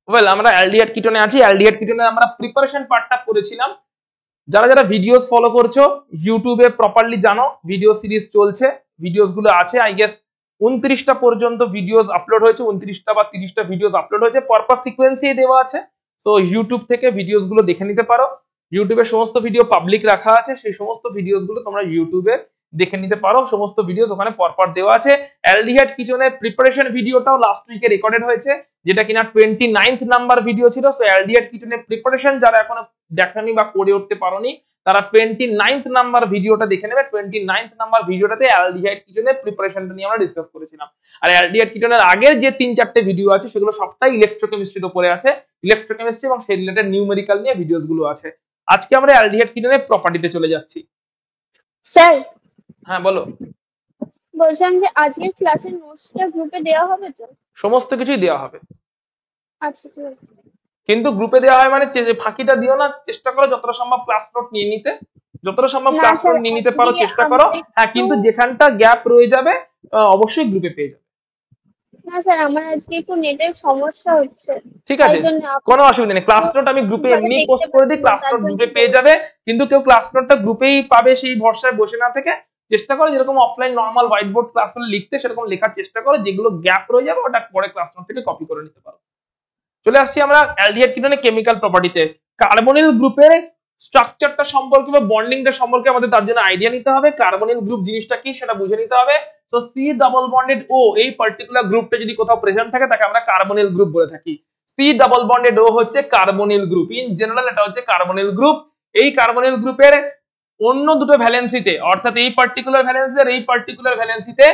Well আমরা aldehyde কিটোনে আছি। Aldehyde কিটোনে আমরা প্রিপারেশন পার্টটা করেছিলাম। যারা যারা ভিডিওস ফলো করছো ইউটিউবে প্রপারলি জানো ভিডিও সিরিজ চলছে, ভিডিওস গুলো আছে আই গেস 29টা পর্যন্ত ভিডিওস আপলোড হয়েছে, 29টা বা 30টা ভিডিওস আপলোড হয়েছে, পরপর সিকোয়েন্সে দেওয়া আছে। সো ইউটিউব থেকে ভিডিওস গুলো দেখে নিতে পারো। ইউটিউবে সমস্ত ভিডিও পাবলিক রাখা আছে, সেই সমস্ত ভিডিওস গুলো তোমরা ইউটিউবে দেখে নিতে পারো, সমস্ত ভিডিওস ওখানে পরপর দেওয়া আছে। অ্যালডিহাইড কিটোনের প্রিপারেশন ভিডিওটাও লাস্ট উইকে রেকর্ডেড হয়েছে, যেটা কিনা 29th নাম্বার ভিডিও ছিল। সো অ্যালডিহাইড কিটোনের প্রিপারেশন যারা এখনো দেখনি বা করে উঠতে পারোনি তারা 29th নাম্বার ভিডিওটা দেখে নেবে। 29th নাম্বার ভিডিওটাতে অ্যালডিহাইড কিটোনের প্রিপারেশনটা নিয়ে আমরা ডিসকাস করেছিলাম। আর অ্যালডিহাইড কিটোনের আগের যে 3-4টে ভিডিও আছে সেগুলো সবটাই ইলেকট্রোকেমিস্ট্রির উপরে আছে, ইলেকট্রোকেমিস্ট্রি এবং সেই রিলেটেড নিউমেরিক্যাল নিয়ে ভিডিওস গুলো আছে। আজকে আমরা অ্যালডিহাইড কিটোনের প্রপার্টিতে চলে যাচ্ছি। স্যার হ্যাঁ বলো। বলছিলাম যে আজকের ক্লাসের নোটসটা গ্রুপে দেওয়া হবে তো? সমস্ত কিছুই দেওয়া হবে। আচ্ছা ঠিক আছে। কিন্তু গ্রুপে দেওয়া হয় মানে ফাঁকিটা দিও না, চেষ্টা করো যতটা সম্ভব ক্লাস নোট নিয়ে নিতে, যতটা সম্ভব না ক্লাস স্যার, নোট নিয়ে নিতে পারো চেষ্টা আমি করো। হ্যাঁ একটু- কিন্তু যেখানটা গ্যাপ রয়ে যাবে অবশ্যই গ্রুপে পেয়ে যাবে। না স্যার, আমার আজকে একটু নেটের সমস্যা হচ্ছে। ঠিক আছে, তাই জন্য কোনো অসুবিধা নেই। ক্লাস নোট আমি গ্রুপে ভাবে এমনি দেখতে পোস্ট করে দিই, পাচ্ছি না, ক্লাস তার নোট জন্য গ্রুপে পেয়ে যাবে। কিন্তু কেউ ক্লাস নোটটা গ্রুপেই পাবে সেই ভরসায় বসে না থেকে চেষ্টা করো যেরকম অফলাইন নর্মাল হোয়াইট বোর্ড ক্লাসে লিখতে সেরকম লেখার চেষ্টা করো, যেগুলো গ্যাপ রয়ে যাবে ওটা পরে ক্লাস নোট থেকে কপি করে নিতে পারো। চলে আসছি আমরা অ্যালডিহাইড কিটোনে কেমিক্যাল প্রপার্টিতে। কার্বনিল গ্রুপের স্ট্রাকচারটা সম্পর্কে বা বন্ডিংটা সম্পর্কে আমাদের তার জন্য আইডিয়া নিতে হবে। কার্বনিল গ্রুপ জিনিসটা কি সেটা বুঝে নিতে হবে। সো সি ডাবল বন্ডেড ও এই পার্টিকুলার গ্রুপটা যদি কোথাও প্রেজেন্ট থাকে তাকে আমরা কার্বনিল গ্রুপ বলে থাকি। সি ডাবল বন্ডেড ও হচ্ছে কার্বনিল গ্রুপ, ইন জেনারেল এটা হচ্ছে কার্বনিল গ্রুপ। এই কার্বনিল গ্রুপের অন্য দুটো ভ্যালেন্সিতে অর্থাৎ এই পার্টিকুলার ভ্যালেন্সি আর এই পার্টিকুলার ভ্যালেন্সিতে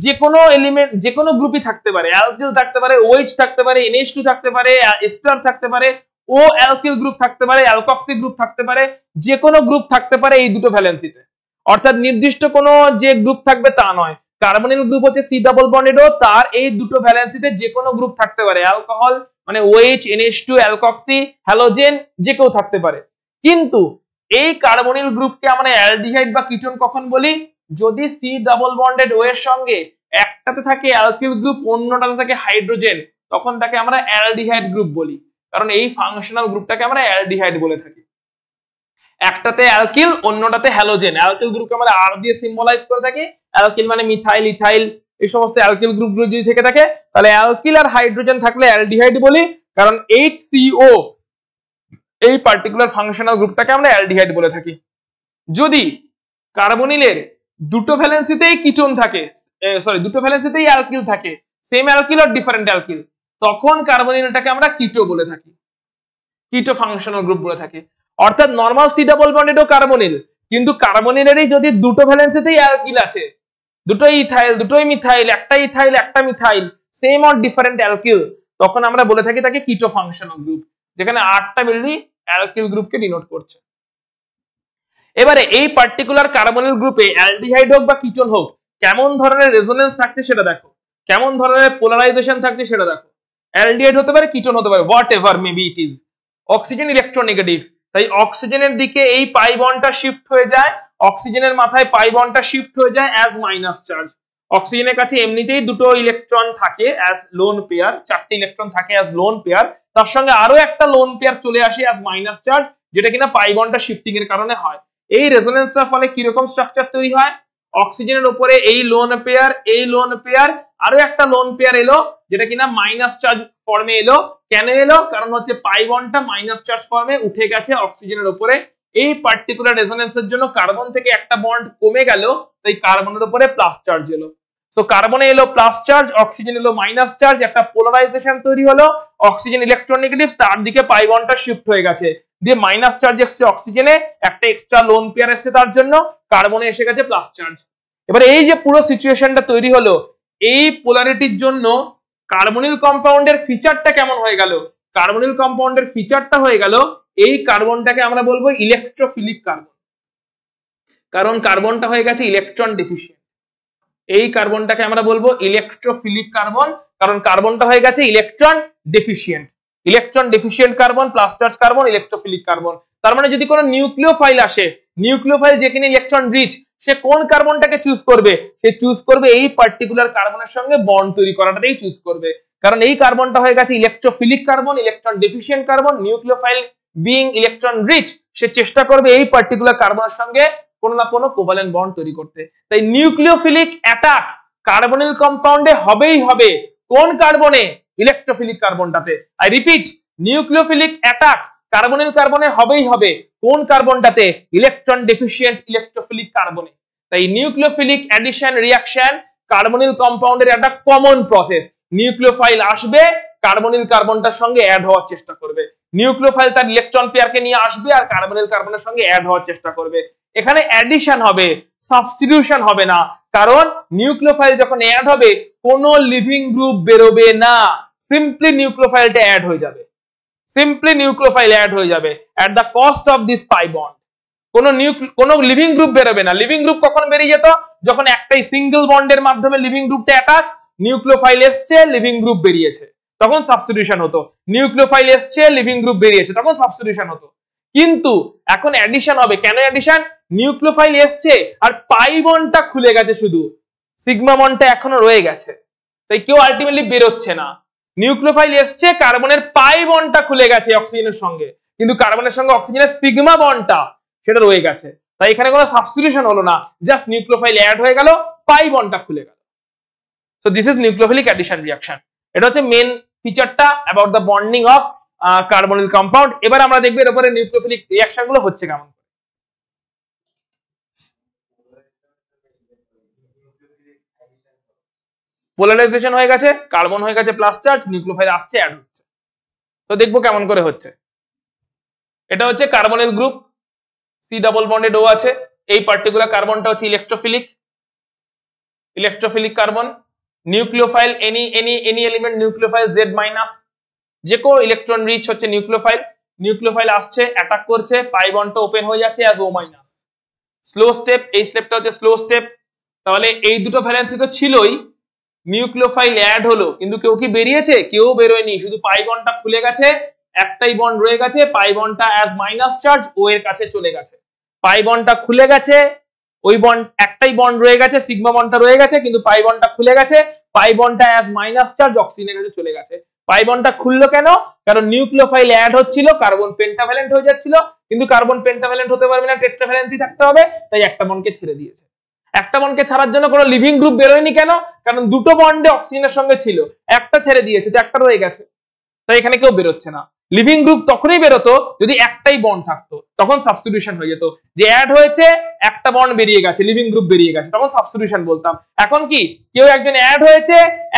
যে কোনো এলিমেন্ট যে কোনো গ্রুপই থাকতে পারে, অ্যালকিল থাকতে পারে, OH থাকতে পারে, NH2 থাকতে পারে, এস্টার থাকতে পারে, ও অ্যালকিল গ্রুপ থাকতে পারে, অ্যালকক্সি গ্রুপ থাকতে পারে, যে কোনো গ্রুপ থাকতে পারে এই দুটো ভ্যালেন্সিতে। অর্থাৎ নির্দিষ্ট কোনো যে গ্রুপ থাকবে তা নয়। কার্বনিল গ্রুপ হচ্ছে সি ডাবল বন্ডেড ও, তার এই দুটো ভ্যালেন্সিতে যে কোনো গ্রুপ থাকতে পারে, অ্যালকোহল মানে OH, NH2, অ্যালকক্সি, হ্যালোজেন যে কেউ থাকতে পারে। কিন্তু এই কার্বনিল গ্রুপকে আমরা অ্যালডিহাইড বা কিটোন কখন বলি? যদি সি ডাবল বন্ডেড ও এর সঙ্গে একটাতে থাকে অ্যালকিল গ্রুপ অন্যটাতে থাকে হাইড্রোজেন, তখন তাকে আমরা অ্যালডিহাইড গ্রুপ বলি, কারণ এই ফাংশনাল গ্রুপটাকে আমরা অ্যালডিহাইড বলে থাকি। একটাতে অ্যালকিল অন্যটাতে হ্যালোজেন, অ্যালকিল গ্রুপকে আমরা আর দিয়ে সিম্বলাইজ করে থাকি। অ্যালকিল মানে মিথাইল, ইথাইল, এই সমস্ত অ্যালকিল গ্রুপগুলো যদি থেকে থাকে তাহলে অ্যালকিল আর হাইড্রোজেন থাকলে অ্যালডিহাইড বলি, কারণ HCO এই পার্টিকুলার ফাংশনাল গ্রুপটাকে আমরা অ্যালডিহাইড বলে থাকি। যদি কার্বনিলের দুটো ভ্যালেন্সিতেই কিটোন থাকে, দুটো ভ্যালেন্সিতেই অ্যালকিল থাকে, সেম অ্যালকিল আর ডিফারেন্ট অ্যালকিল, তখন কার্বনিলটাকে আমরা কিটো বলে থাকি, কিটো ফাংশনাল গ্রুপ বলে থাকি। অর্থাৎ নরমাল সি ডাবল বন্ডেডও কার্বনিল, কিন্তু কার্বনিলেরই যদি দুটো ভ্যালেন্সিতেই অ্যালকিল আছে, দুটোই ইথাইল, দুটোই মিথাইল, একটা ইথাইল একটা methyl, same or different alkyl, তখন আমরা বলে থাকি তাকে কিটো ফাংশনাল গ্রুপ, যেখানে 8টা মিলি অ্যালকিল গ্রুপকে ডিনোট করছে। এবারে এই পার্টিকুলার কার্বনিল গ্রুপে অ্যালডিহাইড হোক বা কিটোন হোক কেমন ধরনের রেজোনেন্স থাকছে সেটা দেখো, কেমন ধরনের পোলারাইজেশন থাকছে সেটা দেখো। অ্যালডিহাইড হতে পারে, কিটোন হতে পারে, what ever maybe it is. Oxygen electronegative, তাই অক্সিজেনের দিকে এই পাই বন্ডটা শিফট হয়ে যায়, অক্সিজেনের মাথায় পাই বন্ডটা শিফট হয়ে যায় অ্যাজ মাইনাস চার্জ। অক্সিজেনের কাছে এমনিতেই দুটো ইলেকট্রন থাকে অ্যাজ লোন পেয়ার, 4টে ইলেকট্রন থাকে অ্যাজ লোন পেয়ার, তার সঙ্গে আরো একটা লোন পেয়ার চলে আসে অ্যাজ মাইনাস চার্জ, যেটা কিনা পাই বন্ডটা শিফটিং এর কারণে হয়। এই রেজোনেন্সটার ফলে কিরকম স্ট্রাকচার তৈরি হয়? অক্সিজেনের উপরে এই লোন পেয়ার, এই লোন পেয়ার, আরো একটা লোন পেয়ার এলো যেটা কিনা মাইনাস চার্জ ফর্মে এলো। কেন এলো? কারণ হচ্ছে পাই বন্ডটা মাইনাস চার্জ ফর্মে উঠে গেছে অক্সিজেনের উপরে। এই পার্টিকুলার রেজোনেন্সের জন্য কার্বন থেকে একটা বন্ড কমে গেল, তাই কার্বনের উপরে প্লাস চার্জ এলো। সো কার্বনে এলো প্লাস চার্জ, অক্সিজেন এলো মাইনাস চার্জ, একটা পোলারাইজেশন তৈরি হলো, অক্সিজেন ইলেকট্রোনেগেটিভ, তার দিকে পাই বন্ডটা শিফট হয়ে গেছে, দিয়ে মাইনাস চার্জ এসছে অক্সিজেনে, একটা এক্সট্রা লোন পেয়ার এসছে তার জন্য, কার্বনে এসে গেছে প্লাস চার্জ। এবার এই যে পুরো সিচুয়েশনটা তৈরি হলো, এই পোলারিটির জন্য কার্বনিল কম্পাউন্ডের ফিচারটা কেমন হয়ে গেল? কার্বনিল কম্পাউন্ডের ফিচারটা হয়ে গেল এই কার্বনটাকে আমরা বলবো ইলেকট্রোফিলিক কার্বন, কারণ কার্বনটা হয়ে গেছে ইলেকট্রন ডেফিশিয়েন্ট। এই কার্বনটাকে আমরা বলবো ইলেকট্রোফিলিক কার্বন, কারণ কার্বনটা হয়ে গেছে electron deficient. Electron deficient carbon, plus charge carbon, electrophilic carbon. তার মানে যদি কোনো নিউক্লিওফাইল আসে, নিউক্লিওফাইল যে কিনা ইলেকট্রন রিচ, সে কোন কার্বনটাকে চুজ করবে? সে চুজ করবে এই পার্টিকুলার কার্বনের সঙ্গে বন্ড তৈরি করাটাই চুজ করবে, কারণ এই কার্বনটা হয়ে গেছে electrophilic carbon, electron deficient carbon. Nucleophile being electron rich, সে চেষ্টা করবে এই পার্টিকুলার কার্বনের সঙ্গে কোনো না কোনো কোভালেন্ট বন্ড তৈরি করতে। তাই নিউক্লিওফিলিক অ্যাটাক কার্বনিল কম্পাউন্ডে হবেই হবে। কোন কার্বনে? ইলেকট্রোফিলিক কার্বনটাতে। I repeat, nucleophilic attack carbonyl কার্বনে হবেই হবে। কোন কার্বনটাতে? ইলেকট্রন ডেফিসিয়েন্ট ইলেকট্রোফিলিক কার্বনে। তাই নিউক্লিওফিলিক অ্যাডিশন রিঅ্যাকশন কার্বনিল কম্পাউন্ডের একটা কমন প্রসেস। নিউক্লিওফাইল আসবে, কার্বনিল কার্বনটার সঙ্গে অ্যাড হওয়ার চেষ্টা করবে। নিউক্লিওফাইল তার ইলেকট্রন পেয়ারকে নিয়ে আসবে আর কার্বনিল কার্বনের সঙ্গে অ্যাড হওয়ার চেষ্টা করবে। এখানে অ্যাডিশন হবে, সাবস্টিটিউশন হবে না। কারণ নিউক্লিওফাইল যখন অ্যাড হবে কোনো লিভিং গ্রুপ বেরোবে না, সিম্পলি নিউক্লিওফাইলটা অ্যাড হয়ে যাবে। সিম্পলি নিউক্লিওফাইল অ্যাড হয়ে যাবে at the cost of this pi bond. কোনো লিভিং গ্রুপ বেরোবে না। লিভিং গ্রুপ কখন বেরিয়ে যেত? যখন একটাই সিঙ্গেল বন্ডের মাধ্যমে লিভিং গ্রুপটা অ্যাটাচ, নিউক্লিওফাইল এসছে, লিভিং গ্রুপ বেরিয়েছে, তখন সাবস্টিটিউশন হতো। নিউক্লিওফাইল এসছে, লিভিং গ্রুপ বেরিয়েছে, তখন সাবস্টিটিউশন হতো। কিন্তু এখন অ্যাডিশন হবে। কেন অ্যাডিশন? নিউক্লিওফাইল এসছে আর পাই বন্ডটা খুলে গেছে, শুধু সিগমা বন্ডটা এখনো রয়ে গেছে। তাই কেউ আলটিমেটলি বেরোচ্ছে না। নিউক্লিওফাইল এসছে, কার্বনের পাই বন্ডটা খুলে গেছে অক্সিজেনের সঙ্গে, কিন্তু কার্বনের সঙ্গে অক্সিজেনের সিগমা বন্ডটা সেটা রয়ে গেছে। তাই এখানে কোনো সাবস্টিটিউশন হলো না, জাস্ট নিউক্লিওফাইল অ্যাড হয়ে গেল, পাই বন্ডটা খুলে গেল। So this is nucleophilic addition reaction. এটা হচ্ছে মেন ফিচারটা about the bonding of carbonyl compound. এবার আমরা দেখব এর উপরে নিউক্লিওফিলিক রিঅ্যাকশন গুলো হচ্ছে কেমন। পোলারাইজেশন হয়ে গেছে, কার্বন হয়ে গেছে প্লাস চার্জ, নিউক্লিওফাইল আসছে, অ্যাড হচ্ছে। তো দেখবো কেমন করে হচ্ছে। এটা হচ্ছে carbonyl group, C double bonded O আছে। এই পার্টিকুলার কার্বনটা হচ্ছে electrophilic carbon. Nucleophile any element nucleophile Z minus, যে কোনো ইলেকট্রন রিচ হচ্ছে নিউক্লিওফাইল। নিউক্লিওফাইল আসছে, অ্যাটাক করছে, পাই বন্ডটা ওপেন হয়ে যাচ্ছে as O minus. Slow step, এই স্টেপটা হচ্ছে স্লো স্টেপ। তাহলে এই দুটো ভ্যালেন্সি তো ছিলই, নিউক্লিওফাইল অ্যাড হলো, কিন্তু কেউ কি বেরিয়েছে? কেউ বেরোয়নি, শুধু পাই বন্ডটা খুলে গেছে, একটাই বন্ড রয়ে গেছে, পাই বন্ডটা অ্যাজ মাইনাস চার্জ ও এর কাছে চলে গেছে। পাই বন্ডটা খুলে গেছে, ওই বন্ড একটাই বন্ড রয়ে গেছে, সিগমা বন্ডটা রয়ে গেছে, কিন্তু পাই বন্ডটা খুলে গেছে, পাই বন্ডটা অ্যাজ মাইনাস চার্জ অক্সিজেনের কাছে চলে গেছে। পাই বন্ডটা খুললো কেন? কারণ নিউক্লিওফাইল অ্যাড হচ্ছিল, কার্বন পেন্টাভ্যালেন্ট হয়ে যাচ্ছিল, কিন্তু কার্বন পেন্টাভ্যালেন্ট হতে পারবে না, টেট্রাভ্যালেন্সি থাকতে হবে, তাই একটা বন্ডকে ছেড়ে দিয়েছে। একটা বন্ডকে ছাড়ার জন্য কোনো লিভিং গ্রুপ বেরোয়নি কেন? কারণ দুটো বন্ডে অক্সিজেনের সঙ্গে ছিল, একটা ছেড়ে দিয়েছে, তো একটা রয়ে গেছে, তাই এখানে কেউ বেরোচ্ছে না। লিভিং গ্রুপ তখনই বেরোতো যদি একটাই বন্ড থাকতো, তখন সাবস্টিটিউশন হয়ে যেত। যে অ্যাড হয়েছে, একটা বন্ড বেরিয়ে গেছে, লিভিং গ্রুপ বেরিয়ে গেছে, তখন সাবস্টিটিউশন বলতাম। এখন কি, কেউ একজন অ্যাড হয়েছে,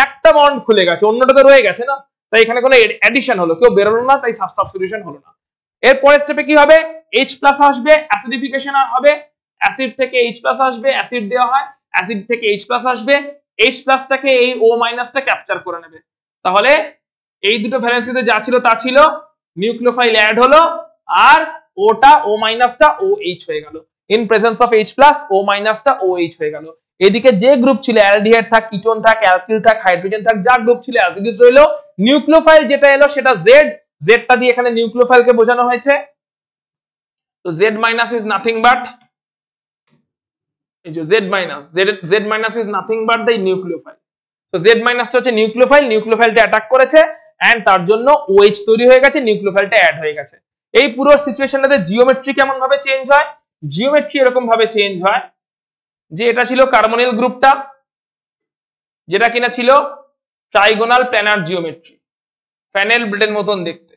একটা বন্ড খুলে গেছে, অন্যটা তো রয়ে গেছে না, তাই এখানে কোনো অ্যাডিশন হলো, কেউ বেরোলো না, তাই সাবস্টিটিউশন হলো না। এর পরের স্টেপে কি হবে? H+ আসবে, অ্যাসিডিফিকেশন আর হবে, অ্যাসিড থেকে H+ আসবে, অ্যাসিড দেওয়া হয়, অ্যাসিড থেকে H+ আসবে, H+টাকে এই O- ক্যাপচার করে নেবে। তাহলে এই দুটো ভ্যালেন্সিতে যা ছিল তা ছিল, নিউক্লিওফাইল অ্যাড হলো আর ওটা O- OH হয়ে গেল। In presence of H+, O- OH হয়ে গেল। এদিকে যে গ্রুপ ছিল, অ্যালডিহাইড থাক, কিটোন থাক, অ্যালকিল থাক, হাইড্রোজেন থাক, যা গ্রুপ ছিল অ্যাসিডিস রইলো। নিউক্লিওফাইল যেটা এলো সেটা জেড, জেডটা দিয়ে এখানে নিউক্লিওফাইলকে বোঝানো হয়েছে। তো Z- is nothing but Z- is nothing but the nucleophile. তো Z- হচ্ছে নিউক্লিওফাইল, নিউক্লিওফাইলটা অ্যাটাক করেছে এন্ড তার জন্য OH তৈরি হয়ে গেছে, নিউক্লিওফাইলটা অ্যাড হয়ে গেছে। এই পুরো সিচুয়েশনটাতে জিওমেট্রি কেমন ভাবে চেঞ্জ হয়? জিওমেট্রি এরকম ভাবে চেঞ্জ হয় যে এটা ছিল কার্বনিল গ্রুপটা, যেটা কিনা ছিল ট্রাইগোনাল প্ল্যানার জিওমেট্রি, ফ্যানেল ব্লেডের মতন দেখতে।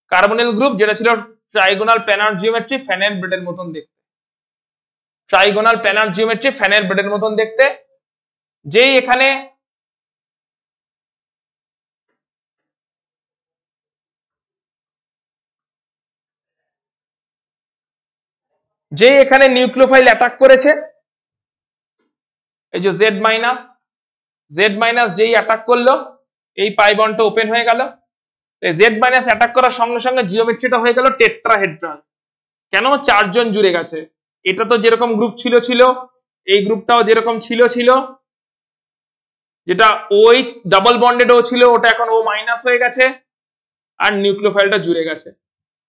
কার্বনিল গ্রুপ যেটা ছিল ট্রাইগোনাল প্ল্যানার জিওমেট্রি, ফ্যানেল ব্লেডের মতন দেখতে। ট্রাইগোনাল প্ল্যানার জিওমেট্রি, ফ্যানেল ব্লেডের মতন দেখতে। যেই এখানে নিউক্লিওফাইল অ্যাটাক করেছে, এই যে Z-, যেই অ্যাটাক করলো, এই পাই বন্ডটা ওপেন হয়ে গেল। Z- অ্যাটাক করার সঙ্গে সঙ্গে জিওমেট্রিটা হয়ে গেল টেট্রাহেড্রাল। কেন? 4 জন জুড়ে গেছে। এটা তো যেরকম গ্রুপ ছিল, এই গ্রুপটাও যেরকম ছিল, যেটা ওই ডাবল বন্ডেড ও ছিল, ওটা এখন O- হয়ে গেছে আর নিউক্লিওফাইলটা জুড়ে গেছে।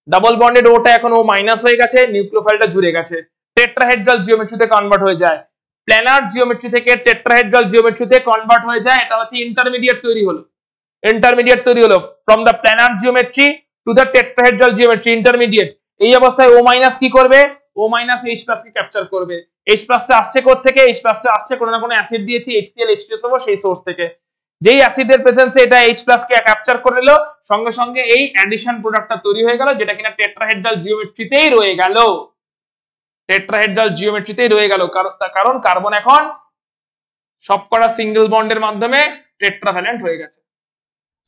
ডাবল বন্ডেড ওটা এখন O- হয়ে গেছে, নিউক্লিওফাইলটা জুড়ে গেছে, টেট্রাহেড্রাল জিওমেট্রিতে কনভার্ট হয়ে যায়। প্ল্যানার জিওমেট্রি থেকে টেট্রাহেড্রাল জিওমেট্রিতে কনভার্ট হয়ে যায়। এটা হচ্ছে ইন্টারমিডিয়েট তৈরি হলো। ইন্টারমিডিয়েট তৈরি হলো from the planar geometry to the tetrahedral geometry, intermediate. এই অবস্থায় ও মাইনাস কি করবে, ও মাইনাস এইচ প্লাস কে ক্যাপচার করবে। এইচ প্লাসটা আসছে কোথা থেকে, এইচ প্লাসটা আসছে কোনো না কোনো অ্যাসিড দিয়েছি HCl H2SO সেই সোর্স থেকে। যেই অ্যাসিডের প্রেজেন্সে এটা এইচ প্লাস কে ক্যাপচার করে নিল, সঙ্গে সঙ্গে এই অ্যাডিশন প্রোডাক্টটা তৈরি হয়ে গেল, যেটা কিনা টেট্রাহেড্রাল জিওমেট্রিতেই রয়ে গেল, টেট্রাহেড্রাল জিওমেট্রিতেই রয়ে গেল। কারণ কার্বন এখন সবকটা সিঙ্গেল বন্ডের মাধ্যমে টেট্রাভ্যালেন্ট হয়ে গেছে।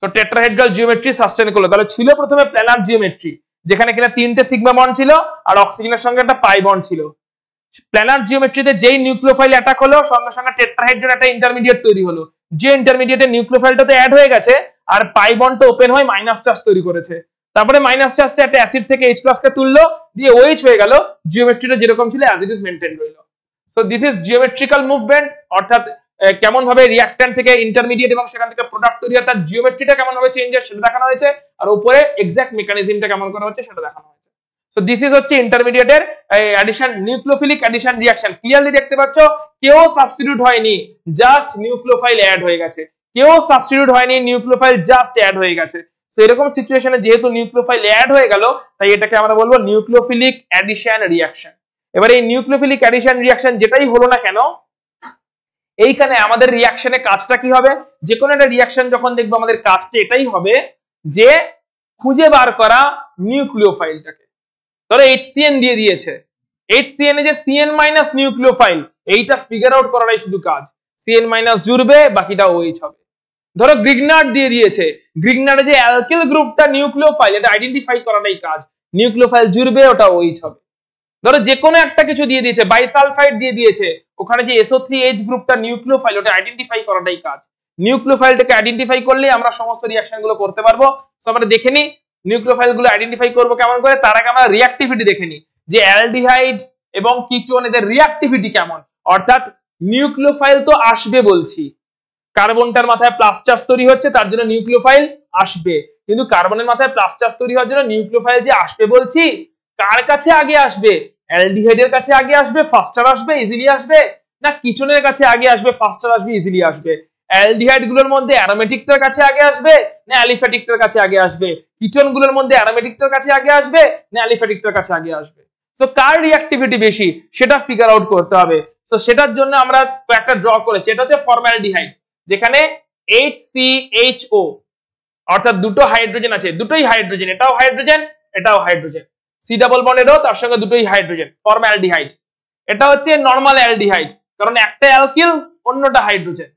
তো টেট্রাহেড্রাল জিওমেট্রি সাস্টেন করলো। তাহলে ছিল প্রথমে প্ল্যানার জিওমেট্রি, যেখানে কিনা 3টে সিগমা বন্ড ছিল আর অক্সিজেনের সঙ্গে একটা পাই বন্ড ছিল। প্ল্যানার জিওমেট্রিতে যেই নিউক্লিওফাইল অ্যাটাক হলো, সঙ্গে সঙ্গে টেট্রাহেড্রাল একটা ইন্টারমিডিয়েট তৈরি হলো। যে ইন্টারমিডিয়েটে নিউক্লিওফাইলটাতে অ্যাড হয়ে গেছে আর পাই বন্ডটা ওপেন হয়ে মাইনাস চার্জ তৈরি করেছে। তারপরে মাইনাস চার্জটা একটা অ্যাসিড থেকে H+ কে তুললো, দিয়ে OH হয়ে গেল। জিওমেট্রিটা যেরকম ছিল অ্যাজ ইট ইজ মেইনটেইন রইল। So this is geometrical movement, অর্থাৎ কেমন ভাবে রিঅ্যাক্ট্যান্ট থেকে ইন্টারমিডিয়েট এবং সেখান থেকে প্রোডাক্ট তৈরি হয়, তার জিওমেট্রিটা কেমন ভাবে চেঞ্জ হয় সেটা দেখানো হয়েছে, আর উপরে এক্সাক্ট মেকানিজমটা কেমন করা হচ্ছে সেটা দেখানো হয়েছে। সো দিস ইজ হচ্ছে ইন্টারমিডিয়েটের addition, nucleophilic addition reaction. Clearly দেখতে পাচ্ছ, কেউ সাবস্টিটিউট হয়নি, জাস্ট নিউক্লিওফাইল অ্যাড হয়ে গেছে। কেউ সাবস্টিটিউট হয়নি, নিউক্লিওফাইল জাস্ট অ্যাড হয়ে গেছে। সো এরকম সিচুয়েশনে যেহেতু নিউক্লিওফাইল অ্যাড হয়ে গেল, তাই এটাকে আমরা বলবো নিউক্লিওফিলিক অ্যাডিশন রিঅ্যাকশন। এবার এই নিউক্লিওফিলিক অ্যাডিশন রিঅ্যাকশন যেটাই হলো না কেন, এইখানে আমাদের রিঅ্যাকশনে কাজটা কি হবে, যে কোনো একটা রিঅ্যাকশন যখন দেখবো আমাদের কাজটা এটাই হবে যে খুঁজে বার করা নিউক্লিওফাইলটাকে। ধরো HCN দিয়ে দিয়েছে, HCN এ যে CN মাইনাস নিউক্লিওফাইল, এইটা ফিগার আউট করাটাই শুধু কাজ। CN মাইনাস জুড়বে, বাকিটা OH হবে। ধরো গ্রিগনার্ড দিয়ে দিয়েছে, গ্রিগনার্ডে যে অ্যালকিল গ্রুপটা নিউক্লিওফাইল, এটা আইডেন্টিফাই করাটাই কাজ। নিউক্লিওফাইল জুড়বে, ওটা OH হবে। ধরো যে কোনো একটা কিছু দিয়ে দিয়েছে, বাইসালফাইড দিয়ে দিয়েছে, ওখানে যে SO3H গ্রুপটা নিউক্লিওফাইল, ওটা আইডেন্টিফাই করাটাই কাজ। নিউক্লিওফাইলটাকে আইডেন্টিফাই করলে আমরা সমস্ত রিঅ্যাকশন গুলো করতে পারবো। সো আমরা দেখে নিই নিউক্লিওফাইল গুলো আইডেন্টিফাই করবো কেমন করে। তার আগে আমরা রিঅ্যাক্টিভিটি দেখে নিই যে অ্যালডিহাইড এবং কিটোন এদের রিঅ্যাক্টিভিটি কেমন। অর্থাৎ নিউক্লিওফাইল তো আসবে বলছি, কার্বনটার মাথায় প্লাস চার্জ তৈরি হচ্ছে, তার জন্য নিউক্লিওফাইল আসবে। কিন্তু কার্বনের মাথায় প্লাস চার্জ তৈরি হওয়ার জন্য নিউক্লিওফাইল যে আসবে বলছি, কার কাছে আগে আসবে? অ্যালডিহাইডের কাছে আগে আসবে, ফাস্টার আসবে, ইজিলি আসবে, না কিটোনের কাছে আগে আসবে, ফাস্টার আসবে, ইজিলি আসবে? অ্যালডিহাইড গুলোর মধ্যে অ্যারোমেটিকটার কাছে আগে আসবে না অ্যালিফ্যাটিকটার কাছে আগে আসবে? কিটোন গুলোর মধ্যে অ্যারোমেটিকটার কাছে আগে আসবে না অ্যালিফ্যাটিকটার কাছে আগে আসবে? সো কার রিঅ্যাক্টিভিটি বেশি সেটা ফিগার আউট করতে হবে। সো সেটার জন্য আমরা একটা ড্র করেছি, এটা হচ্ছে ফর্মালডিহাইড, যেখানে HCHO অর্থাৎ দুটো হাইড্রোজেন আছে, দুটোই হাইড্রোজেন, এটাও হাইড্রোজেন এটাও হাইড্রোজেন, সি ডাবল বন্ডেরও তার সঙ্গে দুটোই হাইড্রোজেন, ফর্মালডিহাইড। এটা হচ্ছে নরমাল অ্যালডিহাইড, কারণ একটা অ্যালকিল অন্যটা হাইড্রোজেন,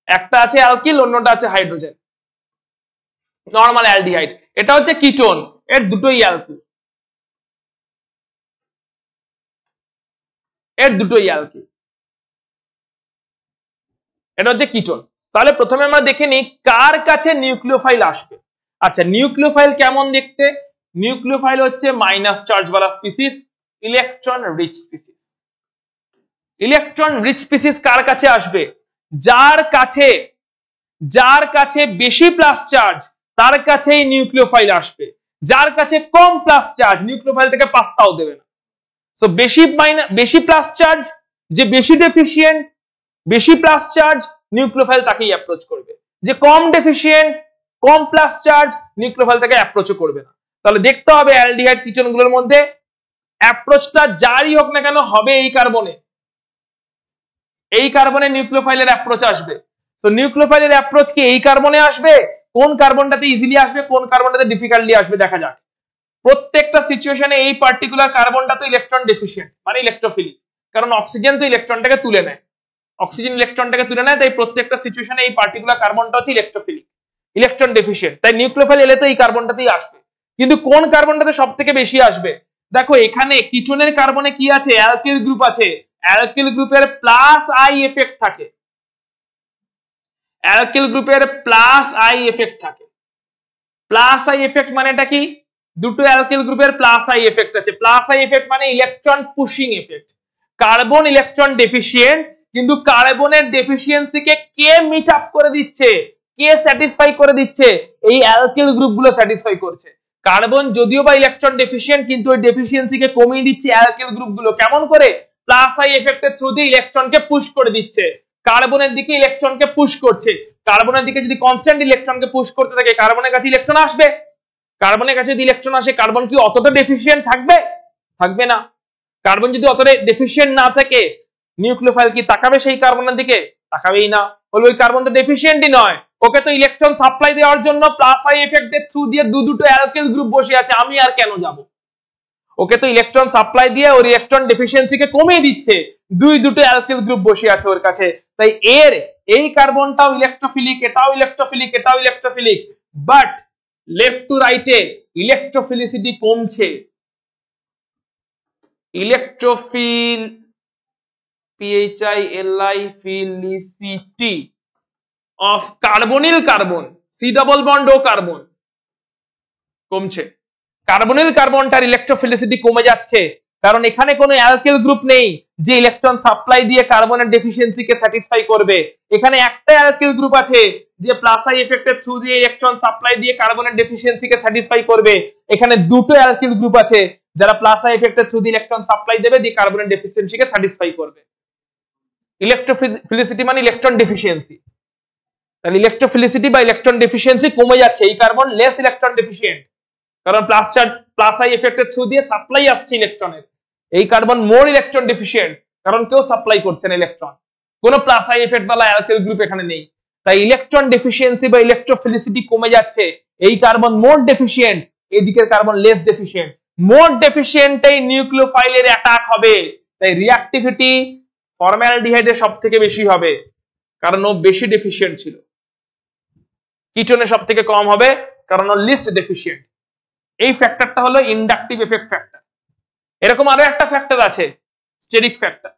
একটা আছে অ্যালকিল অন্যটা আছে হাইড্রোজেন, নরমাল অ্যালডিহাইড। এটা হচ্ছে কিটোন, এর দুটোই অ্যালকিল, এর দুটোই অ্যালকিল, এটা হচ্ছে কিটোন। তাহলে প্রথমে আমরা দেখে নিই কার কাছে নিউক্লিওফাইল আসবে। আচ্ছা, নিউক্লিওফাইল কেমন দেখতে? নিউক্লিওফাইল হচ্ছে মাইনাস চার্জ वाला species, electron rich species. Electron rich species কার কাছে আসবে? যার কাছে বেশি প্লাস চার্জ তার কাছেই নিউক্লিওফাইল আসবে। যার কাছে কম প্লাস চার্জ নিউক্লিওফাইল থেকে পাত্তাও দেবে না। সো বেশি প্লাস চার্জ, যে বেশি ডেফিশিয়েন্ট, বেশি প্লাস চার্জ, নিউক্লিওফাইল তাকেই অ্যাপ্রোচ করবে। যে কম ডেফিশিয়েন্ট, কম প্লাস চার্জ, নিউক্লিওফাইল তাকে অ্যাপ্রোচও করবে না। তাহলে দেখতে হবে অ্যালডিহাইড কিটোন গুলোর মধ্যে অ্যাপ্রোচটা যারই হোক না কেন হবে এই কার্বনে, এই কার্বনে নিউক্লিওফাইলের অ্যাপ্রোচ আসবে। তো নিউক্লিওফাইলের অ্যাপ্রোচ কি এই কার্বনে আসবে? কোন কার্বনটাতে ইজিলি আসবে, কোন কার্বনটাতে ডিফিকাল্টলি আসবে দেখা যাক। প্রত্যেকটা সিচুয়েশনে এই পার্টিকুলার কার্বনটা তো ইলেকট্রন ডেফিশিয়েন্ট, মানে ইলেকট্রোফিলিক, কারণ অক্সিজেন তো ইলেকট্রনটাকে তুলে নেয়, অক্সিজেন ইলেকট্রনটাকে তুলে নেয়, তাই প্রত্যেকটা সিচুয়েশনে এই পার্টিকুলার কার্বনটা হচ্ছে ইলেকট্রোফিলিক, ইলেকট্রন ডেফিশিয়েন্ট, তাই নিউক্লিওফাইল এলে তো এই কার্বনটাতেই আসবে। কিন্তু কোন কার্বনটাতে সব থেকে বেশি আসবে? দেখো এখানে কিটোনের কার্বনে কি আছে? অ্যালকিল গ্রুপ আছে, অ্যালকিল গ্রুপের প্লাস আই এফেক্ট থাকে, অ্যালকিল গ্রুপের প্লাস আই এফেক্ট থাকে। প্লাস আই এফেক্ট মানেটা কি? দুটো অ্যালকিল গ্রুপের প্লাস আই এফেক্ট আছে। প্লাস আই এফেক্ট মানে electron pushing effect. Carbon electron deficient, কিন্তু কার্বনের ডেফিসিয়েন্সিকে কে মিট আপ করে দিচ্ছে, কে স্যাটিসফাই করে দিচ্ছে? এই অ্যালকিল গ্রুপগুলো স্যাটিসফাই করছে। কার্বন যদিও বা ইলেকট্রন ডেফিশিয়েন্ট, কিন্তু ওই ডেফিসিয়েন্সিকে কমিয়ে দিচ্ছে অ্যালকিল গ্রুপগুলো। কেমন করে? প্লাস আই এফেক্টের থ্রু দিয়ে ইলেকট্রনকে পুশ করে দিচ্ছে। কার্বনের দিকে ইলেকট্রনকে পুশ করছে। কার্বনের দিকে যদি কনস্ট্যান্ট ইলেকট্রনকে পুশ করতে থাকে কার্বনের কাছে ইলেকট্রন আসবে। কার্বনের কাছে যদি ইলেকট্রন আসে কার্বন কি অতটা ডেফিসিয়েন্ট থাকবে? থাকবে না। কার্বন যদি অতটা ডেফিসিয়েন্ট না থাকে নিউক্লিওফাইল কি তাকাবে সেই কার্বনের দিকে? তাকাবেই না। বলবে ওই কার্বন তো ডেফিসিয়েন্টই নয়, ওকে তো ইলেকট্রন সাপ্লাই দেওয়ার জন্য প্লাস আই এফেক্টের থ্রু দিয়ে দুটো অ্যালকেল গ্রুপ বসে আছে, আমি আর কেন যাব? ওকে তো ইলেকট্রন সাপ্লাই দিয়ে ওর ইলেকট্রন ডেফিসিয়েন্সিকে কমিয়ে দিচ্ছে, দুটো অ্যালকেল গ্রুপ বসে আছে ওর কাছে। তাই এর এই কার্বনটাও ইলেকট্রোফিলিক, এটাও ইলেকট্রোফিলিক, এটাও ইলেকট্রোফিলিক, বাট লেফট টু রাইটে ইলেকট্রোফিলিসিটি কমছে। Electrophile PHILI philicity of carbonyl carbon C double bond O carbon কমছে। কার্বনিল কার্বনটার ইলেকট্রোফিলিসিটি কমে যাচ্ছে কারণ এখানে কোনো অ্যালকেল গ্রুপ নেই যে ইলেকট্রন সাপ্লাই দিয়ে কার্বনের ডেফিসিয়েন্সিকে স্যাটিসফাই করবে। এখানে একটা অ্যালকেল গ্রুপ আছে যে প্লাস আই এফেক্টের থ্রু দিয়ে ইলেকট্রন সাপ্লাই দিয়ে কার্বনের ডেফিসিয়েন্সিকে স্যাটিসফাই করবে। এখানে দুটো অ্যালকেল গ্রুপ আছে যারা প্লাস আই এফেক্টের থ্রু দিয়ে ইলেকট্রন সাপ্লাই দেবে দিয়ে কার্বনের ডেফিসিয়েন্সিকে স্যাটিসফাই করবে। ইলেকট্রোফিলিসিটি মানে ইলেকট্রন ডেফিসিয়েন্সি, তাহলে ইলেকট্রোফিলিসিটি বা ইলেকট্রন ডেফিসিয়েন্সি কমে যাচ্ছে। এই কার্বন লেস ইলেকট্রন ডেফিসিয়েন্ট কারণ প্লাস আই এফেক্টের থ্রু দিয়ে সাপ্লাই আসছে ইলেকট্রনের। এই কার্বন মোর ইলেকট্রন ডেফিসিয়েন্ট কারণ কেউ সাপ্লাই করছে না ইলেকট্রন, কোনো প্লাস আই এফেক্ট বা অ্যালকেল গ্রুপ এখানে নেই। তাই ইলেকট্রন ডেফিসিয়েন্সি বা ইলেকট্রোফিলিসিটি কমে যাচ্ছে। এই কার্বন মোর ডেফিসিয়েন্ট, এদিকের কার্বন লেস ডেফিসিয়েন্ট। মোর ডেফিসিয়েন্টেই নিউক্লিওফাইলের অ্যাটাক হবে। তাই রিঅ্যাক্টিভিটি ফর্মালডিহাইডের সবথেকে বেশি হবে কারণ ও বেশি ডেফিসিয়েন্ট ছিল। কিটোনে সবথেকে কম হবে কারণ ও লিস্ট ডেফিসিয়েন্ট। এই ফ্যাক্টরটা হলো ইন্ডাকটিভ এফেক্ট ফ্যাক্টর। এরকম আরো একটা ফ্যাক্টর আছে স্টেরিক ফ্যাক্টর।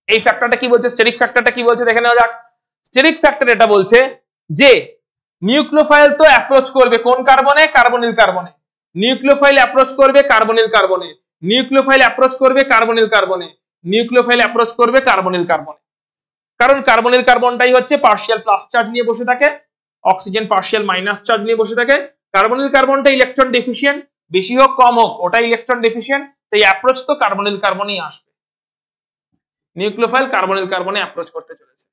এই ফ্যাক্টরটা কি বলছে? স্টেরিক ফ্যাক্টরটা কি বলছে দেখে নেওয়া যাক। স্টেরিক ফ্যাক্টর এটা বলছে যে নিউক্লিওফাইল তো অ্যাপ্রোচ করবে কোন কার্বনে? কার্বনিল কার্বনে। নিউক্লিওফাইল অ্যাপ্রোচ করবে কার্বনিল কার্বনে। নিউক্লিওফাইল অ্যাপ্রোচ করবে কার্বনিল কার্বনে। নিউক্লিওফাইল অ্যাপ্রোচ করবে কার্বনিল কার্বনে। কারণ কার্বনিল কার্বনটাই হচ্ছে পার্শিয়াল প্লাস চার্জ নিয়ে বসে থাকে, অক্সিজেন পার্শিয়াল মাইনাস চার্জ নিয়ে বসে থাকে। কার্বনিল কার্বনটা ইলেকট্রন ডেফিসিয়েন্ট, বেশি হোক কম হোক ওটা ইলেকট্রন ডেফিসিয়েন্ট, তাই অ্যাপ্রোচ তো কার্বনিল কার্বনই আসবে। নিউক্লিওফাইল কার্বনিল কার্বনে অ্যাপ্রোচ করতে চলেছে।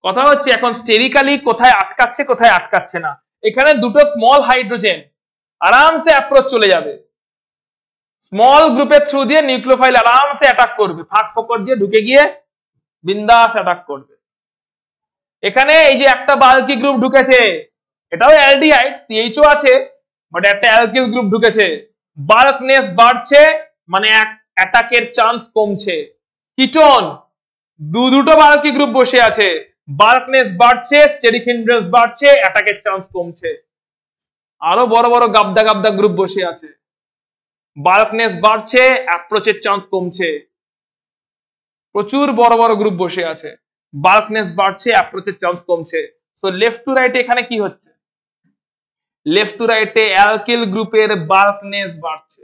কথা হচ্ছে এখন স্টেরিক্যালি কোথায় আটকাচ্ছে কোথায় আটকাচ্ছে না। এখানে দুটো স্মল হাইড্রোজেন আরামসে অ্যাপ্রোচ চলে যাবে, স্মল গ্রুপের থ্রু দিয়ে নিউক্লিওফাইল আরামসে অ্যাটাক করবে, ফাঁক ফোকর দিয়ে ঢুকে গিয়ে বিন্দাস অ্যাটাক করবে। এখানে এই যে একটা বাল্কি গ্রুপ ঢুকেছে, এটাও অ্যালডিহাইড, সিএইচও আছে, বাট একটা অ্যালকিল গ্রুপ ঢুকেছে। বাল্কনেস বাড়ছে মানে অ্যাটাকের চান্স কমছে। কিটোন দুটো বাল্কি গ্রুপ বসে আছে, বাল্কনেস বাড়ছে, স্টেরিক হিন্ড্রেন্স বাড়ছে, অ্যাটাকের চান্স কমছে। আরো বড় বড় গাবদা গাবদা গ্রুপ বসে আছে, বাল্কনেস বাড়ছে, অ্যাপ্রোচের চান্স কমছে। প্রচুর বড় বড় গ্রুপ বসে আছে, বাল্কনেস বাড়ছে, অ্যাপ্রোচের চান্স কমছে। সো লেফট টু রাইট এখানে কি হচ্ছে? লেফট টু রাইটে অ্যালকিল গ্রুপের বাল্কনেস বাড়ছে।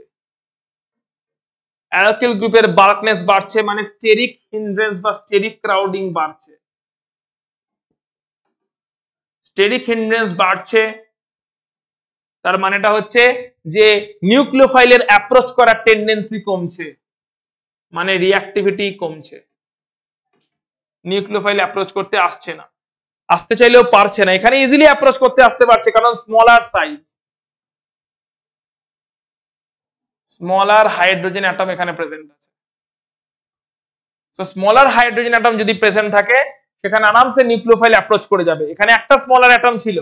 অ্যালকিল গ্রুপের বাল্কনেস বাড়ছে মানে স্টেরিক হিন্ড্রেন্স বা স্টেরিক ক্রাউডিং বাড়ছে। স্টেরিক হিন্ড্রেন্স বাড়ছে তার মানেটা হচ্ছে যে নিউক্লিওফাইলের অ্যাপ্রোচ করার টেন্ডেন্সি কমছে, মানে রিঅ্যাক্টিভিটি কমছে। নিউক্লিওফাইল অ্যাপ্রোচ করতে আসছে না, আসতে চাইলেও পারছে না। এখানে ইজিলি অ্যাপ্রোচ করতে আসতে পারছে কারণ smaller size, smaller hydrogen atom এখানে প্রেজেন্ট আছে। সো স্মলার হাইড্রোজেন অ্যাটম যদি প্রেজেন্ট থাকে সেখানে আরামসে নিউক্লিওফাইল অ্যাপ্রোচ করে যাবে। এখানে একটা স্মলার অ্যাটম ছিল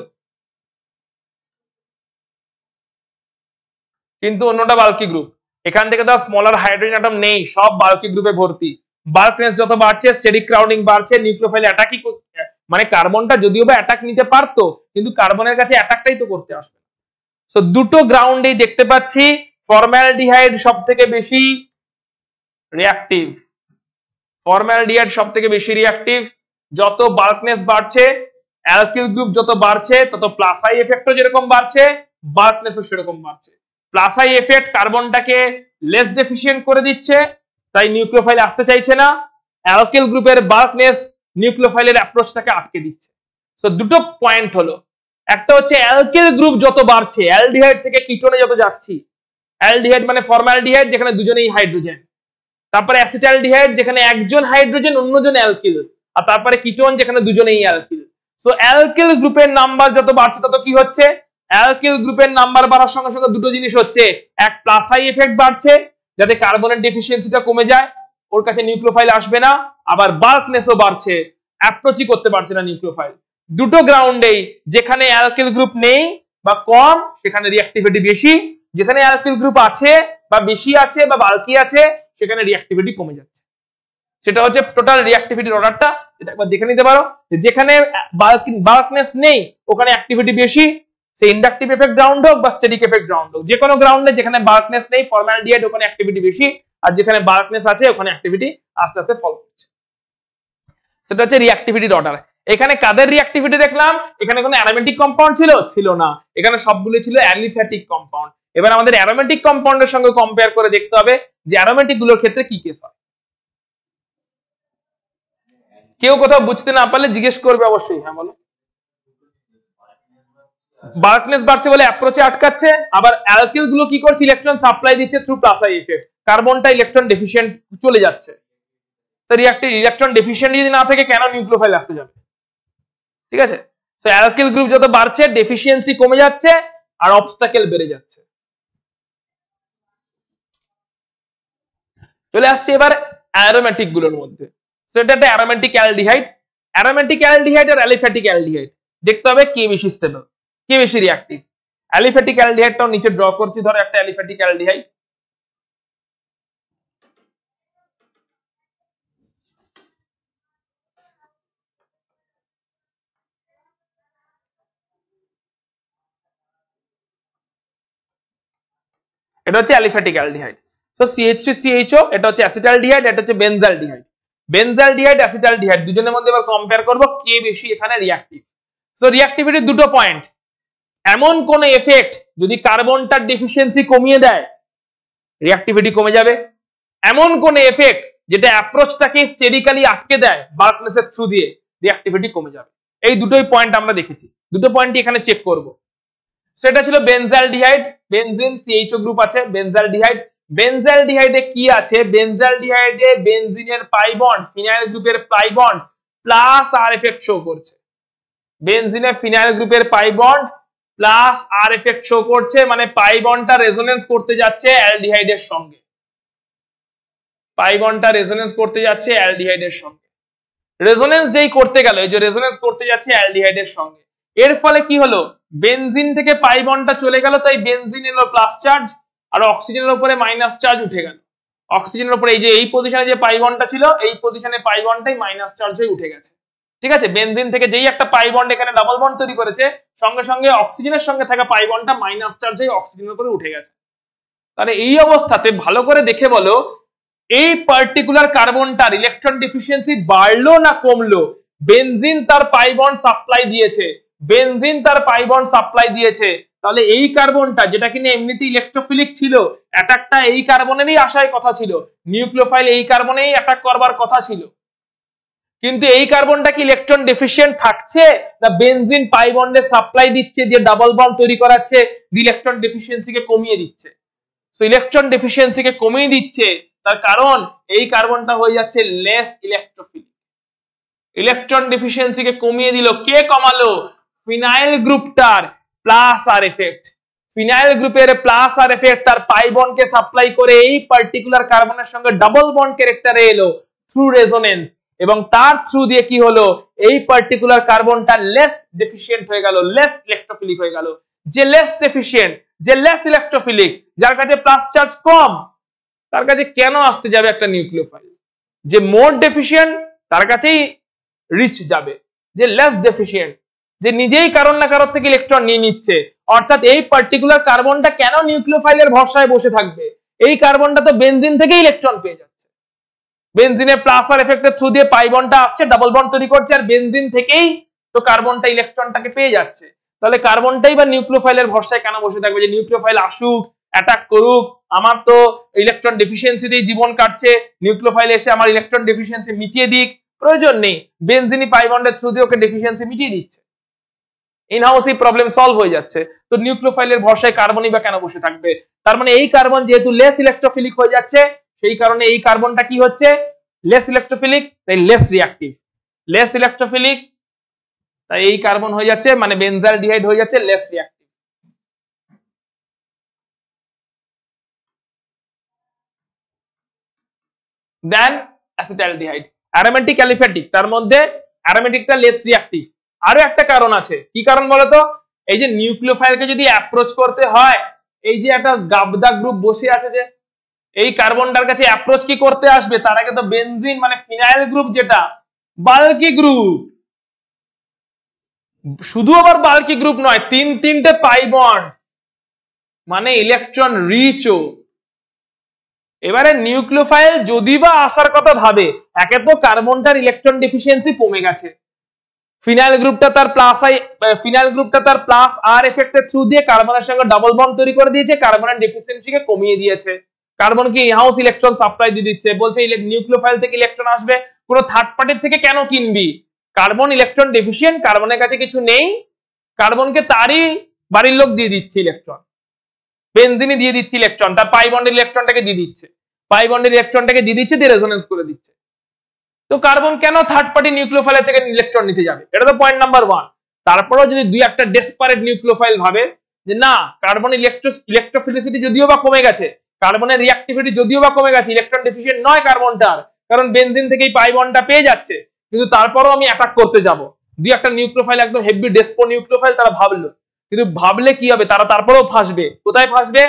কিন্তু অন্যটা বাল্কি গ্রুপ, এখান থেকে তো স্মলার হাইড্রোজেন অ্যাটম নেই, সব বাল্কি গ্রুপে ভর্তি। বাল্কনেস যত বাড়ছে স্টেরিক ক্রাউডিং বাড়ছে, নিউক্লিওফাইল অ্যাটাকই মানে কার্বনটা যদিও বা অ্যাটাক নিতে পারতো কিন্তু কার্বনের কাছে অ্যাটাকটাই তো করতে আসবে। সো দুটো গ্রাউন্ডেই দেখতে পাচ্ছি ফর্মালডিহাইড সবথেকে বেশি রিঅ্যাক্টিভ। ফর্মালডিহাইড সবথেকে বেশি রিঅ্যাক্টিভ। যত বাল্কনেস বাড়ছে, অ্যালকিল গ্রুপ যত বাড়ছে তত প্লাস আই এফেক্টও যেরকম বাড়ছে বাল্কনেসও সেরকম বাড়ছে। প্লাস আই এফেক্ট কার্বনটাকে লেস ডেফিসিয়েন্ট করে দিচ্ছে, তাই নিউক্লিওফাইল আসতে চাইছে না। অ্যালকিল গ্রুপের বাল্কনেস নিউক্লিওফাইলের অ্যাপ্রোচটাকে আটকে দিচ্ছে। সো দুটো পয়েন্ট হলো, একটা হচ্ছে অ্যালকিল গ্রুপ যত বাড়ছে, অ্যালডিহাইড থেকে কিটোনে যত যাচ্ছি, অ্যালডিহাইড মানে ফর্মালডিহাইড যেখানে দুজনেই হাইড্রোজেন, তারপরে অ্যাসিটালডিহাইড যেখানে একজন হাইড্রোজেন অন্যজন অ্যালকিল, আর তারপরে কিটোন যেখানে দুজনেই অ্যালকিল। সো অ্যালকিল গ্রুপের নাম্বার যত বাড়ছে তত কি হচ্ছে, অ্যালকিল গ্রুপের নাম্বার বাড়ার সঙ্গে সঙ্গে দুটো জিনিস হচ্ছে, এক প্লাস আই এফেক্ট বাড়ছে যাতে কার্বনের ডেফিসিয়েন্সিটা কমে যায়, ওর কাছে নিউক্লিওফাইল আসবে না, আবার বাল্কনেসও বাড়ছে, অ্যাপ্রোচই করতে পারছে না নিউক্লিওফাইল। দুটো গ্রাউন্ডেই যেখানে অ্যালকিল গ্রুপ নেই বা কম সেখানে রিঅ্যাক্টিভিটি বেশি, যেখানে অ্যালকিল গ্রুপ আছে বা বেশি আছে বা বাল্কি আছে সেখানে রিঅ্যাক্টিভিটি কমে যাচ্ছে। সেটা হচ্ছে টোটাল রিঅ্যাক্টিভিটির অর্ডারটা, এটা একবার দেখে নিতে পারো। যেখানে বাল্কনেস নেই ওখানে অ্যাক্টিভিটি বেশি, সে ইন্ডাকটিভ এফেক্ট গ্রাউন্ড হোক বা স্ট্যাটিক এফেক্ট গ্রাউন্ড হোক, যে কোনো গ্রাউন্ডে যেখানে বাল্কনেস নেই ফর্মালডিহাইড ওখানে অ্যাক্টিভিটি বেশি, আর যেখানে বাল্কনেস আছে ওখানে অ্যাক্টিভিটি আস্তে আস্তে ফল করছে। সেটা হচ্ছে রিঅ্যাক্টিভিটির অর্ডার। এখানে কাদের রিঅ্যাক্টিভিটি দেখলাম, এখানে কোনো অ্যারোমেটিক কম্পাউন্ড ছিল না, এখানে সবগুলো ছিল অ্যালিফ্যাটিক কম্পাউন্ড। এবার আমাদের অ্যারোমেটিক কম্পাউন্ডের সঙ্গে কম্পেয়ার করে দেখতে হবে যে অ্যারোমেটিক গুলোর ক্ষেত্রে কি কেস হয়। কেউ কোথাও বুঝতে না পারলে জিজ্ঞেস করবে অবশ্যই। হ্যাঁ বলো। বাল্কনেস বাড়ছে বলে অ্যাপ্রোচে আটকাচ্ছে, আবার অ্যালকিল গুলো কি করছে, ইলেকট্রন সাপ্লাই দিচ্ছে through plus I effect, কার্বনটা electron ডেফিশিয়েন্ট চলে যাচ্ছে। তো রিঅ্যাক্টিভ ইলেকট্রন ডেফিশিয়েন্ট যদি না থাকে কেন নিউক্লিওফাইল আসতে যাবে, ঠিক আছে। সো অ্যালকিল গ্রুপ যত বাড়ছে ডেফিসিয়েন্সি কমে যাচ্ছে আর অবস্টাকেল বেড়ে যাচ্ছে। চলে আসছে এবার অ্যারোমেটিক গুলোর মধ্যে। সো এটা একটা অ্যারোমেটিক অ্যালডিহাইড, অ্যারোমেটিক অ্যালডিহাইড আর অ্যালিফ্যাটিক অ্যালডিহাইড দেখতে হবে কে বেশি স্টেবল, কে বেশি রিঅ্যাক্টিভ। অ্যালিফ্যাটিক অ্যালডিহাইডটাও নিচে ড্র করছি, ধরো একটা অ্যালিফ্যাটিক অ্যালডিহাইড, এটা হচ্ছে অ্যালিফ্যাটিক অ্যালডিহাইড। সো CH3CHO এটা হচ্ছে অ্যাসিটালডিহাইড, এটা হচ্ছে বেনজালডিহাইড। বেনজালডিহাইড অ্যাসিটালডিহাইড দুজনের মধ্যে এবার কম্পেয়ার করব কে বেশি এখানে রিঅ্যাক্টিভ। সো রিঅ্যাক্টিভিটির দুটো পয়েন্ট, এমন কোন এফেক্ট যদি কার্বনটার ডেফিসিয়েন্সি কমিয়ে দেয় রিঅ্যাক্টিভিটি কমে যাবে, এমন কোন এফেক্ট যেটা অ্যাপ্রোচটাকে স্টেরিক্যালি আটকে দেয় বাল্কনেসের থ্রু দিয়ে রিঅ্যাক্টিভিটি কমে যাবে। এই দুটোই পয়েন্ট আমরা দেখেছি, দুটো পয়েন্টই এখানে চেক করব। সেটা ছিল বেনজালডিহাইড, বেনজিন CHO গ্রুপ আছে, বেনজালডিহাইড। বেনজালডিহাইডে কি আছে, বেনজালডিহাইডে বেনজিনের পাই বন্ড ফিনাইল গ্রুপের পাই বন্ড প্লাস আর এফেক্ট শো করছে। বেনজিনের ফিনাইল গ্রুপের পাই বন্ড প্লাস আর এফেক্ট শো করছে, মানে পাই বন্ডটা রেজোনেন্স করতে যাচ্ছে অ্যালডিহাইডের সঙ্গে, পাই বন্ডটা রেজোনেন্স করতে যাচ্ছে অ্যালডিহাইডের সঙ্গে। রেজোনেন্স যেই করতে গেল, এই যে রেজোনেন্স করতে যাচ্ছে অ্যালডিহাইডের সঙ্গে, এর ফলে কি হলো, বেনজিন থেকে পাই বন্ডটা চলে গেল, তাই বেনজিন এলো প্লাস চার্জ আর অক্সিজেনের উপরে মাইনাস চার্জ উঠে গেল। অক্সিজেনের উপরে এই যে এই পজিশনে যে পাই বন্ডটা ছিল এই পজিশনে পাই বন্ডটাই মাইনাস চার্জ হয়ে উঠে গেছে, ঠিক আছে। বেনজিন থেকে যেই একটা পাই বন্ড এখানে ডাবল বন্ড তৈরি করেছে, সঙ্গে সঙ্গে অক্সিজেনের সঙ্গে থাকা পাই বন্ডটা মাইনাস চার্জ হয়ে অক্সিজেনের উপরে উঠে গেছে। তাহলে এই অবস্থাতে ভালো করে দেখে বলো এই পার্টিকুলার কার্বনটার ইলেকট্রন ডেফিসিয়েন্সি বাড়লো না কমলো। বেনজিন তার পাই বন্ড সাপ্লাই দিয়েছে, বেনজিন তার পাই বন্ড সাপ্লাই দিয়েছে, তাহলে এই কার্বনটা যেটা কিনা এমনিতে ইলেকট্রোফিলিক ছিল, অ্যাটাকটা এই কার্বনেরই আসার কথা ছিল, নিউক্লিওফাইল এই কার্বনেই অ্যাটাক করবার কথা ছিল, কিন্তু এই কার্বনটা কি ইলেকট্রন ডেফিসিয়েন্ট থাকছে না বেনজিন পাই বন্ডে সাপ্লাই দিচ্ছে দিয়ে ডাবল বন্ড তৈরি করাচ্ছে, ইলেকট্রন ডেফিসিয়েন্সিকে কমিয়ে দিচ্ছে। সো ইলেকট্রন ডেফিসিয়েন্সিকে কমিয়ে দিচ্ছে, তার কারণ এই কার্বনটা হয়ে যাচ্ছে লেস ইলেকট্রোফিলিক। ইলেকট্রন ডেফিসিয়েন্সিকে কমিয়ে দিল, কে কমালো, ফিনাইল গ্রুপটার প্লাস আর এফেক্ট। ফিনাইল গ্রুপের প্লাস আর এফেক্ট তার পাই বন্ডকে সাপ্লাই করে এই পার্টিকুলার কার্বনের সঙ্গে ডাবল বন্ড ক্যারেক্টারে এলো থ্রু রেজোনেন্স, এবং তার থ্রু দিয়ে কি হলো, এই পার্টিকুলার কার্বনটা লেস ডেফিসিয়েন্ট হয়ে গেল, লেস ইলেকট্রোফিলিক হয়ে গেল। যে লেস ডেফিসিয়েন্ট, যে লেস ইলেকট্রোফিলিক, যার কাছে প্লাস চার্জ কম, তার কাছে কেন আসতে যাবে একটা নিউক্লিওফাইল? যে মোর ডেফিসিয়েন্ট তার কাছেই রিচ যাবে, যে লেস ডেফিসিয়েন্ট, যে নিজেই কারণ না কারণ থেকে ইলেকট্রন নিয়ে নিচ্ছে। অর্থাৎ এই পার্টিকুলার কার্বনটা কেন নিউক্লিওফাইলের ভরসায় বসে থাকবে, এই কার্বনটা তো বেনজিন থেকে ইলেকট্রন পেয়ে যাচ্ছে, বেনজিনের প্লাস আর এফেক্টের থ্রু দিয়ে পাই বন্ডটা আসছে, ডাবল বন্ড তৈরি করছে, আর বেনজিন থেকেই তো কার্বনটা ইলেকট্রনটাকে পেয়ে যাচ্ছে। তাহলে কার্বনটাই বা নিউক্লিওফাইলের ভরসায় কেন বসে থাকবে, যে নিউক্লিওফাইল আসুক, অ্যাটাক করুক, আমার তো ইলেকট্রন ডেফিসিয়েন্সিতেই জীবন কাটছে, নিউক্লিওফাইল এসে আমার ইলেকট্রন ডেফিসিয়েন্সি মিটিয়ে দিক, প্রয়োজন নেই। বেনজিনি পাই বন্ডের থ্রু দিয়ে ওকে ডেফিসিয়েন্সি মিটিয়ে দিচ্ছে, ইন হাউসই প্রবলেম সলভ হয়ে যাচ্ছে। তো নিউক্লিওফাইলের ভরসায় কার্বনই বা কেন বসে থাকবে? তার মানে এই কার্বন যেহেতু লেস ইলেকট্রোফিলিক হয়ে যাচ্ছে, সেই কারণে এই কার্বনটা কি হচ্ছে, লেস ইলেকট্রোফিলিক, তাই লেস রিঅ্যাক্টিভ। লেস ইলেকট্রোফিলিক, তাই এই কার্বন হয়ে যাচ্ছে মানে বেনজালডিহাইড হয়ে যাচ্ছে লেস রিঅ্যাক্টিভ। দেন অ্যাসিটালডিহাইড অ্যারোমেটিক অ্যালিফ্যাটিক, তার মধ্যে অ্যারোমেটিকটা লেস রিঅ্যাক্টিভ। আরো একটা কারণ আছে, কি কারণ বলতো? এই যে নিউক্লিওফাইলকে যদি অ্যাপ্রোচ করতে হয়, এই যে একটা গাবদা গ্রুপ বসে আছে, যে এই কার্বনটার কাছে অ্যাপ্রোচ কি করতে আসবে, তার আগে তো বেনজিন মানে ফিনাইল গ্রুপ, যেটা বাল্কি গ্রুপ, শুধু আবার বাল্কি গ্রুপ নয়, তিনটে পাই বন্ড মানে ইলেকট্রন রিচও। এবারে নিউক্লিওফাইল যদি বা আসার কথা ভাবে, একে তো কার্বনটার ইলেকট্রন ডেফিসিয়েন্সি কমে গেছে, ফিনাইল গ্রুপটা তার প্লাস আর এফেক্টের থ্রু দিয়ে কার্বনের সঙ্গে ডাবল বন্ড তৈরি করে দিয়েছে, কার্বনের ডেফিসিয়েন্সিকে কমিয়ে দিয়েছে, কার্বনকে ইনহাউস ইলেকট্রন সাপ্লাই দিয়ে দিচ্ছে, বলছে নিউক্লিওফাইল থেকে ইলেকট্রন আসবে, কোনো থার্ড পার্টির থেকে কেন কিনবি? কার্বন ইলেকট্রন ডেফিসিয়েন্ট, কার্বনের কাছে কিছু নেই, কার্বনকে তারই বাড়ির লোক দিয়ে দিচ্ছে ইলেকট্রন, বেনজিনই দিয়ে দিচ্ছে ইলেকট্রন, তার পাই বন্ডের ইলেকট্রনটাকে দিয়ে দিচ্ছে, দিয়ে রেজোনেন্স করে দিচ্ছে। তো কার্বন কেন থার্ড পার্টি নিউক্লিওফাইল থেকে ইলেকট্রন নিতে যাবে? এটা তো পয়েন্ট নাম্বার 1। তারপরেও যদি দুই একটা ডেসপারেট নিউক্লিওফাইল ভাবে যে না, কার্বন ইলেকট্রোফিলিসিটি যদিও বা কমে গেছে, কার্বনের রিঅ্যাক্টিভিটি যদিও বা কমে গেছে, ইলেকট্রন ডেফিসিয়েন্ট নয় কার্বনটার, কারণ বেনজিন থেকেই পাই বন্ডটা পেয়ে যাচ্ছে, কিন্তু তারপরেও আমি অ্যাটাক করতে যাব। দুই একটা নিউক্লিওফাইল একদম হেভি ডেসপো নিউক্লিওফাইল তারা ভাবলো, কিন্তু ভাবলে কি হবে, তারা তারপরেও ফাঁসবে। কোথায় ফাঁসবে?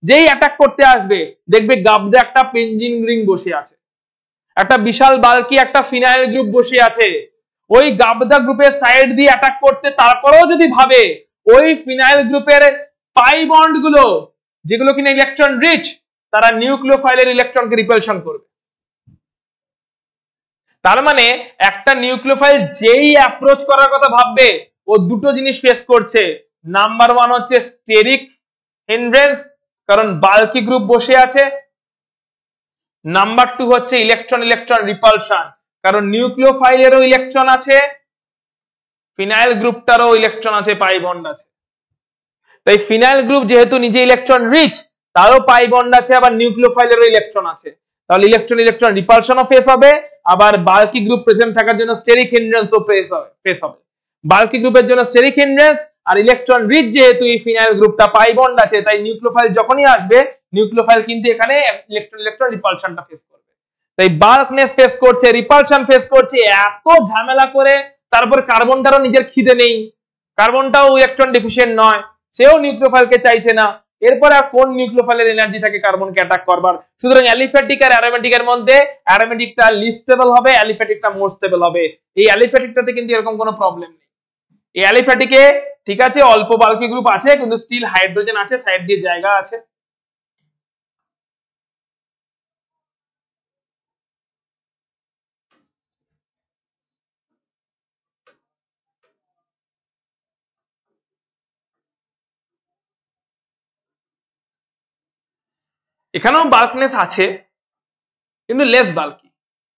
যেই অ্যাটাক করতে আসবে দেখবে গাবদা একটা পেনজিন রিং বসে আছে, একটা বিশাল বাল্কি একটা ফিনাইল গ্রুপ বসে আছে, ওই গাবদা গ্রুপের সাইড দিয়ে অ্যাটাক করতে তারপরেও যদি ভাবে, ওই ফিনাইল গ্রুপের পাই বন্ড গুলো যেগুলো কিনা ইলেকট্রন রিচ, তারা নিউক্লিওফাইলের ইলেকট্রনকে রিপালশন করবে। তার মানে একটা নিউক্লিওফাইল যেই অ্যাপ্রোচ করার কথা ভাববে, ও দুটো জিনিস ফেস করছে। নাম্বার 1 হচ্ছে স্টেরিক হিন্ড্রেন্স, কারণ বাল্কি গ্রুপ বসে আছে। নাম্বার 2 হচ্ছে ইলেকট্রন রিপালশন, কারণ নিউক্লিওফাইলেরও ইলেকট্রন আছে, ফিনাইল গ্রুপটারও ইলেকট্রন আছে, পাই বন্ড আছে। তাই ফিনাইল গ্রুপ যেহেতু নিজে ইলেকট্রন রিচ, তারও পাই বন্ড আছে, আবার নিউক্লিওফাইলেরও ইলেকট্রন আছে, তাহলে ইলেকট্রন রিপালশনও ফেস হবে, আবার বাল্কি গ্রুপ প্রেজেন্ট থাকার জন্য স্টেরিক হিন্ড্রেন্সও ফেস হবে। বাল্কি গ্রুপের জন্য স্টেরিক হিন্ড্রেন্স, আর ইলেকট্রন রিচ যেহেতু এই ফিনাইল গ্রুপটা পাই বন্ড আছে, তাই নিউক্লিওফাইল যখনই আসবে, নিউক্লিওফাইল কিন্তু এখানে ইলেকট্রন রিপালশনটা ফেস করবে। তাই বাল্কনেস ফেস করছে, রিপালশন ফেস করছে, এত ঝামেলা করে, তারপর কার্বনটারও নিজের খিদে নেই, কার্বনটাও ইলেকট্রন ডেফিসিয়েন্ট নয়, সেও নিউক্লিওফাইলকে চাইছে না, এরপর আর কোন নিউক্লিওফাইলের এনার্জি থাকে কার্বনকে অ্যাটাক করবার? সুতরাং অ্যালিফ্যাটিক আর অ্যারোমেটিকের মধ্যে অ্যারোমেটিকটা লিস্ট স্টেবল হবে, অ্যালিফ্যাটিকটা মোর স্টেবল হবে। এই অ্যালিফ্যাটিকটাতে কিন্তু এরকম কোনো প্রবলেম নেই। এই অ্যালিফ্যাটিকে ঠিক আছে অল্প বাল্কি গ্রুপ আছে, কিন্তু স্টিল হাইড্রোজেন আছে, সাইড দিয়ে জায়গা আছে। এখানেও বাল্কনেস আছে, কিন্তু লেস বাল্কি।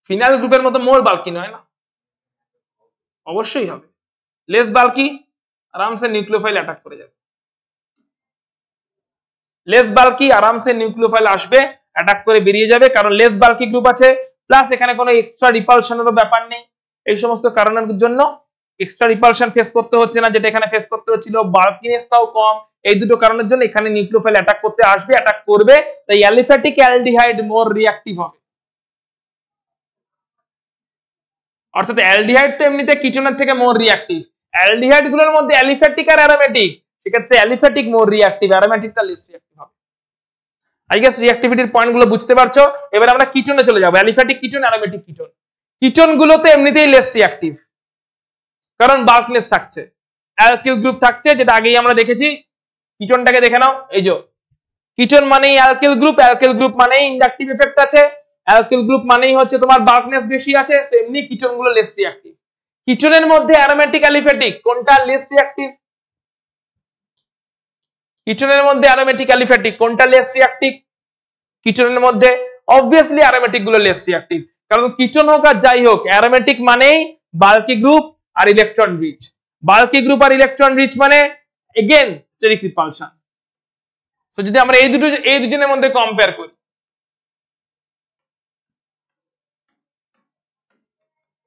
ফিনাইল গ্রুপের মতো মোর বাল্কি নয় না, অবশ্যই হবে লেস বাল্কি, আরামসে নিউক্লিওফাইল অ্যাটাক করে যাবে। লেস বাল্কি আরামসে নিউক্লিওফাইল আসবে, অ্যাটাক করে বেরিয়ে যাবে, কারণ লেস বাল্কি গ্রুপ আছে, প্লাস এখানে কোনো এক্সট্রা রিপালশনেরও ব্যাপার নেই। এই সমস্ত কারণের জন্য এক্সট্রা রিপালশন ফেস করতে হচ্ছে না, যেটা এখানে ফেস করতে হচ্ছিল। বাল্কিনেসটাও কম, এই দুটো কারণের জন্য এখানে নিউক্লিওফাইল অ্যাটাক করতে আসবে, অ্যাটাক করবে, তাই অ্যালিফ্যাটিক অ্যালডিহাইড মোর রিঅ্যাক্টিভ হবে। অর্থাৎ অ্যালডিহাইড তো এমনিতে কিটোনের থেকে মোর রিঅ্যাক্টিভ, অ্যালডিহাইড গুলোর মধ্যে অ্যালিফ্যাটিক আর অ্যারোমেটিক, সেক্ষেত্রে aliphatic more reactive, অ্যারোমেটিকটা less reactive হবে। আই গেস রিঅ্যাক্টিভিটির পয়েন্টগুলো বুঝতে পারছো। এবার আমরা কিটোনে চলে যাব, aliphatic ketone, aromatic ketone. Ketone গুলোতে এমনিতেই লেস রিঅ্যাক্টিভ, কারণ বাল্কনেস থাকছে, অ্যালকিল গ্রুপ থাকছে, যেটা আগেই আমরা দেখেছি। কিটোনটাকে দেখে নাও, এই যে কিটোন মানেই অ্যালকিল গ্রুপ মানেই ইন্ডাকটিভ এফেক্ট আছে, অ্যালকিল গ্রুপ মানেই হচ্ছে তোমার বাল্কনেস বেশি আছে, সো এমনি কিটোন গুলো লেস রিঅ্যাক্টিভ। কিটোনের মধ্যে অ্যারোমেটিক অ্যালিফ্যাটিক কোনটা লেস রিঅ্যাক্টিভ? কিটোনের মধ্যে অ্যারোমেটিক অ্যালিফ্যাটিক কোনটা লেস রিঅ্যাক্টিভ? কিটোনের মধ্যে অবভিয়াসলি অ্যারোমেটিক গুলো লেস রিঅ্যাক্টিভ, কারণ কিটোন হোক আর যাই হোক, অ্যারোমেটিক মানেই বাল্কি গ্রুপ আর ইলেকট্রন রিচ, বাল্কি গ্রুপ আর ইলেকট্রন রিচ মানে এগেন স্টেরিক রিপালশন। তো যদি আমরা এই দুজনের মধ্যে কম্পেয়ার করি,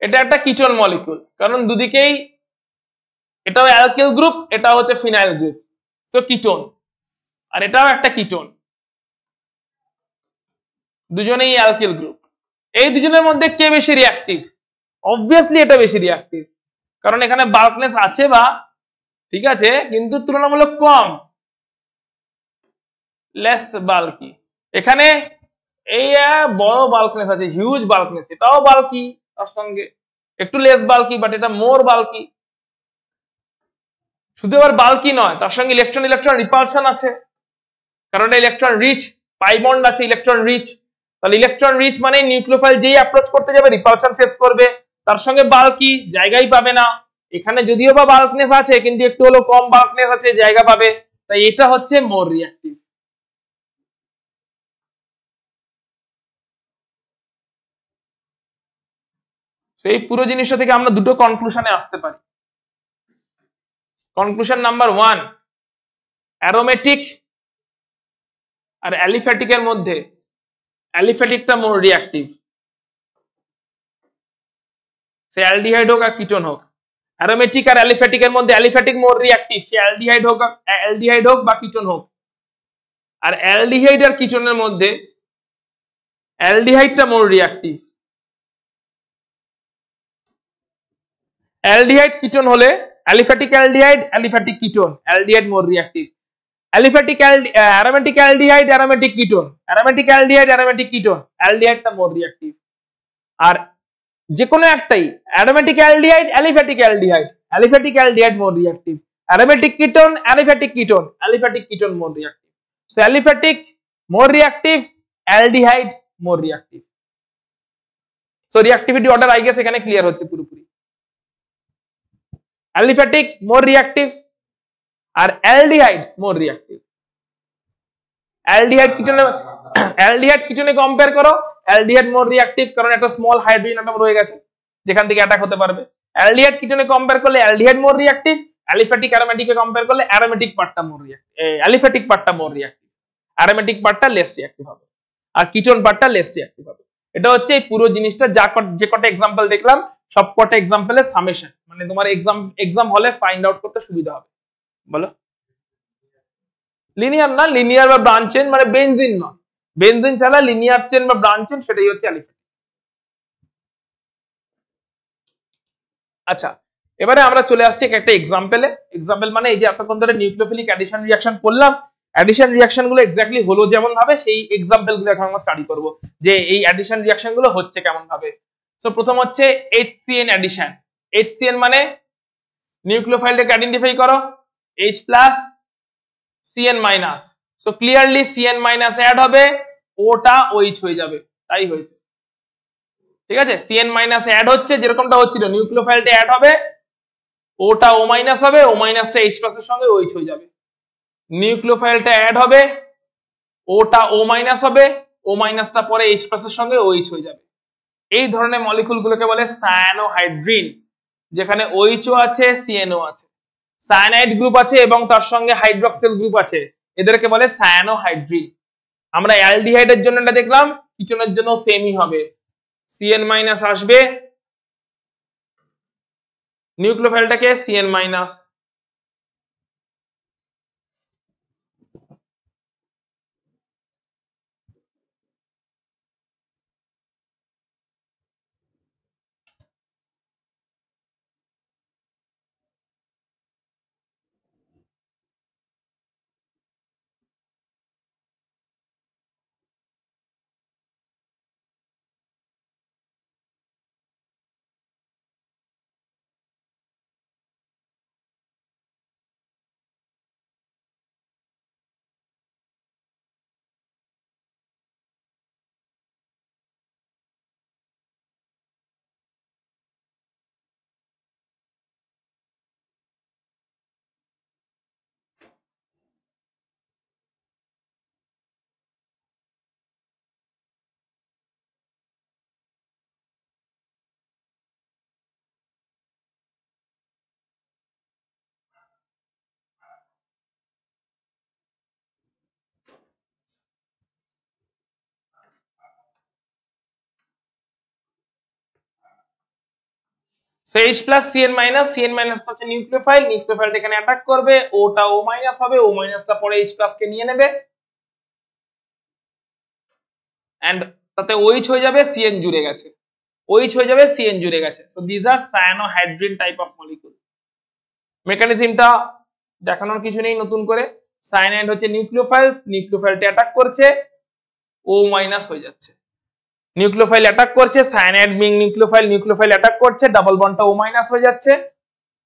এটা একটা কিটোন মলিকুল, কারণ দুদিকেই এটাও অ্যালকিল গ্রুপ, এটা হচ্ছে ফিনাইল গ্রুপ, তো কিটোন। আর এটাও একটা কিটোন, দুজনেই অ্যালকিল গ্রুপ। এই দুজনের মধ্যে কে বেশি রিঅ্যাক্টিভ? অবভিয়াসলি এটা বেশি রিঅ্যাক্টিভ, কারণ এখানে বাল্কনেস আছে বা ঠিক আছে, কিন্তু তুলনামূলক কম, লেস বাল্কি। এখানে এই বড় বাল্কনেস আছে, হিউজ বাল্কনেস, এটাও বাল্কি তার সঙ্গে, একটু লেস বাল্কি বাট এটা মোর বাল্কি। শুধু আবার বাল্কি নয়, তার সঙ্গে ইলেকট্রন ইলেকট্রন রিপালশন আছে, কারণ এটা ইলেকট্রন রিচ, পাই বন্ড আছে ইলেকট্রন রিচ। তাহলে ইলেকট্রন রিচ মানে নিউক্লিওফাইল যেই অ্যাপ্রোচ করতে যাবে রিপালশন ফেস করবে, তার সঙ্গে বাল্কি, জায়গাই পাবে না। এখানে যদিও বা বাল্কনেস আছে কিন্তু একটু হলো কম বাল্কনেস আছে, জায়গা পাবে, তাই এটা হচ্ছে মোর রিঅ্যাক্টিভ। সেই পুরো জিনিসটা থেকে আমরা দুটো কনক্লুশনে আসতে পারি। কনক্লুশন নাম্বার 1, অ্যারোমেটিক আর অ্যালিফ্যাটিকের মধ্যে অ্যালিফ্যাটিকটা মোর রিঅ্যাক্টিভ, সে অ্যালডিহাইড হোক আর কিটোন হোক। অ্যারোমেটিক আর অ্যালিফ্যাটিকের মধ্যে অ্যালিফ্যাটিক মোর রিঅ্যাক্টিভ, সে অ্যালডিহাইড হোক বা কিটোন হোক। আর অ্যালডিহাইড আর কিটোনের মধ্যে অ্যালডিহাইডটা মোর রিঅ্যাক্টিভ। অ্যালডিহাইড কিটোন হলে aliphatic aldehyde, aliphatic ketone, aldehyde more reactive. Aliphatic aromatic aldehyde, aromatic ketone, aromatic aldehyde, aromatic ketone, অ্যালডিহাইডটা মোর রিঅ্যাক্টিভ। আর যে কোনো একটাই aromatic aldehyde, aliphatic aldehyde, aliphatic aldehyde more reactive. Aromatic ketone, aliphatic ketone, aliphatic ketone more reactive. So aliphatic more reactive, aldehyde more reactive. So reactivity order I guess এখানে clear হচ্ছে পুরোপুরি। Aliphatic more reactive আর aldehyde more reactive. Aldehyde কিটোনে compare করো, aldehyde more reactive, কারণ একটা small hydrogen atom রয়ে গেছে যেখান থেকে অ্যাটাক হতে পারবে। অ্যালডিহাইড কিটোনে কম্পেয়ার করলে aldehyde more reactive, aliphatic অ্যারোমেটিকে compare করলে অ্যারোমেটিক পার্টটা মোর রিঅ্যাক্টিভ, অ্যালিফ্যাটিক পার্টটা মোর রিঅ্যাক্টিভ, অ্যারোমেটিক পার্টটা লেস রিঅ্যাক্টিভ হবে, আর কিটোন পার্টটা লেস রিঅ্যাক্টিভ হবে। এটা হচ্ছে এই পুরো জিনিসটা, যে কটা এক্সাম্পল দেখলাম সব কটা এক্সাম্পলের সামেশন, মানে তোমার এক্সাম হলে ফাইন্ড আউট করতে সুবিধা হবে। বলো। লিনিয়ার না, লিনিয়ার বা ব্রাঞ্চ চেন মানে বেনজিন নয়, বেনজিন ছাড়া লিনিয়ার চেন বা ব্রাঞ্চ চেন, সেটাই হচ্ছে অ্যালিফ্যাটিক। আচ্ছা, এবারে আমরা চলে আসছি একটা এক্সাম্পলে। এক্সাম্পল মানে এই যে এতক্ষণ ধরে নিউক্লিওফিলিক অ্যাডিশন রিঅ্যাকশন করলাম, অ্যাডিশন রিঅ্যাকশন গুলো এক্স্যাক্টলি হলো যেমন ভাবে, সেই এক্সাম্পল গুলো এখন আমরা স্টাডি করব যে এই অ্যাডিশন রিঅ্যাকশন গুলো হচ্ছে কেমন ভাবে। সো প্রথম হচ্ছে HCN অ্যাডিশন। HCN মানে নিউক্লিওফাইলটাকে আইডেন্টিফাই করো, H plus CN minus. So clearly CN minus add হবে, ওটা OH হয়ে যাবে, তাই হয়েছে। ঠিক আছে, CN মাইনাস অ্যাড হচ্ছে যেরকমটা হচ্ছিল, নিউক্লিওফাইলটা অ্যাড হবে, ওটা O মাইনাস হবে, O মাইনাসটা H প্লাসের সঙ্গে OH হয়ে যাবে। নিউক্লিওফাইলটা অ্যাড হবে, ওটা O মাইনাস হবে, O মাইনাসটা পরে H প্লাসের সঙ্গে OH হয়ে যাবে। এই ধরনের মলিকুলগুলোকে বলে সায়ানোহাইড্রিন, যেখানে OH আছে, CNO আছে, সায়ানাইড গ্রুপ আছে এবং তার সঙ্গে হাইড্রক্সিল গ্রুপ আছে, এদেরকে বলে সায়ানোহাইড্রিন। আমরা অ্যালডিহাইডের জন্য এটা দেখলাম, কিটোনের জন্য সেমই হবে, CN মাইনাস আসবে, নিউক্লিওফাইলটাকে CN minus, so H plus Cn minus, Cn minus হচ্ছে নিউক্লিওফাইল, নিউক্লিওফাইলটা এখানে অ্যাটাক করবে, ওটা O মাইনাস হবে, O মাইনাসটা পরে H প্লাস কে নিয়ে নেবে এন্ড তাতে OH হয়ে যাবে, Cn জুড়ে গেছে, OH হয়ে যাবে, Cn জুড়ে গেছে। So this are cyanohydrin type of molecule. মেকানিজমটা দেখানোর কিছু নেই নতুন করে। সায়ানাইড হচ্ছে নিউক্লিওফাইল, নিউক্লিওফাইলটা অ্যাটাক করছে, O মাইনাস হয়ে যাচ্ছে, নিউক্লিওফাইল অ্যাটাক করছে, cyanide being nucleophile, nucleophile attack করছে, ডাবল বন্ডটা O মাইনাস হয়ে যাচ্ছে,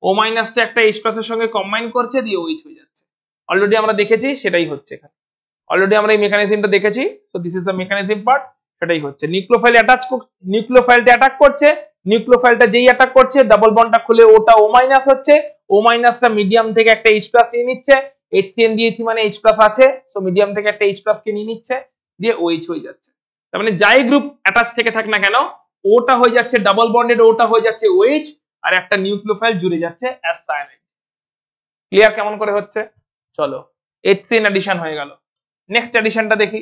O মাইনাসটা একটা H প্লাসের সঙ্গে কম্বাইন করছে, দিয়ে OH হয়ে যাচ্ছে। অলরেডি আমরা দেখেছি সেটাই হচ্ছে এখানে, অলরেডি আমরা এই মেকানিজমটা দেখেছি। So this is the mechanism part, সেটাই হচ্ছে। নিউক্লিওফাইলটা অ্যাটাক করছে, নিউক্লিওফাইলটা যেই অ্যাটাক করছে ডাবল বন্ডটা খুলে ওটা O মাইনাস হচ্ছে, O মাইনাসটা মিডিয়াম থেকে একটা H প্লাস নিয়ে নিচ্ছে, HCN দিয়েছি মানে H প্লাস আছে, সো মিডিয়াম থেকে একটা H প্লাস কে নিয়ে নিচ্ছে, দিয়ে OH হয়ে যাচ্ছে। তার মানে যাই গ্রুপ অ্যাটাচ থেকে থাক না কেন, ওটা হয়ে যাচ্ছে ডাবল বন্ডেড, ওটা হয়ে যাচ্ছে OH, আর একটা নিউক্লিওফাইল জুড়ে যাচ্ছে অ্যাজ সায়ানাইড। ক্লিয়ার কেমন করে হচ্ছে? চলো HCN অ্যাডিশন হয়ে গেল। নেক্সট অ্যাডিশনটা দেখি।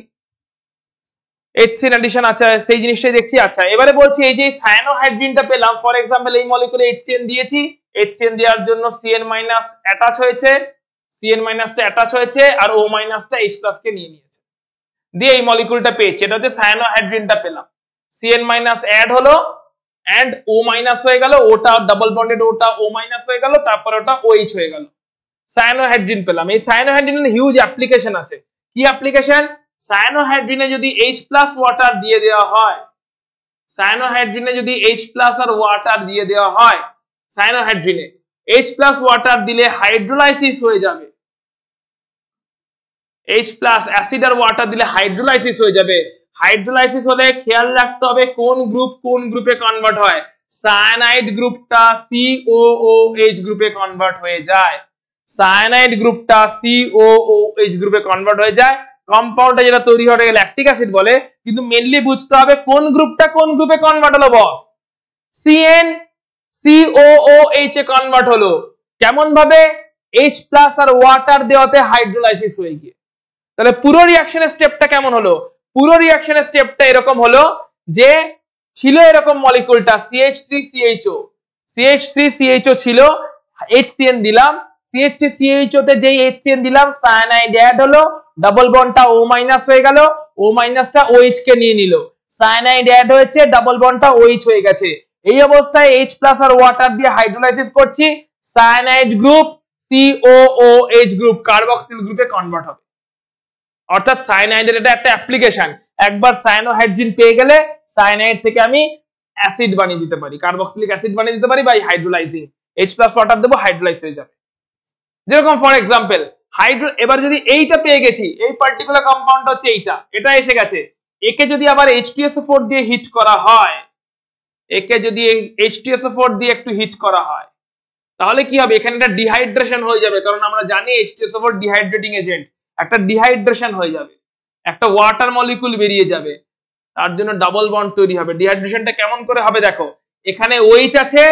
HCN অ্যাডিশন, আচ্ছা সেই জিনিসটাই দেখছি। আচ্ছা এবারে বলছি এই যে সায়ানোহাইড্রিনটা পেলাম, ফর এক্সাম্পল এই মলিকুলে HCN দিয়েছি, HCN দেওয়ার জন্য Cn মাইনাস অ্যাটাচ হয়েছে, Cn মাইনাসটা অ্যাটাচ হয়েছে, আর O মাইনাসটা H প্লাস কে নিয়ে নিয়েছে, দিয়ে এই মলিকুলটা পেয়েছি, এটা হচ্ছে সায়ানোহাইড্রিনটা পেলাম। Cn মাইনাস অ্যাড হলো এন্ড O মাইনাস হয়ে গেল, ওটা ডাবল বন্ডেড, ওটা O মাইনাস হয়ে গেল, তারপর ওটা OH হয়ে গেল, সায়ানোহাইড্রিন পেলাম। এই সায়ানোহাইড্রিনের হিউজ অ্যাপ্লিকেশন আছে। কি অ্যাপ্লিকেশন? সায়ানোহাইড্রিনে যদি H প্লাস ওয়াটার দিয়ে দেওয়া হয়, সায়ানোহাইড্রিনে যদি H প্লাস আর ওয়াটার দিয়ে দেওয়া হয়, সায়ানোহাইড্রিনে H প্লাস ওয়াটার দিলে হাইড্রোলাইসিস হয়ে যাবে, H প্লাস অ্যাসিড আর ওয়াটার দিলে হাইড্রোলাইসিস হয়ে যাবে। হাইড্রোলাইসিস হলে খেয়াল রাখতে হবে কোন গ্রুপ কোন গ্রুপে কনভার্ট হয়। সায়ানাইড গ্রুপটা COOH গ্রুপে কনভার্ট হয়ে যায়, সায়ানাইড গ্রুপটা COOH গ্রুপে কনভার্ট হয়ে যায়। কম্পাউন্ডটা যেটা তৈরি হয়ে গেল ল্যাকটিক অ্যাসিড বলে, কিন্তু মেইনলি বুঝতে হবে কোন গ্রুপটা কোন গ্রুপে কনভার্ট হলো বস। CN COOH এ কনভার্ট হলো, কেমন ভাবে? H প্লাস আর ওয়াটার দেওয়াতে হাইড্রোলাইসিস হয়ে গিয়ে। তাহলে পুরো রিঅ্যাকশনের স্টেপটা কেমন হলো? পুরো রিঅ্যাকশনের স্টেপটা এরকম হলো যে ছিল এরকম মলিকুলটা CH3CHO, CH3CHO ছিল, HCN দিলাম, CH3CHO তে যেই HCN দিলাম সায়ানাইড অ্যাড হলো, ডাবল বন্ডটা O মাইনাস হয়ে গেল, O মাইনাসটা OH কে নিয়ে নিল, সায়ানাইড অ্যাড হয়েছে, ডাবল বন্ডটা OH হয়ে গেছে। এই অবস্থায় H প্লাস আর ওয়াটার দিয়ে হাইড্রোলাইসিস করছি, cyanide group COOH group carboxyl গ্রুপে কনভার্ট হবে। অর্থাৎ সায়ানাইডের এটা একটা অ্যাপ্লিকেশন। একবার সায়ানোহাইড্রিন পেয়ে গেলে সায়ানাইড থেকে আমি অ্যাসিড বানিয়ে দিতে পারি, কার্বক্সিলিক অ্যাসিড বানিয়ে দিতে পারি বাই হাইড্রোলাইজিং। H প্লাস ওয়াটার দেবো, হাইড্রোলাইজ হয়ে যাবে। যেরকম ফর এক্সাম্পল এবার যদি এইটা পেয়ে গেছি, এই পার্টিকুলার কম্পাউন্ডটা হচ্ছে এইটা, এটা এসে গেছে, একে যদি আবার H2SO4 দিয়ে হিট করা হয়, একে যদি H2SO4 দিয়ে একটু হিট করা হয়, তাহলে কি হবে? এখানে একটা ডিহাইড্রেশন হয়ে যাবে, কারণ আমরা জানি H2SO4 ডিহাইড্রেটিং এজেন্ট। একটা ডিহাইড্রেশন হয়ে যাবে, একটা ওয়াটার মলিকুল বেরিয়ে যাবে, তার জন্য ডাবল বন্ড তৈরি হবে। ডিহাইড্রেশনটা কেমন করে হবে দেখো, এখানে OH আছে,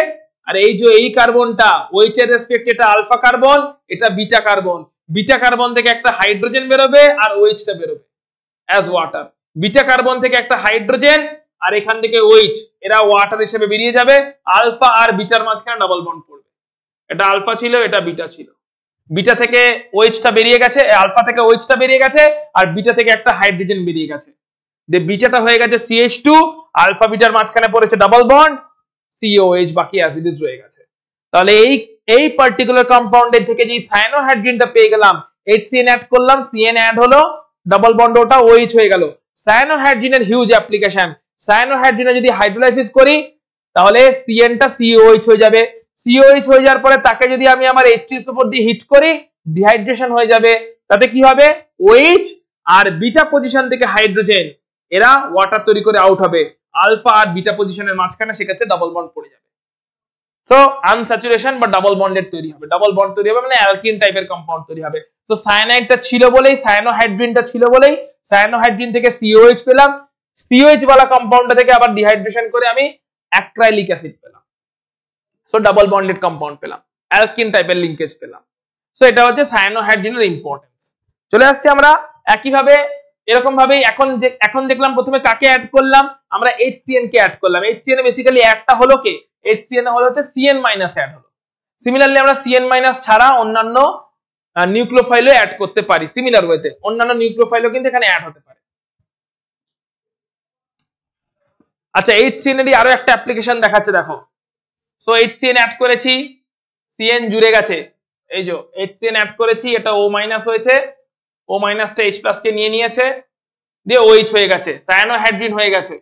আর এই যে এই কার্বনটা OH এর রেসপেক্টে এটা আলফা কার্বন, এটা বিটা কার্বন, বিটা কার্বন থেকে একটা হাইড্রোজেন বেরোবে আর OH টা বেরোবে অ্যাজ ওয়াটার। বিটা কার্বন থেকে একটা হাইড্রোজেন আর এখান থেকে OH, এরা ওয়াটার হিসেবে বেরিয়ে যাবে, আলফা আর বিটার মাঝখানে ডাবল বন্ড পড়বে। এটা আলফা ছিল, এটা বিটা ছিল, বিটা থেকে OH টা বেরিয়ে গেছে, আলফা থেকে OH টা বেরিয়ে গেছে, আর বিটা থেকে একটা হাইড্রোজেন বেরিয়ে গেছে, বিটাটা হয়ে গেছে CH2, আলফা বিটার মাঝখানে পড়েছে ডাবল বন্ড, COH, বাকি অ্যাসিডিস রয়ে গেছে। তাহলে এই পার্টিকুলার কম্পাউন্ডের থেকে যে সায়ানোহাইড্রিনটা পেয়ে গেলাম, HCN অ্যাড করলাম, CN অ্যাড হলো, ডাবল বন্ড ওটা OH হয়ে গেল। সায়ানোহাইড্রিনের হিউজ অ্যাপ্লিকেশন। সায়ানোহাইড্রিনে যদি হাইড্রোলাইসিস করি তাহলে CN টা COH হয়ে যাবে, COH হয়ে যাওয়ার পরে তাকে যদি আমি আমার H2SO4 দিয়ে হিট করি, ডিহাইড্রেশন হয়ে যাবে। তাতে কি হবে? OH আর বিটা পজিশন থেকে হাইড্রোজেন, এরা ওয়াটার তৈরি করে আউট হবে, আলফা আর বিটা পজিশনের মাঝখানে সেক্ষেত্রে ডাবল বন্ড পড়ে যাবে। সো আনস্যাচুরেশন বা ডাবল বন্ডের তৈরি হবে, ডাবল বন্ড তৈরি হবে মানে অ্যালকিন টাইপের কম্পাউন্ড তৈরি হবে। সো সায়ানাইডটা ছিল বলেই, সায়ানোহাইড্রিনটা ছিল বলেই, সায়ানোহাইড্রিন থেকে COH পেলাম, COH वाला কম্পাউন্ডটা থেকে আবার ডিহাইড্রেশন করে আমি অ্যাক্রাইলিক অ্যাসিড পেলাম। সো ডাবল বন্ডেড কম্পাউন্ড পেলাম, অ্যালকিন টাইপের লিংকেজ পেলাম। সো এটা হচ্ছে সায়ানোহাইড্রিনের ইম্পর্টেন্স। চলে আসছি আমরা একইভাবে এরকম ভাবে এখন দেখলাম প্রথমে কাকে অ্যাড করলাম, আমরা HCN কে অ্যাড করলাম। HCN এ বেসিক্যালি একটা হলো কে? HCN হলো হচ্ছে CN মাইনাস অ্যাড হলো। সিমিলারলি আমরা CN মাইনাস ছাড়া অন্যান্য নিউক্লিওফাইলও অ্যাড করতে পারি সিমিলার ওয়েতে, অন্যান্য নিউক্লিওফাইলও কিন্তু এখানে অ্যাড হতে পারে। আচ্ছা HCN এরই আরো একটা অ্যাপ্লিকেশন দেখাচ্ছে দেখো। সো HCN অ্যাড করেছি, CN জুড়ে গেছে, এই যে HCN অ্যাড করেছি, এটা O মাইনাস হয়েছে, O মাইনাসটা H প্লাস কে নিয়ে নিয়েছে, দিয়ে OH হয়ে গেছে, সায়ানোহাইড্রিন হয়ে গেছে।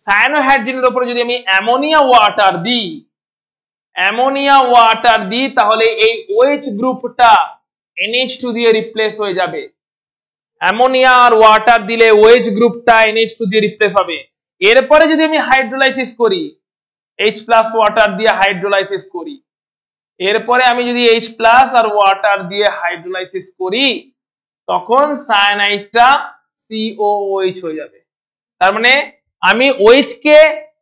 সায়ানোহাইড্রিনের উপরে যদি আমি অ্যামোনিয়া ওয়াটার দিই তাহলে এই OH গ্রুপটা NH2 দিয়ে রিপ্লেস হয়ে যাবে। অ্যামোনিয়া আর ওয়াটার দিলে OH গ্রুপটা NH2 দিয়ে রিপ্লেস হবে। এরপরে যদি আমি হাইড্রোলাইসিস করি, H প্লাস ওয়াটার দিয়ে হাইড্রোলাইসিস করি, এরপরে আমি যদি H প্লাস আর ওয়াটার দিয়ে হাইড্রোলাইসিস করি, তখন সায়ানাইডটা COOH হয়ে যাবে। তার মানে আমি OH কে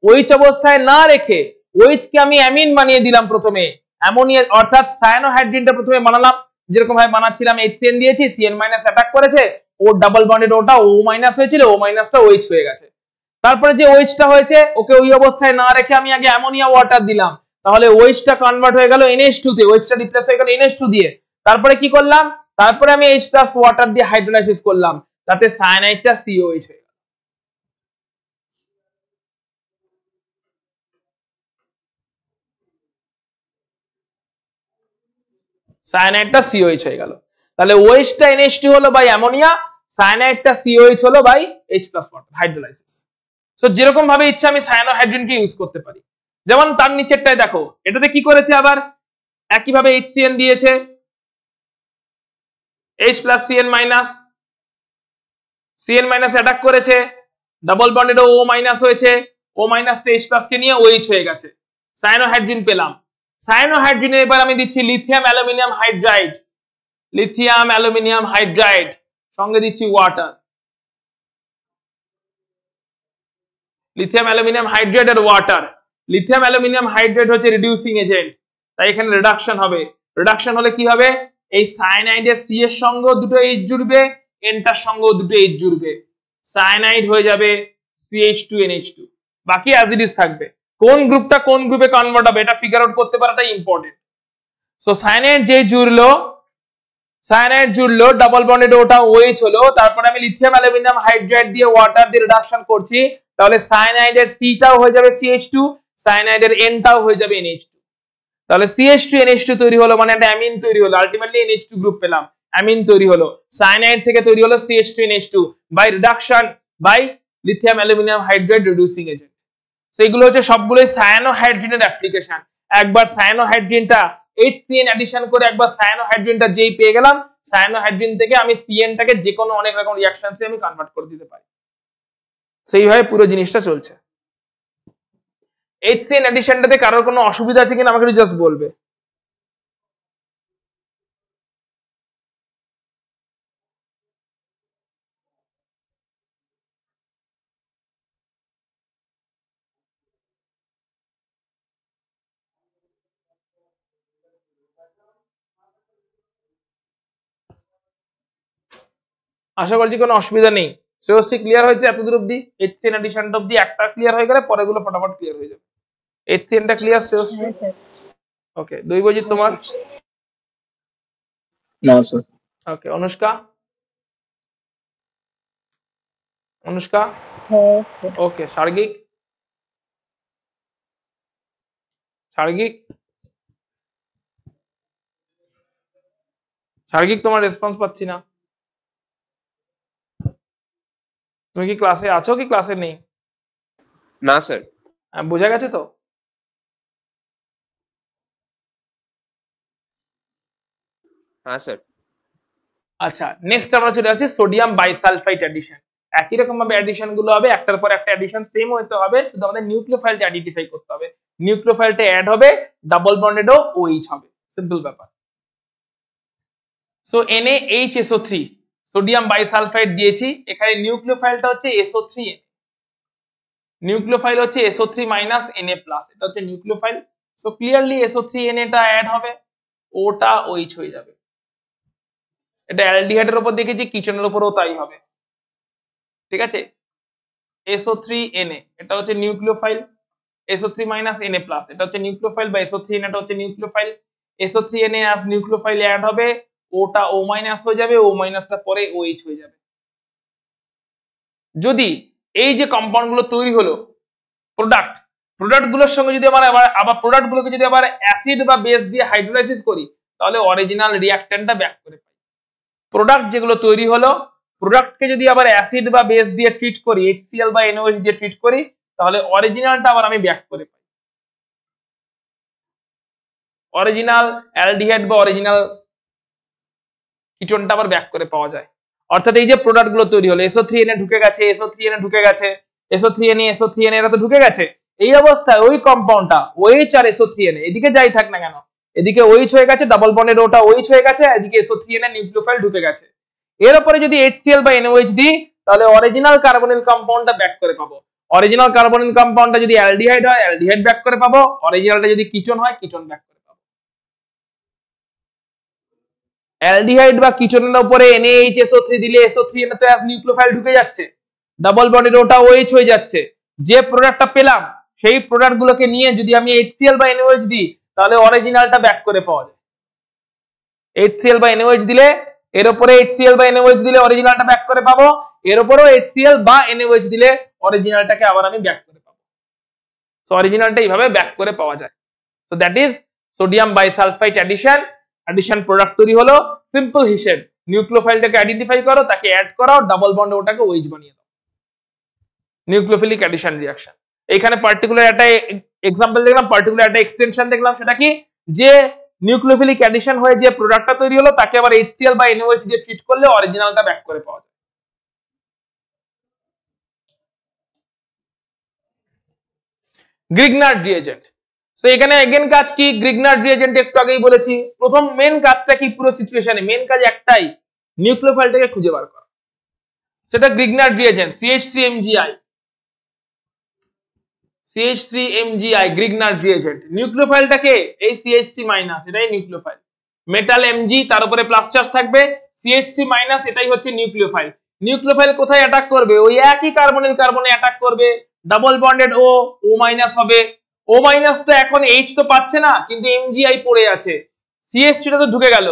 OH অবস্থায় না রেখে OH কে আমি অ্যামিন বানিয়ে দিলাম প্রথমে, অ্যামোনিয়া অর্থাৎ সায়ানোহাইড্রিনটা প্রথমে বানালাম, যেরকম ভাবে বানাচ্ছিলাম HCN দিয়েছি, CN মাইনাস অ্যাটাক করেছে, ও ডাবল বন্ডেড ওটা O মাইনাস হয়েছিল, O মাইনাসটা OH হয়ে গেছে। তারপরে যে OH-টা হয়েছে ওকে ওই অবস্থায় না রেখে আমি আগে অ্যামোনিয়া ওয়াটার দিলাম, তাহলে OH-টা কনভার্ট হয়ে গেল NH2 তে, OH-টা রিপ্লেস হয়ে গেল NH2 দিয়ে। তারপরে কি করলাম, তারপরে আমি H প্লাস ওয়াটার দিয়ে হাইড্রোলাইসিস করলাম, তাতে সায়ানাইডটা COH হয়ে গেল। সায়ানাইডটা COH হয়ে গেল। তাহলে OH-টা NH2 হলো বাই অ্যামোনিয়া, সায়ানাইডটা COH হলো by H plus water hydrolysis. So যেরকম ভাবে ইচ্ছা আমি সায়ানোহাইড্রিনকে ইউজ করতে পারি। যেমন তার নিচেরটায় দেখো, এটাতে কি করেছে আবার একই ভাবে HCN দিয়েছে, H plus CN minus attack করেছে, ডাবল বন্ডেড O মাইনাস হয়েছে, O মাইনাসটা H প্লাস কে নিয়ে OH হয়ে গেছে, সায়ানোহাইড্রিন পেলাম। সায়ানোহাইড্রিনের এবার আমি দিচ্ছি লিথিয়াম অ্যালুমিনিয়াম হাইড্রাইড, সঙ্গে দিচ্ছি ওয়াটার। লিথিয়াম অ্যালুমিনিয়াম হাইড্রাইড আর ওয়াটার। লিথিয়াম অ্যালুমিনিয়াম হাইড্রাইড হচ্ছে রিডিউসিং এজেন্ট, তাই এখানে রিডাকশন হবে। রিডাকশন হলে কি হবে, এই সায়ানাইডের C এর সঙ্গে দুটো H জুড়বে, N টার সঙ্গে দুটো H জুড়বে, সায়ানাইড হয়ে যাবে CH2NH2, বাকি অ্যাজ ইট ইজ থাকবে। কোন গ্রুপটা কোন গ্রুপে কনভার্ট হবে এটা ফিগার আউট করতে পারাটা ইম্পর্টেন্ট। সো সায়ানাইড জুড়লো ডাবল বন্ডেড ওটা OH হলো, তারপরে আমি লিথিয়াম অ্যালুমিনিয়াম হাইড্রাইড দিয়ে ওয়াটার দিয়ে রিডাকশন করছি, তাহলে সায়ানাইডের C টাও হয়ে যাবে CH2, সায়ানাইডের N টাও হয়ে যাবে NH2। তাহলে CH2NH2 তৈরি হলো, মানে একটা অ্যামিন তৈরি হলো, আলটিমেটলি NH2 গ্রুপ পেলাম, অ্যামিন তৈরি হলো। সায়ানাইড থেকে তৈরি হলো CH2NH2 by reduction by lithium aluminium hydride reducing agent. সেগুলো হচ্ছে সবগুলোই সায়ানোহাইড্রিনের অ্যাপ্লিকেশন। একবার সায়ানোহাইড্রিনটা HCN অ্যাডিশন করে একবার সায়ানোহাইড্রিনটা যেই পেয়ে গেলাম, সায়ানোহাইড্রিন থেকে আমি CN টাকে যে কোনো অনেক রকম রিঅ্যাকশনসে আমি কনভার্ট করে দিতে পারি। সেইভাবে পুরো জিনিসটা চলছে। HCN অ্যাডিশনটাতে কারোর কোনো অসুবিধা আছে কিনা আমাকে একটু জাস্ট বলবে। আশা করছি কোনো অসুবিধা নেই। শ্রেয়সী ক্লিয়ার হয়েছে এতদূর অব্দি? HCN অ্যাডিশনটা অব্দি একটা ক্লিয়ার হয়ে গেলে পরেগুলো ফটাফট ক্লিয়ার হয়ে যাবে। HCNটা ক্লিয়ার শ্রেয়সী? ওকে, দৈবজিৎ তোমার? না স্যার। ওকে, অনুষ্কা? ওকে, সার্গিক? তোমার রেসপন্স পাচ্ছি না। তুমি কি ক্লাসে আছো কি ক্লাসে নেই? না স্যার। বোঝা গেছে তো? হ্যাঁ স্যার। আচ্ছা, নেক্সট আমরা চলে আসি সোডিয়াম বাইসালফাইট অ্যাডিশন। একই রকম ভাবে অ্যাডিশন গুলো হবে, একটার পর একটা অ্যাডিশন সেম হতে হবে, শুধু আমাদের নিউক্লিওফাইলটা আইডেন্টিফাই করতে হবে। নিউক্লিওফাইলটা অ্যাড হবে, ডাবল বন্ডেডও OH হবে, সিম্পল ব্যাপার। সো NaHSO3 সোডিয়াম বাইসালফাইট দিয়েছি, এখানে নিউক্লিওফাইলটা হচ্ছে SO3N, নিউক্লিওফাইল হচ্ছে SO3 মাইনাস Na প্লাস, এটা হচ্ছে নিউক্লিওফাইল। সো ক্লিয়ারলি SO3Na টা অ্যাড হবে, ওটা OH হয়ে যাবে। এটা অ্যালডিহাইডের উপর দেখেছি, কিচনের উপরও তাই হবে, ঠিক আছে। SO3Na এটা হচ্ছে nucleophile, SO3 minus Na plus, এটা হচ্ছে নিউক্লিওফাইল বা SO3 এটা হচ্ছে nucleophile. SO3 Na as nucleophile add হবে, ওটা O মাইনাস হয়ে যাবে, O মাইনাসটা পরে OH হয়ে যাবে। যদি এই যে কম্পাউন্ড গুলো তৈরি হলো প্রোডাক্ট গুলোর সঙ্গে যদি আবার প্রোডাক্ট গুলোকে যদি আবার অ্যাসিড বা বেস দিয়ে হাইড্রোলাইসিস করি, তাহলে অরিজিনাল রিঅ্যাকট্যান্টটা ব্যাক করে পাই। প্রোডাক্ট যেগুলো তৈরি হলো, প্রোডাক্টকে যদি আবার অ্যাসিড বা বেস দিয়ে ট্রিট করি, HCl বা NaOH দিয়ে ট্রিট করি, তাহলে অরিজিনালটা আবার আমি ব্যাক করে পাই। অরিজিনাল অ্যালডিহাইড বা অরিজিনাল কিটোনটা আবার ব্যাক করে পাওয়া যায়। অর্থাৎ এই যে প্রোডাক্ট গুলো তৈরি হলো, SO3Na ঢুকে গেছে, SO3Na ঢুকে গেছে, SO3Na এরা তো ঢুকে গেছে। এই অবস্থায় ওই কম্পাউন্ডটা OH আর SO3Na এদিকে যাই থাক না কেন, এদিকে OH হয়ে গেছে, ডাবল বন্ডেড ওটা OH হয়ে গেছে, এদিকে SO3Na নিউক্লিওফাইল ঢুকে গেছে। এর উপরে যদি HCl বা NaOH দিই, তাহলে অরিজিনাল কার্বনিল কম্পাউন্ডটা ব্যাক করে পাবো। অরিজিনাল কার্বনিল কম্পাউন্ডটা যদি অ্যালডিহাইড হয়, অ্যালডিহাইড ব্যাক করে পাবো। অরিজিনালটা যদি কিটোন হয়, কিটোন ব্যাক করে পাবো। অ্যালডিহাইড বা কিটোনের উপরে NaHSO3 দিলে SO3Na তো অ্যাজ নিউক্লিওফাইল ঢুকে যাচ্ছে, ডাবল বন্ডেড ওটা OH হয়ে যাচ্ছে। যে প্রোডাক্টটা পেলাম, সেই প্রোডাক্ট গুলোকে নিয়ে যদি আমি HCl বা NaOH দিই, তাহলে অরিজিনালটা ব্যাক করে পাওয়া যায়। HCl বা NaOH দিলে, এর উপরে HCl বা NaOH দিলে অরিজিনালটা ব্যাক করে পাবো, এর উপরেও HCl বা NaOH দিলে অরিজিনালটাকে আবার আমি ব্যাক করে পাবো। সো অরিজিনালটা এইভাবে ব্যাক করে পাওয়া যায়। So that is sodium bisulphite addition product তৈরি হলো। সিম্পল হিসেব, নিউক্লিওফাইলটাকে আইডেন্টিফাই করো, তাকে অ্যাড করাও, ডাবল বন্ডে ওটাকে OH বানিয়ে দাও। Nucleophilic addition reaction. এখানে পার্টিকুলার একটা এক্সাম্পল দেখলাম, পার্টিকুলার একটা এক্সটেনশন দেখলাম, সেটা কি, যে নিউক্লিওফিলিক অ্যাডিশন হয়ে যে প্রোডাক্টটা তৈরি হলো, তাকে আবার HCl বা NaOH দিয়ে ট্রিট করলে অরিজিনালটা ব্যাক করে পাওয়া যায়। Grignard reagent. তো এখানে এগেন কাজ কি, গ্রিগনার্ড রিএজেন্ট একটু আগেই বলেছি। প্রথম মেন কাজটা কি পুরো সিচুয়েশনে, মেন কাজ একটাই, নিউক্লিওফাইলটাকে খুঁজে বার করা। সেটা Grignard reagent CH3MgI, CH3MgI Grignard reagent. নিউক্লিওফাইলটাকে এই CH3 মাইনাস, এটাই নিউক্লিওফাইল। মেটাল Mg, তার উপরে প্লাস চার্জ থাকবে, CH3 মাইনাস, এটাই হচ্ছে নিউক্লিওফাইল। নিউক্লিওফাইল কোথায় অ্যাটাক করবে, ওই একই কার্বনিল কার্বনে অ্যাটাক করবে, ডাবল বন্ডেড O মাইনাস হবে। O মাইনাসটা এখন H তো পাচ্ছে না, কিন্তু MgI পড়ে আছে। CH3টা তো ঢুকে গেল,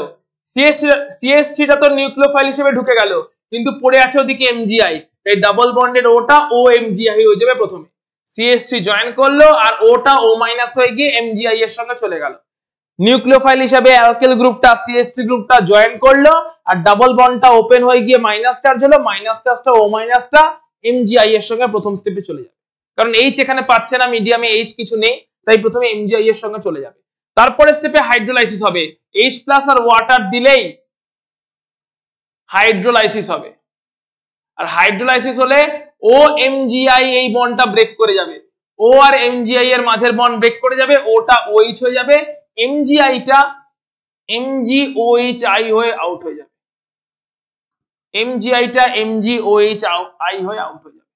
CH3টা তো নিউক্লিওফাইল হিসেবে ঢুকে গেল, কিন্তু পড়ে আছে ওদিকে MgI, তাই ডাবল বন্ডেড ওটা OMgI হয়ে যাবে প্রথমে। CH3 জয়েন করলো, আর ওটা O মাইনাস হয়ে গিয়ে MgI এর সঙ্গে চলে গেল। নিউক্লিওফাইল হিসেবে অ্যালকেল গ্রুপটা CH3 গ্রুপটা জয়েন করলো, আর ডাবল বন্ডটা ওপেন হয়ে গিয়ে মাইনাস চার্জ হলো, মাইনাস চার্জটা O মাইনাসটা MgI এর সঙ্গে প্রথম স্টেপে চলে যাবে। কারণ H এখানে পাচ্ছে না, মিডিয়ামে H কিছু নেই, তাই প্রথমে MgI এর সঙ্গে চলে যাবে। তারপরে স্টেপে হাইড্রোলাইসিস হবে, H প্লাস আর ওয়াটার দিলেই হাইড্রোলাইসিস হবে। আর হাইড্রোলাইসিস হলে OMgI এই বন্ডটা ব্রেক করে যাবে, O আর MgI এর মাঝের বন্ড ব্রেক করে যাবে, ওটা OH হয়ে যাবে, MgIটা MgOHI হয়ে আউট হয়ে যাবে, MgIটা MgOHI হয়ে আউট হয়ে যাবে।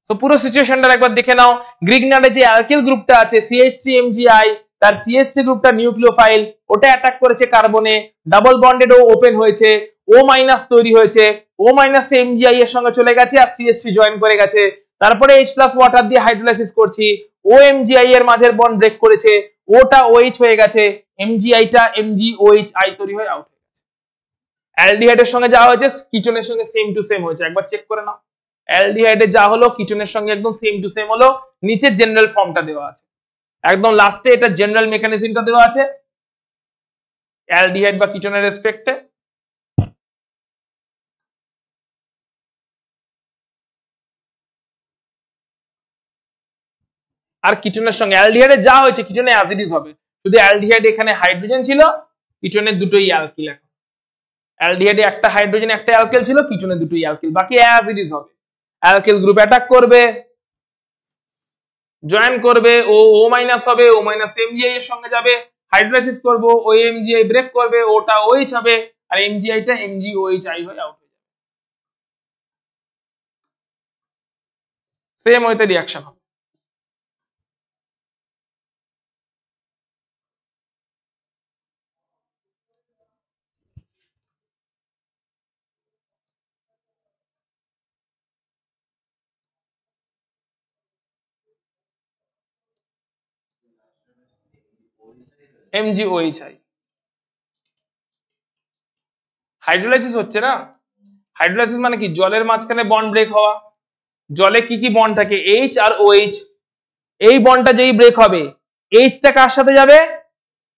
তো পুরো সিচুয়েশনটা একবার দেখে নাও। গ্রিগনার্ডে যে অ্যালকিল গ্রুপটা আছে CH3MgI, তার CH3 গ্রুপটা নিউক্লিওফাইল, ওটা অ্যাটাক করেছে কার্বনে, ডাবল বন্ডেড ও ওপেন হয়েছে, O মাইনাস তৈরি হয়েছে, O মাইনাসটা MgI এর সঙ্গে চলে গেছে, আর CH3 জয়েন করে গেছে। তারপরে H প্লাস ওয়াটার দিয়ে হাইড্রোলাইসিস করছি, OMgI এর মাঝের বন্ড ব্রেক করেছে, ওটা OH হয়ে গেছে, MgIটা MgOHI তৈরি হয়ে আউট হয়ে গেছে। অ্যালডিহাইডের সঙ্গে যা হয়েছে কিটোনের সঙ্গে সেম টু সেম হয়েছে, একবার চেক করে নাও। অ্যালডিহাইডে যা হলো কিটোনের সঙ্গে একদম সেম টু সেম হলো। নিচে জেনারেল ফর্মটা দেওয়া আছে, একদম লাস্টে এটা জেনারেল মেকানিজমটা দেওয়া আছে অ্যালডিহাইড বা কিটোনের রেসপেক্টে। আর কিটোনের সঙ্গে অ্যালডিহাইডে যা হয়েছে কিটোনে অ্যাজ ইট ইজ হবে, শুধু অ্যালডিহাইড এখানে হাইড্রোজেন ছিল, কিটোনে দুটোই অ্যালকিল। এখন অ্যালডিহাইডে একটা হাইড্রোজেন একটা অ্যালকেল ছিল, কিটোনে দুটোই অ্যালকিল, বাকি অ্যাজ ইট ইজ হবে। অ্যালকিল গ্রুপ অ্যাটাক করবে, জয়েন করবে, O মাইনাস হবে, O মাইনাস MgI এর সঙ্গে যাবে, হাইড্রোলাইসিস করব, ওই MgI ব্রেক করবে, ওটা OH হবে, আর MgIটা MgOHI হয়ে আউট হয়ে যাবে। সেম ওয়েতে রিঅ্যাকশন হবে। MgOHI। হাইড্রোলাইসিস হচ্ছে না, হাইড্রোলাইসিস মানে কি, জলের মাঝখানে বন্ড ব্রেক হওয়া। জলে কি কি বন্ড থাকে, H আর OH। এই বন্ডটা যেই ব্রেক হবে, Hটা কার সাথে যাবে,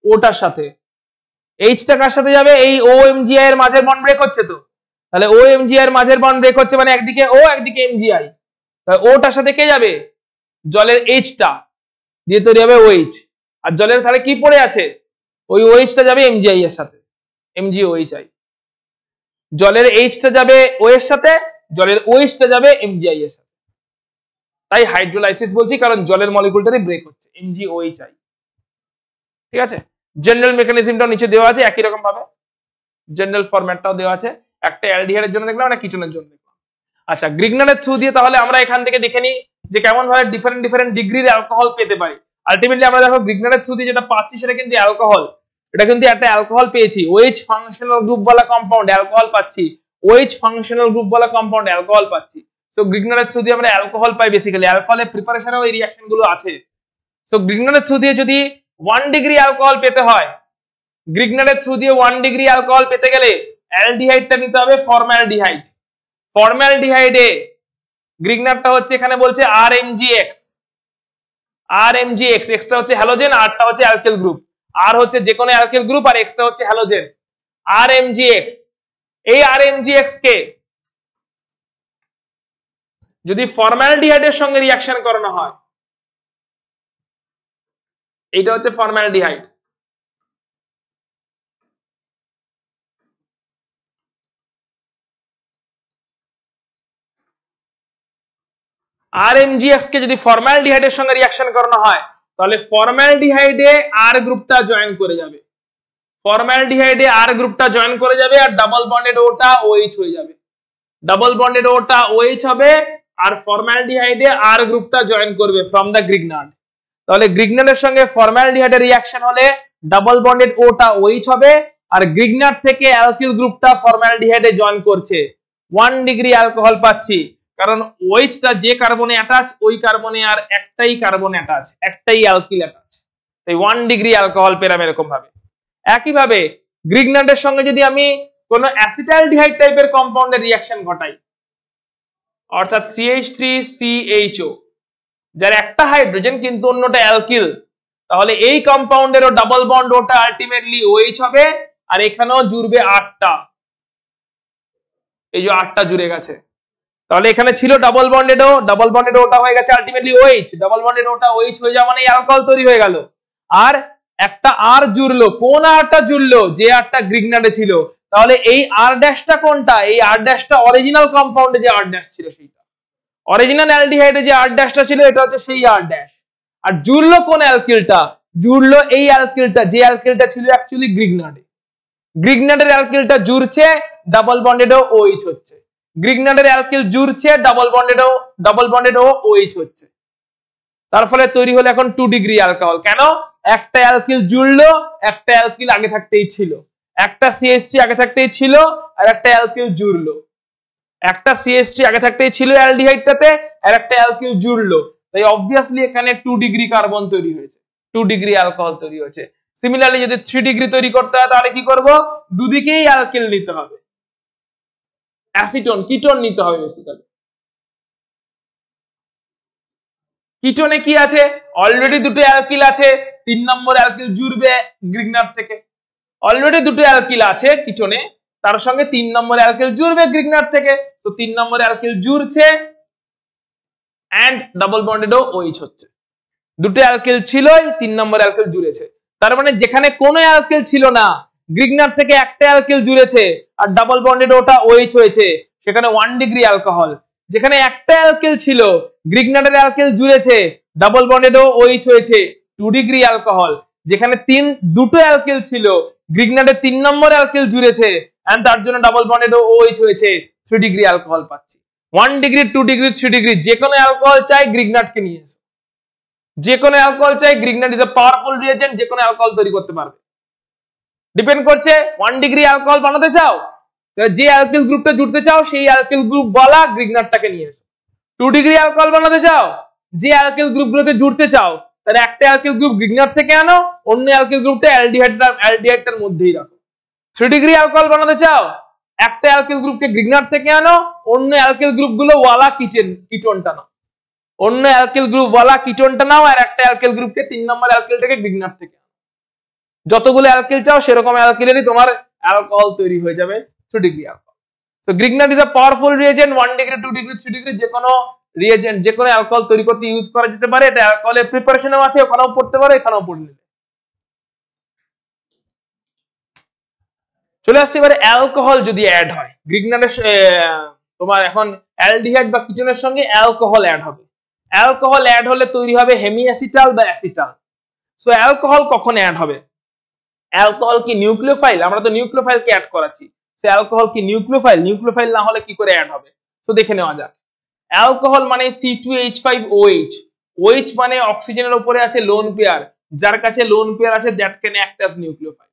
ওটার সাথে। Hটা কার সাথে যাবে, এই OMGI এর মাঝের বন্ড ব্রেক হচ্ছে তো, তাহলে OMGI এর মাঝের বন্ড ব্রেক হচ্ছে মানে একদিকে O একদিকে MGI, তাহলে ওটার সাথে কে যাবে, জলের Hটা, দিয়ে তৈরি হবে OH। আর জলের তাহলে কি পড়ে আছে, ওই OHটা যাবে MGI এর সাথে, MgOHI। জলের Hটা যাবে O এর সাথে, জলের OHটা যাবে MGI এর সাথে। তাই হাইড্রোলাইসিস বলছি, কারণ জলের মলিকুলটারই ব্রেক হচ্ছে, MgOHI। ঠিক আছে, জেনারেল মেকানিজমটাও নিচে দেওয়া আছে একই রকম ভাবে, জেনারেল ফরম্যাটটাও দেওয়া আছে। একটা অ্যালডিহাইডের জন্য দেখলাম, একটা কিটোনের জন্য দেখলাম। আচ্ছা, গ্রিগনারের থ্রু দিয়ে তাহলে আমরা এখান থেকে দেখে নিই যে কেমন ভাবে ডিফারেন্ট ডিগ্রির অ্যালকোহল পেতে পারি। আলটিমেটলি আমরা দেখো গ্রিগনারের থ্রু দিয়ে যেটা পাচ্ছি সেটা কিন্তু অ্যালকোহল, এটা কিন্তু একটা অ্যালকোহল পেয়েছি, OH ফাংশনাল গ্রুপ वाला কম্পাউন্ড অ্যালকোহল পাচ্ছি, OH ফাংশনাল গ্রুপ वाला কম্পাউন্ড অ্যালকোহল পাচ্ছি। সো গ্রিগনারের থ্রু দিয়ে আমরা অ্যালকোহল পাই, বেসিক্যালি অ্যালকোহলের প্রিপারেশনেও এই রিঅ্যাকশন গুলো আছে। সো গ্রিগনারের থ্রু দিয়ে যদি 1 ডিগ্রি অ্যালকোহল পেতে হয়, গ্রিগনারের থ্রু দিয়ে 1 ডিগ্রি অ্যালকোহল পেতে গেলে অ্যালডিহাইডটা নিতে হবে ফর্মালডিহাইড। ফর্মালডিহাইডে গ্রিগনারটা হচ্ছে এখানে বলছে RMgX, RMgX, এক্সটা হচ্ছে হ্যালোজেন, আরটা হচ্ছে অ্যালকেল গ্রুপ। আর হচ্ছে যে কোনো অ্যালকেল গ্রুপ আর এক্সটা হচ্ছে হ্যালোজেন, RMgX। এই RMgX কে যদি ফর্মালডিহাইডের সঙ্গে রিঅ্যাকশন করানো হয়, এইটা হচ্ছে ফর্মালডিহাইড। RMgX কে যদি ফর্মালডিহাইডের সঙ্গে রিঅ্যাকশন করানো হয়, তাহলে ফর্মালডিহাইডে R গ্রুপটা জয়েন করে যাবে, ফর্মালডিহাইডে R গ্রুপটা জয়েন করে যাবে, আর ডাবল বন্ডেড ওটা OH হয়ে যাবে, ডাবল বন্ডেড ওটা OH হবে, আর ফর্মালডিহাইডে R গ্রুপটা জয়েন করবে ফ্রম দা গ্রিগনার্ড। তাহলে গ্রিগনার্ডের সঙ্গে ফর্মালডিহাইডের রিঅ্যাকশন হলে ডাবল বন্ডেড ওটা OH হবে, আর গ্রিগনার্ড থেকে অ্যালকিল গ্রুপটা ফর্মালডিহাইডে জয়েন করছে, 1 ডিগ্রি অ্যালকোহল পাচ্ছি, কারণ OHটা যে কার্বনে অ্যাটাচ, ওই কার্বনে আর একটাই কার্বন অ্যাটাচ, একটাই অ্যালকিল অ্যাটাচ, তাই 1 ডিগ্রি অ্যালকোহল পেলাম এরকম ভাবে। একই ভাবে গ্রিগনার্ডের সঙ্গে যদি আমি কোনো অ্যাসিটালডিহাইড টাইপের কম্পাউন্ডের রিঅ্যাকশন ঘটাই, অর্থাৎ CH3CHO, যার একটা হাইড্রোজেন কিন্তু অন্যটা অ্যালকিল, তাহলে এই কম্পাউন্ডেরও ডাবল বন্ড ওটা আলটিমেটলি OH হবে, আর এখানেও জুড়বে 8টা, এই যে 8টা জুড়ে গেছে। তাহলে এখানে ছিল ডাবল বন্ডেড ওটা হয়ে গেছে আলটিমেটলি OH, ডাবল বন্ডেড ওটা OH হয়ে যাওয়া মানে অ্যালকোহল তৈরি হয়ে গেল। আর একটা R জুড়লো, কোন Rটা জুড়লো, যে Rটা গ্রিগনার্ডে ছিল, তাহলে এই R ড্যাশটা কোনটা, এই R ড্যাশটা অরিজিনাল কম্পাউন্ডে যে R ড্যাশ ছিল সেইটা, অরিজিনাল অ্যালডিহাইডে যে R ড্যাশটা ছিল এটা হচ্ছে সেই R ড্যাশ। আর জুড়লো কোন অ্যালকিলটা, জুড়লো এই অ্যালকিলটা, যে অ্যালকিলটা ছিল অ্যাকচুয়ালি গ্রিগনার্ডে, গ্রিগনার্ডের অ্যালকিলটা জুড়ছে, ডাবল বন্ডেডও OH হচ্ছে, গ্রিগনার্ডের অ্যালকিল জুড়ছে, ডাবল বন্ডেডও OH হচ্ছে। তার ফলে তৈরি হলো এখন 2 ডিগ্রি অ্যালকোহল। কেন, একটা অ্যালকিল জুড়লো, একটা অ্যালকিল আগে থাকতেই ছিল, একটা CH3 আগে থাকতেই ছিল, আর একটা অ্যালকিল জুড়লো, একটা CH3 আগে থাকতেই ছিল অ্যালডিহাইডটাতে, আর একটা অ্যালকিল জুড়লো, তাই অবভিয়াসলি এখানে 2 ডিগ্রি কার্বন তৈরি হয়েছে, 2 ডিগ্রি অ্যালকোহল তৈরি হয়েছে। সিমিলারলি যদি 3 ডিগ্রি তৈরি করতে হয় তাহলে কি করব, দুদিকেই অ্যালকিল নিতে হবে, অ্যাসিটোন কিটোন নিতে হবে বেসিক্যালি। কিটোনে কি আছে, অলরেডি দুটো অ্যালকিল আছে, 3 নম্বর অ্যালকিল জুড়বে গ্রিগনার্ড থেকে, অলরেডি দুটো অ্যালকিল আছে কিটোনে, তার সঙ্গে 3 নম্বর অ্যালকিল জুড়বে গ্রিগনার্ড থেকে, তো 3 নম্বর অ্যালকিল জুড়ছে এন্ড ডাবল বন্ডেডও OH হচ্ছে, দুটো অ্যালকিল ছিলই, 3 নম্বর অ্যালকিল জুড়েছে, তার মানে যেখানে কোনো অ্যালকিল ছিল না, গ্রিগনার্ড থেকে একটা অ্যালকিল জুড়েছে আর ডাবল বন্ডেড ওটা OH হয়েছে, সেখানে 1 ডিগ্রি অ্যালকোহল। যেখানে একটা অ্যালকিল ছিল, গ্রিগনার্ডের অ্যালকিল জুড়েছে, ডাবল বন্ডেডও OH হয়েছে, 2 ডিগ্রি অ্যালকোহল। যেখানে দুটো অ্যালকিল ছিল, গ্রিগনার্ডের 3 নম্বর অ্যালকিল জুড়েছে এন্ড তার জন্য ডাবল বন্ডেডও OH হয়েছে, 3 ডিগ্রি অ্যালকোহল পাচ্ছি। 1 ডিগ্রি, 2 ডিগ্রি, 3 ডিগ্রি, যে কোনো অ্যালকোহল চাই গ্রিগনার্ডকে নিয়ে এসো, যে কোনো অ্যালকোহল চাই, Grignard is a powerful reagent, যে কোনো অ্যালকোহল তৈরি করতে পারবে। ডিপেন্ড করছে 1 ডিগ্রি অ্যালকোহল বানাতে চাও, যে অ্যালকিল গ্রুপটা জুড়তে চাও সেই অ্যালকিল গ্রুপ বলা গ্রিগনার্ডটাকে নিয়ে এসো। 2 ডিগ্রি অ্যালকোহল বানাতে চাও, যে অ্যালকিল গ্রুপগুলোতে জুড়তে চাও তাহলে একটা অ্যালকিল গ্রুপ গ্রিগনার থেকে আনো, অন্য অ্যালকিল গ্রুপটা অ্যালডিহাইডটার মধ্যেই রাখো। 3 ডিগ্রি অ্যালকোহল বানাতে চাও, একটা অ্যালকিল গ্রুপকে গ্রিগনার থেকে আনো, অন্য অ্যালকিল গ্রুপগুলো ওয়ালা কিটোনটা নাও, অন্য অ্যালকিল গ্রুপ ওয়ালা কিটোনটা নাও, আর একটা অ্যালকিল গ্রুপকে 3 নম্বর অ্যালকিলটাকে গ্রিগনার থেকে আনো। যতগুলো অ্যালকিল চাও সেরকম অ্যালকিলেরই তোমার অ্যালকোহল তৈরি হয়ে যাবে 3 degree alcohol. So Grignard is a powerful reagent, 1 degree 2 degree 3 degree যে কোনো রিয়েজেন্ট যে কোনো অ্যালকোহল তৈরি করতে ইউজ করা যেতে পারে। এটা অ্যালকোহলের প্রিপারেশনও আছে, ওখানেও পড়তে পারো, এখানেও পড়ে নেবে। চলে আসছে এবারে অ্যালকোহল যদি অ্যাড হয় গ্রিগনারের, তোমার এখন অ্যালডিহাইড বা কিটোনের সঙ্গে অ্যালকোহল অ্যাড হবে। অ্যালকোহল অ্যাড হলে তৈরি হবে হেমিঅ্যাসিটাল বা অ্যাসিটাল। সো অ্যালকোহল কখন অ্যাড হবে? অ্যালকোহল কি নিউক্লিওফাইল? আমরা তো নিউক্লিওফাইলকে অ্যাড করাচ্ছি। সো অ্যালকোহল কি নিউক্লিওফাইল? নিউক্লিওফাইল না হলে কি করে অ্যাড হবে? সো দেখে নেওয়া যাক। অ্যালকোহল মানে C2H5OH, OH মানে অক্সিজেনের উপরে আছে লোন পেয়ার, যার কাছে লোন পেয়ার আছে that can act as nucleophile.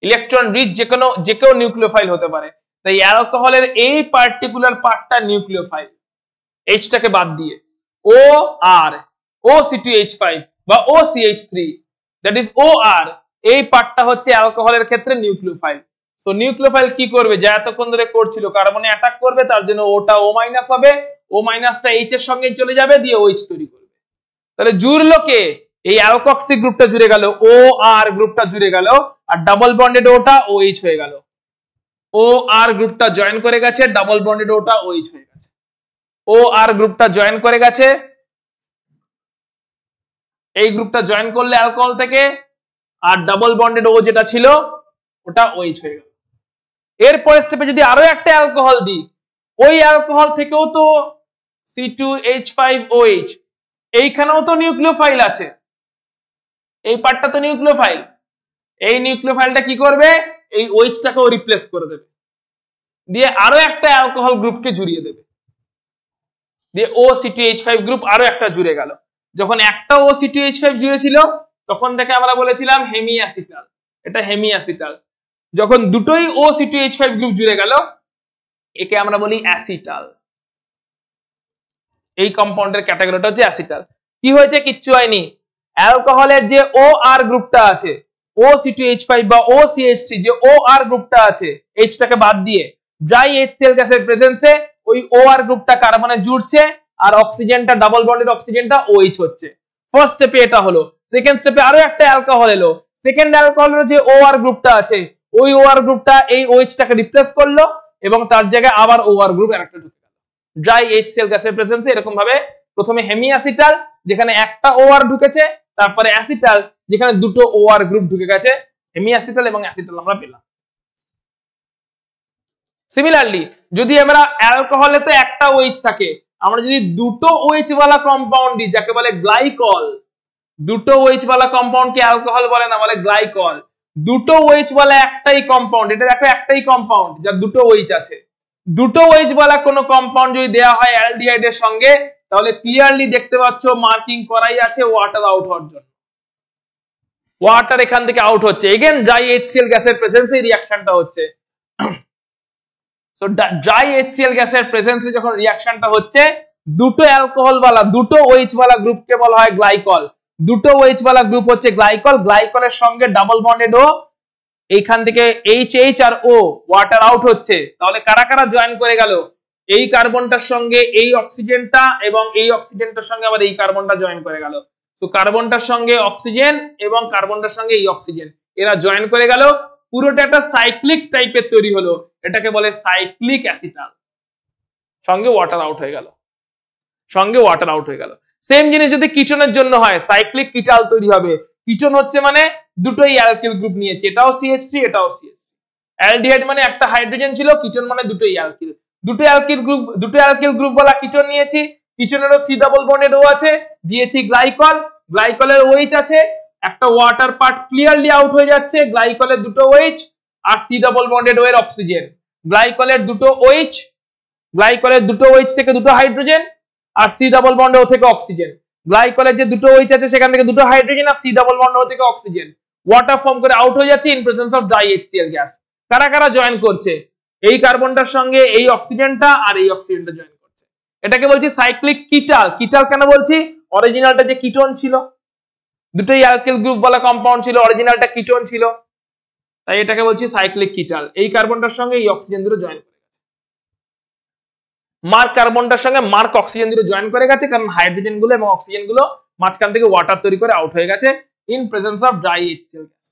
Electron rich যে কেউ নিউক্লিওফাইল হতে পারে। তাই অ্যালকোহলের এই পার্টিকুলার পার্টটা নিউক্লিওফাইল, এইচটাকে বাদ দিয়ে। OR OC2H5 বা OCH3 দ্যাট ইজ OR, এই পার্টটা হচ্ছে অ্যালকোহলের ক্ষেত্রে নিউক্লিওফাইল। সো নিউক্লিওফাইল কি করবে? যা এতক্ষণ ধরে করছিল, কার্বনে অ্যাটাক করবে, তার জন্য ওটা O- হবে, O- H এর সঙ্গে চলে যাবে, দিয়ে OH তৈরি করবে। তাহলে জুড়লো কে? এই অ্যালকক্সি গ্রুপটা জুড়ে গেল, OR গ্রুপটা জুড়ে গেল, আর ডাবল বন্ডেড ওটা OH হয়ে গেল। OR গ্রুপটা জয়েন করে গেছে, ডাবল বন্ডেড ওটা OH হয়ে গেছে। OR গ্রুপটা জয়েন করে গেছে, এই গ্রুপটা জয়েন করলে অ্যালকোহল থেকে, আর ডাবল বন্ডেড ও যেটা ছিল ওটা OH হয়ে গেল। এরপর স্টেপে যদি আরো একটা অ্যালকোহল দিই, ওই অ্যালকোহল থেকেও তো C2H5OH, এইখানেও তো নিউক্লিওফাইল আছে, এই পার্টটা তো নিউক্লিওফাইল। এই নিউক্লিওফাইলটা কি করবে? এই OH-টাকেও রিপ্লেস করে দেবে, দিয়ে আরো একটা অ্যালকোহল গ্রুপকে জুড়িয়ে দেবে, দিয়ে OC2H5 গ্রুপ আরো একটা জুড়ে গেল। যখন একটা OC2H5 জুড়ে ছিল তখন থেকে আমরা বলেছিলাম হেমিঅ্যাসিটাল, এটা হেমিঅ্যাসিটাল। যখন দুটোই OC2H5 গ্রুপ জুড়ে গেল একে আমরা বলি অ্যাসিটাল। এই কম্পাউন্ডের ক্যাটাগরিটা হচ্ছে অ্যাসিটাল। কি হয়েছে? কিচ্ছু হয়নি। অ্যালকোহলের যে OR গ্রুপটা আছে, OC2H5 বা OCH3 যে OR গ্রুপটা আছে, H-টাকে বাদ দিয়ে, ড্রাই HCl গ্যাসের প্রেজেন্সে ওই OR গ্রুপটা কার্বনে জুড়ছে, আর অক্সিজেনটা ডাবল বন্ডেড অক্সিজেনটা OH হচ্ছে। ফার্স্ট স্টেপে এটা হলো। সেকেন্ড স্টেপে আরো একটা অ্যালকোহল এলো, সেকেন্ড অ্যালকোহলের যে OR গ্রুপটা আছে ওই OR গ্রুপটা এই OH-টাকে রিপ্লেস করলো, এবং তার জায়গায় আবার OR গ্রুপ আরেকটা ঢুকে গেল ড্রাই HCl গ্যাসের প্রেজেন্সে। এরকম ভাবে প্রথমে হেমিঅ্যাসিটাল যেখানে একটা OR ঢুকেছে, তারপরে অ্যাসিটাল যেখানে দুটো OR গ্রুপ ঢুকে গেছে। হেমিঅ্যাসিটাল এবং অ্যাসিটাল আমরা পেলাম। সিমিলারলি যদি আমরা অ্যালকোহলে তো একটা OH থাকে, আমরা যদি দুটো OH ওয়ালা কম্পাউন্ড দিই যাকে বলে গ্লাইকল, দুটো OH ওয়ালা কম্পাউন্ডকে অ্যালকোহল বলে না, বলে গ্লাইকল। দুটো OH ওয়ালা একটাই কম্পাউন্ড, এটা দেখো একটাই কম্পাউন্ড যার দুটো OH আছে। দুটো OH ওয়ালা কোনো কম্পাউন্ড যদি দেওয়া হয় অ্যালডিহাইডের সঙ্গে, তাহলে ক্লিয়ারলি দেখতে পাচ্ছ মার্কিং করাই আছে ওয়াটার আউট হওয়ার জন্য। ওয়াটার এখান থেকে আউট হচ্ছে, এগেন ড্রাই HCl গ্যাসের প্রেজেন্সে এই রিঅ্যাকশনটা হচ্ছে। সো ড্রাই HCl গ্যাসের প্রেজেন্সে যখন রিঅ্যাকশনটা হচ্ছে, দুটো অ্যালকোহল ওয়ালা দুটো OH ওয়ালা গ্রুপকে বলা হয় গ্লাইকল। দুটো OH ওয়ালা গ্রুপ হচ্ছে গ্লাইকল, গ্লাইকলের সঙ্গে ডাবল বন্ডেড ও, এইখান থেকে HH আর O ওয়াটার আউট হচ্ছে। তাহলে কারা কারা জয়েন করে গেল? এই কার্বনটার সঙ্গে এই অক্সিজেনটা, এবং এই অক্সিজেনটার সঙ্গে আবার এই কার্বনটা জয়েন করে গেল। তো কার্বনটার সঙ্গে অক্সিজেন এবং কার্বনটার সঙ্গে এই অক্সিজেন, এরা জয়েন করে গেল, পুরোটা একটা সাইক্লিক টাইপের তৈরি হলো, এটাকে বলে সাইক্লিক অ্যাসিটাল। সঙ্গে ওয়াটার আউট হয়ে গেল, সঙ্গে ওয়াটার আউট হয়ে গেল। সেম জিনিস যদি কিটোনের জন্য হয়, সাইক্লিক কিটাল তৈরি হবে। কিটোন হচ্ছে মানে দুটোই অ্যালকিল গ্রুপ নিয়েছে, এটাও CH3 এটাও CH3। অ্যালডিহাইড মানে একটা হাইড্রোজেন ছিল, কিটোন মানে দুটোই অ্যালকিল। দুটো অ্যালকিল গ্রুপ বলা কিটোন নিয়েছি, কিটোনেরও C ডাবল বন্ডেড O আছে, দিয়েছি গ্লাইকল, গ্লাইকলের OH আছে, একটা ওয়াটার পার্ট ক্লিয়ারলি আউট হয়ে যাচ্ছে, গ্লাইকলের দুটো OH আর C ডাবল বন্ডেড O এর অক্সিজেন। গ্লাইকলের দুটো OH, গ্লাইকলের দুটো OH থেকে দুটো হাইড্রোজেন, আর C ডাবল বন্ড O থেকে অক্সিজেন। গ্লাইকলের যে দুটো OH আছে সেখান থেকে দুটো হাইড্রোজেন, আর C ডাবল বন্ড O থেকে অক্সিজেন। ওয়াটার ফর্ম করে আউট হয়ে যাচ্ছে in presence of dry HCl gas. কারা কারা জয়েন করছে? এই কার্বনটার সঙ্গে এই অক্সিজেনটা আর এই অক্সিজেনটা জয়েন করছে, এটাকে বলছি সাইক্লিক কিটাল। কিটাল কেন বলছি? অরিজিনালটা যে কিটোন ছিল, দুটোই অ্যালকিল গ্রুপ বলা কম্পাউন্ড ছিল, অরিজিনালটা কিটোন ছিল, তাই এটাকে বলছি সাইক্লিক কিটাল। এই কার্বনটার সঙ্গে এই অক্সিজেন দুটো জয়েন করে গেছে, মার্ক কার্বনটার সঙ্গে মার্ক অক্সিজেন দুটো জয়েন করে গেছে, কারণ হাইড্রোজেন গুলো এবং অক্সিজেন গুলো মাঝখান থেকে ওয়াটার তৈরি করে আউট হয়ে গেছে in presence of dry HCl gas.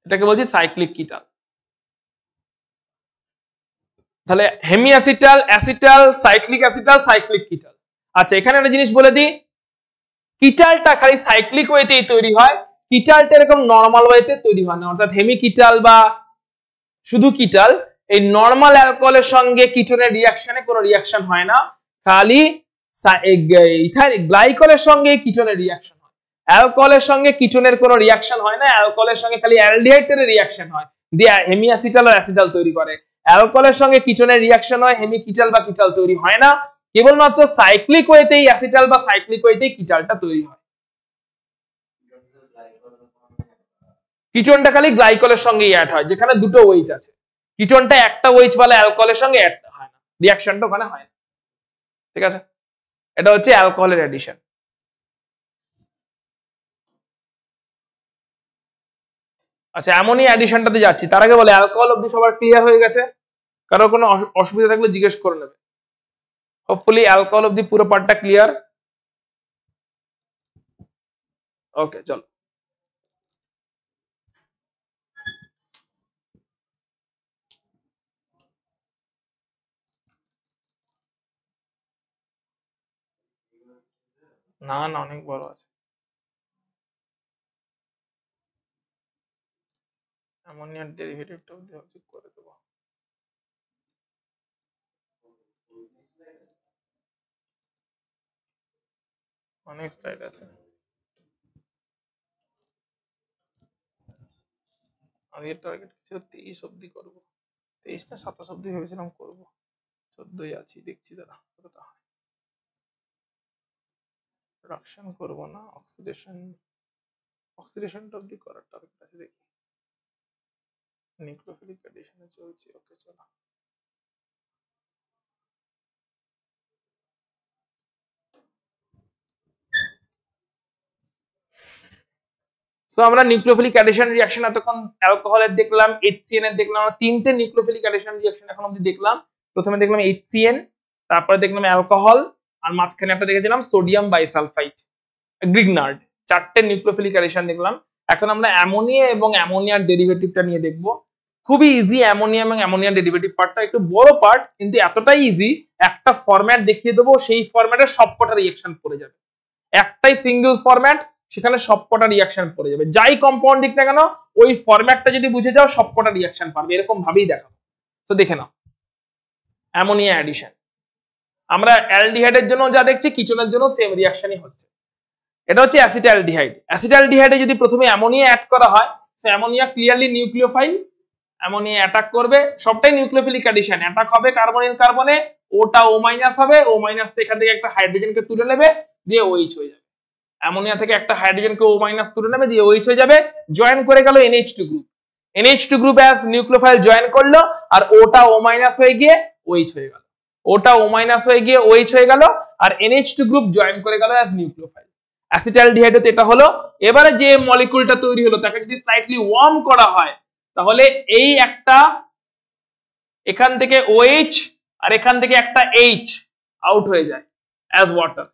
এটাকে বলছি সাইক্লিক কিটাল। তাহলে hemiacetal, acetal, cyclic acetal, cyclic ketal. আচ্ছা, এখানে একটা জিনিস বলে দিই, কিটালটা খালি সাইক্লিক ওয়েতেই তৈরি হয়, কিটালটা এরকম নরমাল ওয়েতে তৈরি হয় না। অর্থাৎ হেমি কিটাল বা শুধু কিটাল এই নরমাল অ্যালকোহলের সঙ্গে কিটোনের রিঅ্যাকশনে কোনো রিঅ্যাকশন হয় না, খালি গ্লাইকলের সঙ্গে কিটোনের রিঅ্যাকশন হয়। অ্যালকোহলের সঙ্গে কিটোনের কোনো রিঅ্যাকশন হয় না, অ্যালকোহলের সঙ্গে খালি অ্যালডিহাইডের রিঅ্যাকশন হয়, দিয়ে হেমি অ্যাসিটাল আর অ্যাসিটাল তৈরি করে। অ্যালকোহলের সঙ্গে কিটোনের রিঅ্যাকশন হয়, হেমি কিটাল বা কিটাল তৈরি হয় না, কেবলমাত্র সাইক্লিক ওয়েতেই অ্যাসিটাল বা সাইক্লিক ওয়েতেই কিটালটা তৈরি হয়। কিটোনটা খালি গ্লাইকলের সঙ্গে অ্যাড হয়, যেখানে দুটো ওয়েজ আছে। কিটোনটা একটা ওয়েজ বলে অ্যালকোহলের সঙ্গে অ্যাড হয় না, রিঅ্যাকশনটা ওখানে হয় না। ঠিক আছে, এটা হচ্ছে অ্যালকোহলের অ্যাডিশন। আচ্ছা, অ্যামোনিয়া অ্যাডিশনটাতে যাচ্ছি, তার আগে বলে অ্যালকোহল অবধি সবার ক্লিয়ার হয়ে গেছে? কারো কোনো অসুবিধা থাকলে জিজ্ঞেস করে নেবে। হোপফুলি অ্যালকোহল অবধি পুরো পার্টটা ক্লিয়ার। ওকে, চলো। না না, অনেক বড় আছে। অ্যামোনিয়ার ডেরিভেটিভটা অবধি করে দেবো। অনেক স্লাইড আছে। আগের টার্গেট ছিল 23 অবধি করবো, 23 না 27 অবধি ভেবেছিলাম করবো, 14ই আছি, দেখছি দাঁড়া কতটা হয়। প্রোডাকশন করবো না, অক্সিডেশনটা অবধি করার টার্গেট আছে, দেখি। নিউক্লিওফিলিক অ্যাডিশনে চলছে। ওকে, চলো। সো আমরা নিউক্লিওফিলিক অ্যাডিশন রিঅ্যাকশন এতক্ষণ অ্যালকোহলের দেখলাম, HCN এর দেখলাম, আমরা তিনটে নিউক্লিওফিলিক অ্যাডিশন রিঅ্যাকশন এখন অবধি দেখলাম। প্রথমে দেখলাম HCN, তারপরে দেখলাম অ্যালকোহল, আর মাঝখানে একটা দেখেছিলাম সোডিয়াম বাইসালফাইড, গ্রিগনার্ড। চারটে নিউক্লিওফিলিক অ্যাডিশন দেখলাম। এখন আমরা অ্যামোনিয়া এবং অ্যামোনিয়ার ডেরিভেটিভটা নিয়ে দেখব। খুবই ইজি, অ্যামোনিয়া এবং অ্যামোনিয়ার ডেরিভেটিভ পার্টটা একটু বড় পার্ট, কিন্তু এতটাই ইজি, একটা ফরম্যাট দেখিয়ে দেবো, সেই ফরম্যাটে সবকটা রিঅ্যাকশন পড়ে যাবে। একটাই সিঙ্গেল ফরম্যাট, সেখানে সবকটা রিঅ্যাকশন পড়ে যাবে। যাই কম্পাউন্ড দিক না কেন, ওই ফরম্যাটটা যদি বুঝে যাও সবকটা রিঅ্যাকশন পারবে, এরকম ভাবেই দেখাবো। তো দেখে নাও অ্যামোনিয়া অ্যাডিশন। আমরা অ্যালডিহাইডের জন্য যা দেখছি, কিটোনের জন্য সেম রিঅ্যাকশনই হচ্ছে। এটা হচ্ছে অ্যাসিটালডিহাইড। অ্যাসিটালডিহাইডে যদি প্রথমে অ্যামোনিয়া অ্যাড করা হয়, so ammonia clearly nucleophile, ammonia attack করবে, সবটাই নিউক্লিওফিলিক অ্যাডিশন। অ্যাটাক হবে কার্বনিল কার্বনে, ওটা O- হবে, O- এখান থেকে একটা হাইড্রোজেনকে তুলে নেবে, দিয়ে OH হয়ে যাবে। অ্যামোনিয়া থেকে একটা হাইড্রোজেনকে O- তুলে নেবে, দিয়ে OH হয়ে যাবে, জয়েন করে গেল NH2 group. NH2 group as nucleophile join করলো, আর ওটা O- হয়ে গিয়ে OH হয়ে গেল, ওটা O- হয়ে গিয়ে OH হয়ে গেল, আর NH2 গ্রুপ জয়েন করে গেল অ্যাজ নিউক্লিওফাইল। অ্যাসিটালডিহাইডে এটা হলো। এবারে যে মলিকুলটা তৈরি হলো, তাকে যদি স্লাইটলি ওয়ার্ম করা হয়, তাহলে এই একটা এখান থেকে OH আর এখান থেকে একটা H আউট হয়ে যায় অ্যাজ ওয়াটার।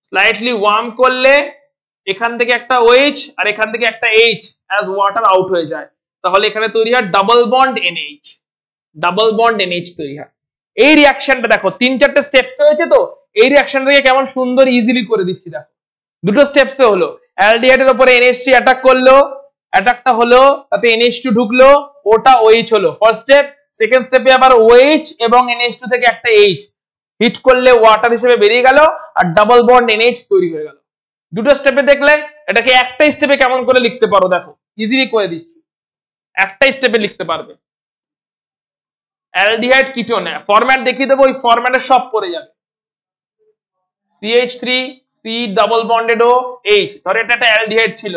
স্লাইটলি ওয়ার্ম করলে এখান থেকে একটা OH আর এখান থেকে একটা H অ্যাজ ওয়াটার আউট হয়ে যায়, তাহলে এখানে তৈরি হয় double bond NH, double bond NH তৈরি হয়। এই রিঅ্যাকশনটা দেখো, 3-4টে স্টেপস হয়েছে, তো এই রিঅ্যাকশনটাকে কেমন সুন্দর ইজিলি করে দিচ্ছি দেখো। দুটো স্টেপসে হলো, অ্যালডিহাইডের উপরে NH3 অ্যাটাক করলো, অ্যাটাকটা হলো, তাতে NH2 ঢুকলো, ওটা OH হলো ফার্স্ট স্টেপ। সেকেন্ড স্টেপে আবার OH এবং NH2 থেকে একটা H হিট করলে ওয়াটার হিসেবে বেরিয়ে গেল, আর ডাবল বন্ড NH তৈরি হয়ে গেল। দুটো স্টেপে দেখলে এটাকে একটা স্টেপে কেমন করে লিখতে পারো দেখো, ইজিলি করে দিচ্ছি, একটা স্টেপে লিখতে পারবে। অ্যালডিহাইড কিটোন ফরম্যাট দেখিয়ে দেবো, ওই ফরম্যাটে সব পড়ে যাবে। CH3 C double bonded OH, ধরো এটা একটা অ্যালডিহাইড ছিল,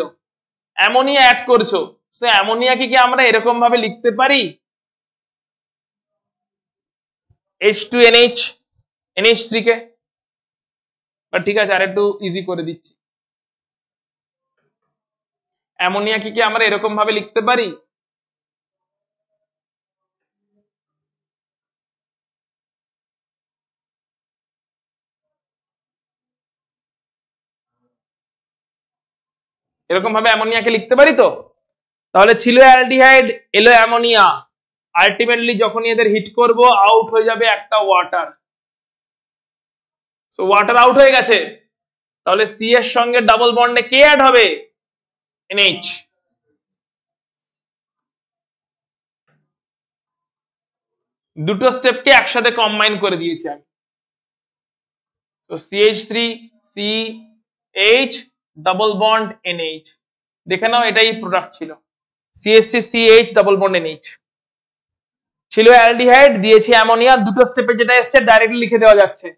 অ্যামোনিয়া অ্যাড করছো, সো অ্যামোনিয়াকে কি আমরা এরকম ভাবে লিখতে পারি, H2NH NH3 কে? ঠিক আছে, আর একটু ইজি করে দিচ্ছি। অ্যামোনিয়া কি আমরা এরকম ভাবে লিখতে পারি? এরকম ভাবে অ্যামোনিয়াকে লিখতে পারি তো? তাহলে ছিল অ্যালডিহাইড, এলো অ্যামোনিয়া, আলটিমেটলি যখন এদের হিট করব আউট হয়ে যাবে একটা ওয়াটার। সো ওয়াটার আউট হয়ে গেছে, তাহলে সি এর সঙ্গে ডাবল বন্ডে কে অ্যাড হবে? NH। দুটো স্টেপকে একসাথে কম্বাইন করে দিয়েছি আমি। তো CH3 CH double bond NH, দেখে নাও এটাই প্রোডাক্ট ছিল। CH3 CH double bond NH ছিল অ্যালডিহাইড, দিয়েছি অ্যামোনিয়া, দুটো স্টেপে যেটা এসেছে ডাইরেক্টলি লিখে দেওয়া যাচ্ছে।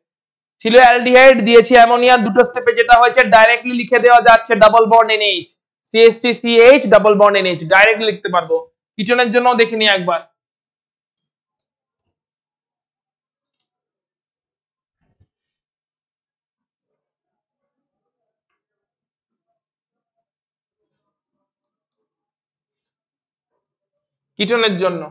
ছিল অ্যালডিহাইড, দিয়েছি অ্যামোনিয়া, দুটো স্টেপে যেটা হয়েছে ডাইরেক্টলি লিখে দেওয়া যাচ্ছে double bond NH, CH3 CH double bond NH, directly লিখতে পারবো। কিচনের জন্য দেখে নিই একবার। কিচনের জন্য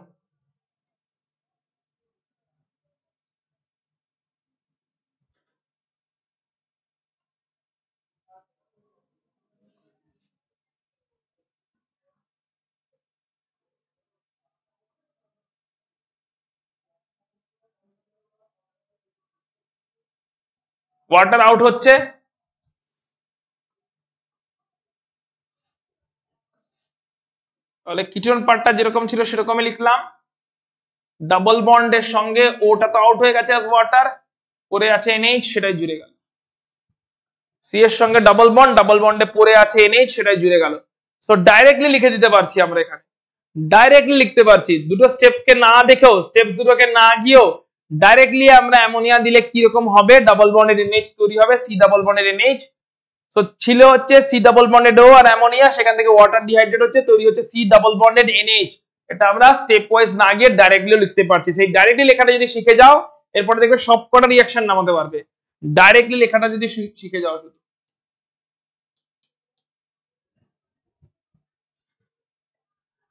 ওয়াটার আউট হচ্ছে, তাহলে কিচন পার্টটা যেরকম ছিল সেরকমই লিখলাম। ডাবল বন্ডের সঙ্গে ওটা তো আউট হয়ে গেছে অ্যাজ ওয়াটার, পরে আছে NH, সেটাই জুড়ে গেল। সি এর সঙ্গে ডাবল বন্ডে পরে আছে NH, সেটাই জুড়ে গেল। সো ডাইরেক্টলি লিখে দিতে পারছি আমরা এখানে, ডাইরেক্টলি লিখতে পারছি, দুটো স্টেপস কে না দেখেও, স্টেপস দুটোকে না গিয়েও ডাইরেক্টলি আমরা অ্যামোনিয়া দিলে কি রকম হবে, ডাবল বন্ডের NH তৈরি হবে, সি ডাবল বন্ডের NH। সো ছিল হচ্ছে সি ডাবল বন্ডেড ও আর অ্যামোনিয়া, সেখান থেকে ওয়াটার ডিহাইড্রেট হচ্ছে, তৈরি হচ্ছে সি ডাবল বন্ডেড NH। এটা আমরা স্টেপ ওয়াইজ না গিয়ে ডাইরেক্টলি লিখতে পারছি। সেই ডাইরেক্টলি লেখাটা যদি শিখে যাও, এরপরে দেখবে সবকটা রিঅ্যাকশন নামাতে পারবে, ডাইরেক্টলি লেখাটা যদি শিখে যাও শুধু।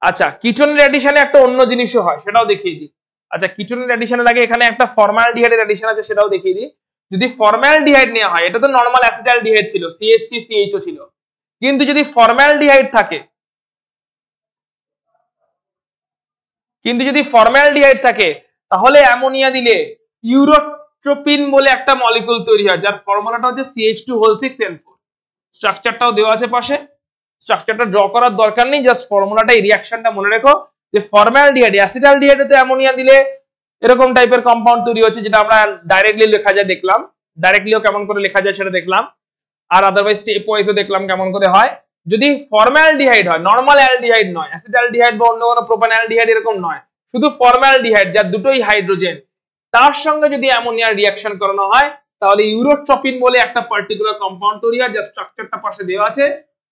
আচ্ছা, কিটোনের অ্যাডিশনে একটা অন্য জিনিসও হয়, সেটাও দেখিয়ে দিই। আচ্ছা, কিটোনের অ্যাডিশনের আগে এখানে একটা ফর্মালডিহাইডের অ্যাডিশন আছে, সেটাও দেখিয়ে দিই। যদি ফর্মালডিহাইড নেওয়া হয়, এটা তো নরমাল অ্যাসিটালডিহাইড ছিল, CH3 CHO ছিল, কিন্তু যদি ফর্মালডিহাইড থাকে, তাহলে অ্যামোনিয়া দিলে ইউরোট্রোপিন বলে একটা মলিকুল তৈরি হয়, যার ফর্মুলাটা হচ্ছে CH2(6N4). স্ট্রাকচারটাও দেওয়া আছে পাশে, স্ট্রাকচারটা ড্র করার দরকার নেই, জাস্ট ফর্মুলাটা, এই রিঅ্যাকশনটা মনে রেখো যে ফর্মালডিহাইড অ্যাসিটালডিহাইডে অ্যামোনিয়া দিলে এরকম টাইপের কম্পাউন্ড তৈরি হচ্ছে, যেটা আমরা ডাইরেক্টলি লেখা যায় দেখলাম, ডাইরেক্টলিও কেমন করে লেখা যায় সেটা দেখলাম, আর আদারওয়াইজ স্টেপ ওয়াইজও দেখলাম কেমন করে হয়। যদি ফর্মালডিহাইড হয়, নরমাল অ্যালডিহাইড নয়, অ্যাসিটালডিহাইড বা অন্য কোনো প্রোপানঅ্যালডিহাইড এরকম নয়, শুধু ফর্মালডিহাইড যার দুটোই হাইড্রোজেন, তার সঙ্গে যদি অ্যামোনিয়ার রিঅ্যাকশন করানো হয়, তাহলে ইউরোট্রপিন বলে একটা পার্টিকুলার কম্পাউন্ড তৈরি হয়, যার স্ট্রাকচারটা পাশে দেওয়া আছে।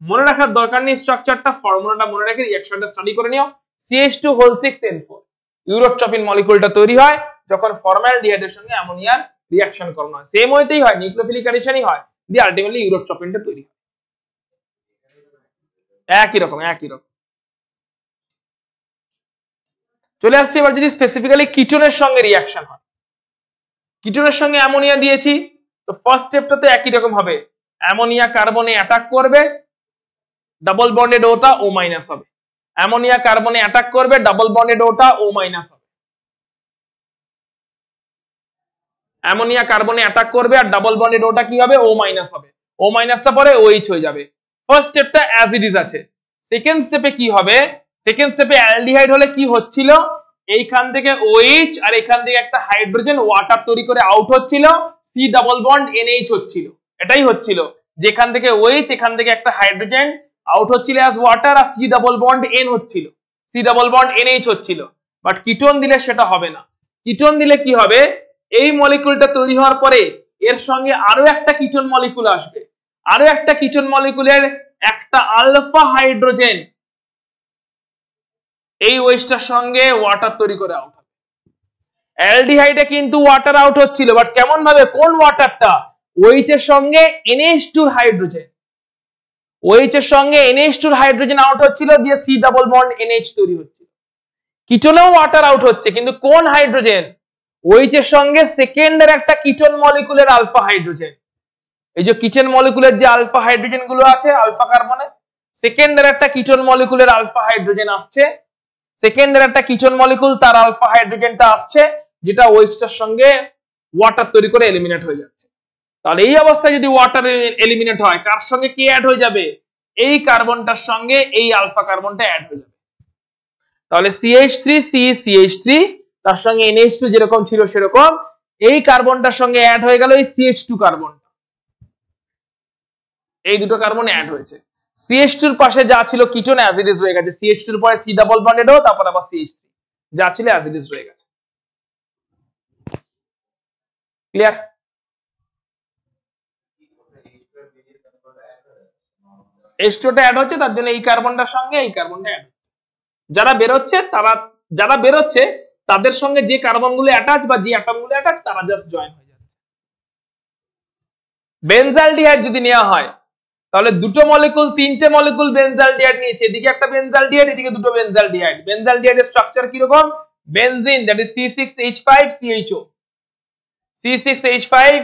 মনে রাখার দরকার নেই স্ট্রাকচারটা, ফর্মুলাটা মনে রেখে রিঅ্যাকশনটা স্টাডি করে নিও। CH2(6N4) ইউরোট্রপিন মলিকুলটা তৈরি হয় যখন ফর্মালডিহাইডের সঙ্গে অ্যামোনিয়ার রিঅ্যাকশন করানো হয়। সেম ওয়েতেই হয়, নিউক্লিওফিলিক অ্যাডিশনই হয়, দিয়ে আলটিমেটলি ইউরোট্রপিনটা তৈরি হয়। একই রকম। চলে আসছে এবার যদি স্পেসিফিক্যালি কিটোনের সঙ্গে রিঅ্যাকশন হয়, কিটোনের সঙ্গে অ্যামোনিয়া দিয়েছি, তো ফার্স্ট স্টেপটা তো একই রকম হবে, অ্যামোনিয়া কার্বনে অ্যাটাক করবে, ডাবল বন্ডেড ওটা O- হবে, অ্যামোনিয়া কার্বনে অ্যাটাক করবে, ডাবল বন্ডেড ওটা O- হবে, অ্যামোনিয়া কার্বনে অ্যাটাক করবে আর ডাবল বন্ডেড ওটা কি হবে, O- হবে, O- পরে OH হয়ে যাবে। ফার্স্ট স্টেপটা অ্যাজ ইট ইজ আছে। সেকেন্ড স্টেপে কি হবে, সেকেন্ড স্টেপে অ্যালডিহাইড হলে কি হচ্ছিল, এইখান থেকে OH আর এখান থেকে একটা হাইড্রোজেন ওয়াটার তৈরি করে আউট হচ্ছিল, সি ডাবল বন্ড NH হচ্ছিল, এটাই হচ্ছিল, যেখান থেকে OH, এখান থেকে একটা হাইড্রোজেন আউট হচ্ছিল অ্যাজ ওয়াটার, আর সি ডাবল বন্ড N হচ্ছিল, সি ডাবল বন্ড NH হচ্ছিল। বাট কিটোন দিলে সেটা হবে না। কিটোন দিলে কি হবে, এই মলিকুলটা তৈরি হওয়ার পরে এর সঙ্গে আরো একটা কিটোন মলিকুল আসবে, আরো একটা কিটোন মলিকুলের একটা আলফা হাইড্রোজেন এই ওয়েস্টটার সঙ্গে ওয়াটার তৈরি করে আউট হবে। অ্যালডিহাইডে কিন্তু ওয়াটার আউট হচ্ছিল, বাট কেমন ভাবে, কোন ওয়াটারটা, OH এর সঙ্গে NH2 হাইড্রোজেন, OH এর সঙ্গে NH2 হাইড্রোজেন আউট হচ্ছিল, দিয়ে C ডাবল বন্ড NH তৈরি হচ্ছিল। কিটোনেও ওয়াটার আউট হচ্ছে, কিন্তু কোন হাইড্রোজেন? OH এর সঙ্গে সেকেন্ডের একটা কিটোন মলিকুলের আলফা হাইড্রোজেন। এই যে কিটোন মলিকুলের যে আলফা হাইড্রোজেন গুলো আছে আলফা কার্বনে, সেকেন্ডের একটা কিটোন মলিকুলের আলফা হাইড্রোজেন আসছে, সেকেন্ডের একটা কিটোন মলিকুল তার আলফা হাইড্রোজেনটা আসছে, যেটা OH টার সঙ্গে ওয়াটার তৈরি করে এলিমিনেট হয়ে যাচ্ছে। তাহলে এই অবস্থায় যদি ওয়াটার এলিমিনেট হয়, কার সঙ্গে কি অ্যাড হয়ে যাবে? এই কার্বনটার সঙ্গে এই আলফা কার্বনটা অ্যাড হয়ে যাবে। তাহলে CH3 তার সঙ্গে NH2 যেরকম ছিল সেরকম এই কার্বনটার সঙ্গে অ্যাড হয়ে গেল এই CH2 কার্বন। এই দুটো কার্বন অ্যাড হয়েছে। CH2 এর পাশে যা ছিল কিটোন অ্যাজ ইট ইজ হয়ে গেছে, CH2 এর পরে C ডাবল বন্ডেড ও, তারপর আবার CH3 যা ছিল অ্যাজ ইট ইজ হয়ে গেছে। ক্লিয়ার? H2 টা অ্যাড হচ্ছে, তার জন্য এই কার্বনটার সঙ্গে এই কার্বনটা অ্যাড হচ্ছে। যারা বেরোচ্ছে তাদের সঙ্গে যে কার্বনগুলো অ্যাটাচ বা যে অ্যাটমগুলো অ্যাটাচ তারা জাস্ট জয়েন হয়ে যাচ্ছে। বেনজালডিহাইড যদি নেওয়া হয় তাহলে দুটো মলিকুল, তিনটে মলিকুল বেনজালডিহাইড নিয়েছে, এদিকে একটা বেনজালডিহাইড, এদিকে দুটো বেনজালডিহাইড। বেনজালডিহাইডের স্ট্রাকচার কি রকম? Benzene, that is C6H5CHO, C6H5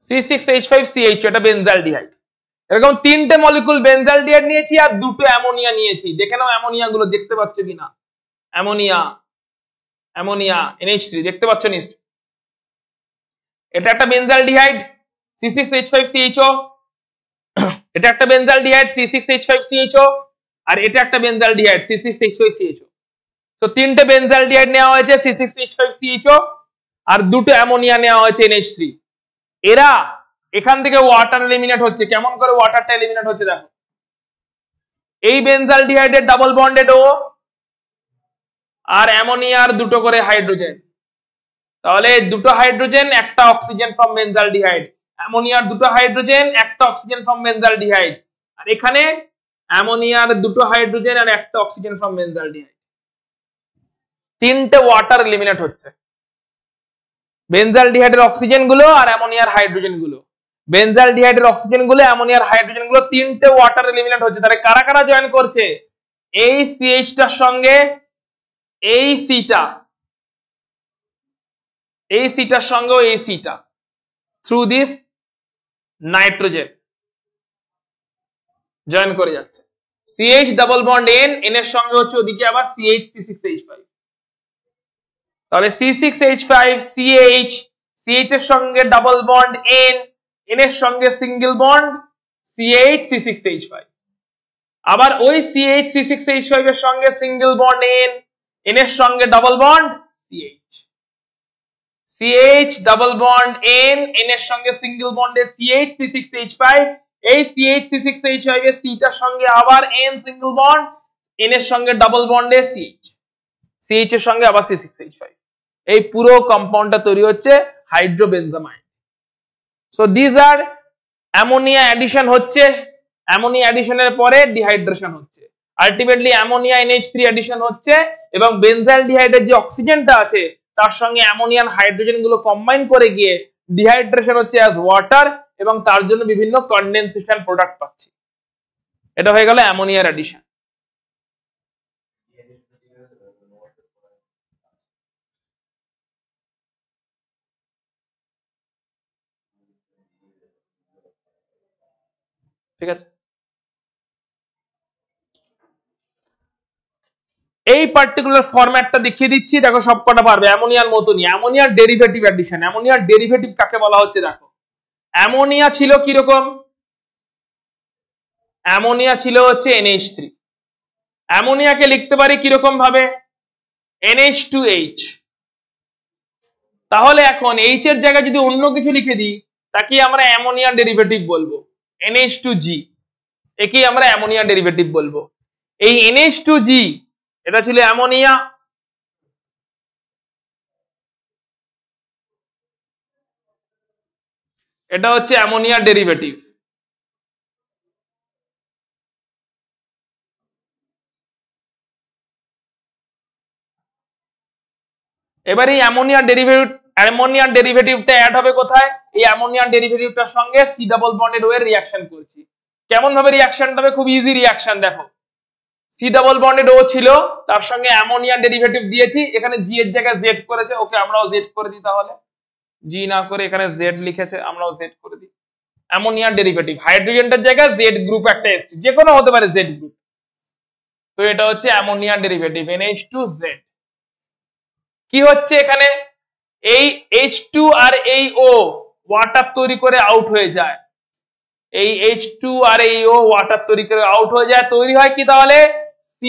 C6H5CHO, এটা বেনজালডিহাইড। এরকম তিনটে মলিকুল বেনজালডিহাইড নিয়েছি আর দুটো অ্যামোনিয়া নিয়েছি। দেখে নাও অ্যামোনিয়া গুলো দেখতে পাচ্ছ কিনা। অ্যামোনিয়া NH3 দেখতে পাচ্ছ নিশ্চয়। এটা একটা বেনজালডিহাইড C6H5CHO, এটা একটা বেনজালডিহাইড C6H5CHO, আর এটা একটা বেনজালডিহাইড C6H5CHO। তো তিনটে বেনজালডিহাইড নেওয়া হয়েছে C6H5CHO, আর দুটো অ্যামোনিয়া নেওয়া হয়েছে NH3। এরা এখান থেকে ওয়াটার এলিমিনেট হচ্ছে। কেমন করে ওয়াটারটা এলিমিনেট হচ্ছে দেখো। এই বেনজালডিহাইডের ডাবল বন্ডেড ও আর অ্যামোনিয়ার দুটো করে হাইড্রোজেন, তাহলে দুটো হাইড্রোজেন একটা অক্সিজেন ফ্রম বেনজালডিহাইড, অ্যামোনিয়ার দুটো হাইড্রোজেন একটা অক্সিজেন ফ্রম বেনজালডিহাইড, আর এখানে অ্যামোনিয়ার দুটো হাইড্রোজেন আর একটা অক্সিজেন ফ্রম বেনজালডিহাইড। তিনটে ওয়াটার এলিমিনেট হচ্ছে, বেনজালডিহাইডের অক্সিজেন গুলো আর অ্যামোনিয়ার হাইড্রোজেন গুলো, বেনজালডিহাইডের অক্সিজেন গুলো অ্যামোনিয়ার হাইড্রোজেন গুলো, তিনটে ওয়াটার এলিমিনেট হচ্ছে। তাহলে কারা কারা জয়েন করছে? এই CH টার সঙ্গে এই সিটা, এই সিটার সঙ্গে এই সিটা, থ্রু দিস নাইট্রোজেন জয়েন করে যাচ্ছে। CH ডাবল বন্ড N এর সঙ্গে হচ্ছে ওদিকে আবার CH C6H5। তাহলে C6H5CH, CH এর সঙ্গে ডাবল বন্ড N এর সঙ্গে সিঙ্গেল বন্ড CH C6H5, আবার ওই CH C6H5 এর সঙ্গে সিঙ্গেল বন্ড N এর সঙ্গে double bond CH double bond N এর সঙ্গে সিঙ্গেল বন্ডে CH C6H5, এই CH C6H5 এর সিটার সঙ্গে আবার N সিঙ্গেল বন্ড, N এর সঙ্গে ডাবল বন্ডে CH এর সঙ্গে আবার C6H5। এই পুরো কম্পাউন্ডটা তৈরি হচ্ছে hydrobenzamine. So this are ammonia addition হচ্ছে, অ্যামোনিয়া অ্যাডিশনের পরে ডিহাইড্রেশন হচ্ছে, আলটিমেটলি অ্যামোনিয়া NH3 অ্যাডিশন হচ্ছে, এবং বেনজালডিহাইডের যে অক্সিজেনটা আছে তার সঙ্গে অ্যামোনিয়ান হাইড্রোজেন গুলো কম্বাইন করে গিয়ে ডিহাইড্রেশন হচ্ছে অ্যাজ ওয়াটার, এবং তার জন্য বিভিন্ন কনডেনসেশন প্রোডাক্ট পাচ্ছি। এটা হয়ে গেল অ্যামোনিয়ার অ্যাডিশন। ঠিক আছে, এই পার্টিকুলার ফরম্যাটটা দেখিয়ে দিচ্ছি, দেখো সবকটা পারবে। অ্যামোনিয়ার মতনই অ্যামোনিয়ার ডেরিভেটিভ অ্যাডিশন। অ্যামোনিয়ার ডেরিভেটিভ কাকে বলা হচ্ছে দেখো। অ্যামোনিয়া ছিল কিরকম? অ্যামোনিয়া ছিল হচ্ছে NH3। অ্যামোনিয়াকে লিখতে পারি কিরকম ভাবে? NH2H। তাহলে এখন H এর জায়গায় যদি অন্য কিছু লিখে দিই তাকে আমরা অ্যামোনিয়ার ডেরিভেটিভ বলবো, NH2G। একেই আমরা অ্যামোনিয়ার ডেরিভেটিভ বলবো। এই NH2G এটা ছিল অ্যামোনিয়া, এটা হচ্ছে অ্যামোনিয়ার ডেরিভেটিভ। এবার এই অ্যামোনিয়ার অ্যামোনিয়ার ডেরিভেটিভটা অ্যাড হবে কোথায়? এই অ্যামোনিয়ার ডেরিভেটিভটার সঙ্গে সি ডাবল বন্ডেড ও এর রিঅ্যাকশন করছি। কেমন ভাবে রিঅ্যাকশনটা হবে? খুব ইজি রিঅ্যাকশন। দেখো সি ডাবল বন্ডেড ও ছিল, তার সঙ্গে অ্যামোনিয়ার ডেরিভেটিভ দিয়েছি, এখানে জি এর জায়গায় জেড করেছে, ওকে আমরাও জেড করে দিই। তাহলে জি না করে এখানে জেড লিখেছে, আমরাও জেড করে দিই। অ্যামোনিয়ার ডেরিভেটিভ, হাইড্রোজেনটার জায়গায় জেড গ্রুপ একটা এসছে, যে কোনো হতে পারে জেড গ্রুপ। তো এটা হচ্ছে অ্যামোনিয়ার ডেরিভেটিভ NH2Z। কি হচ্ছে এখানে? এই H2 আর এই O ওয়াটার তৈরি করে আউট হয়ে যায়। এই H2 আর এই O ওয়াটার তৈরি করে আউট হয়ে যায়, তৈরি হয় কি তাহলে? C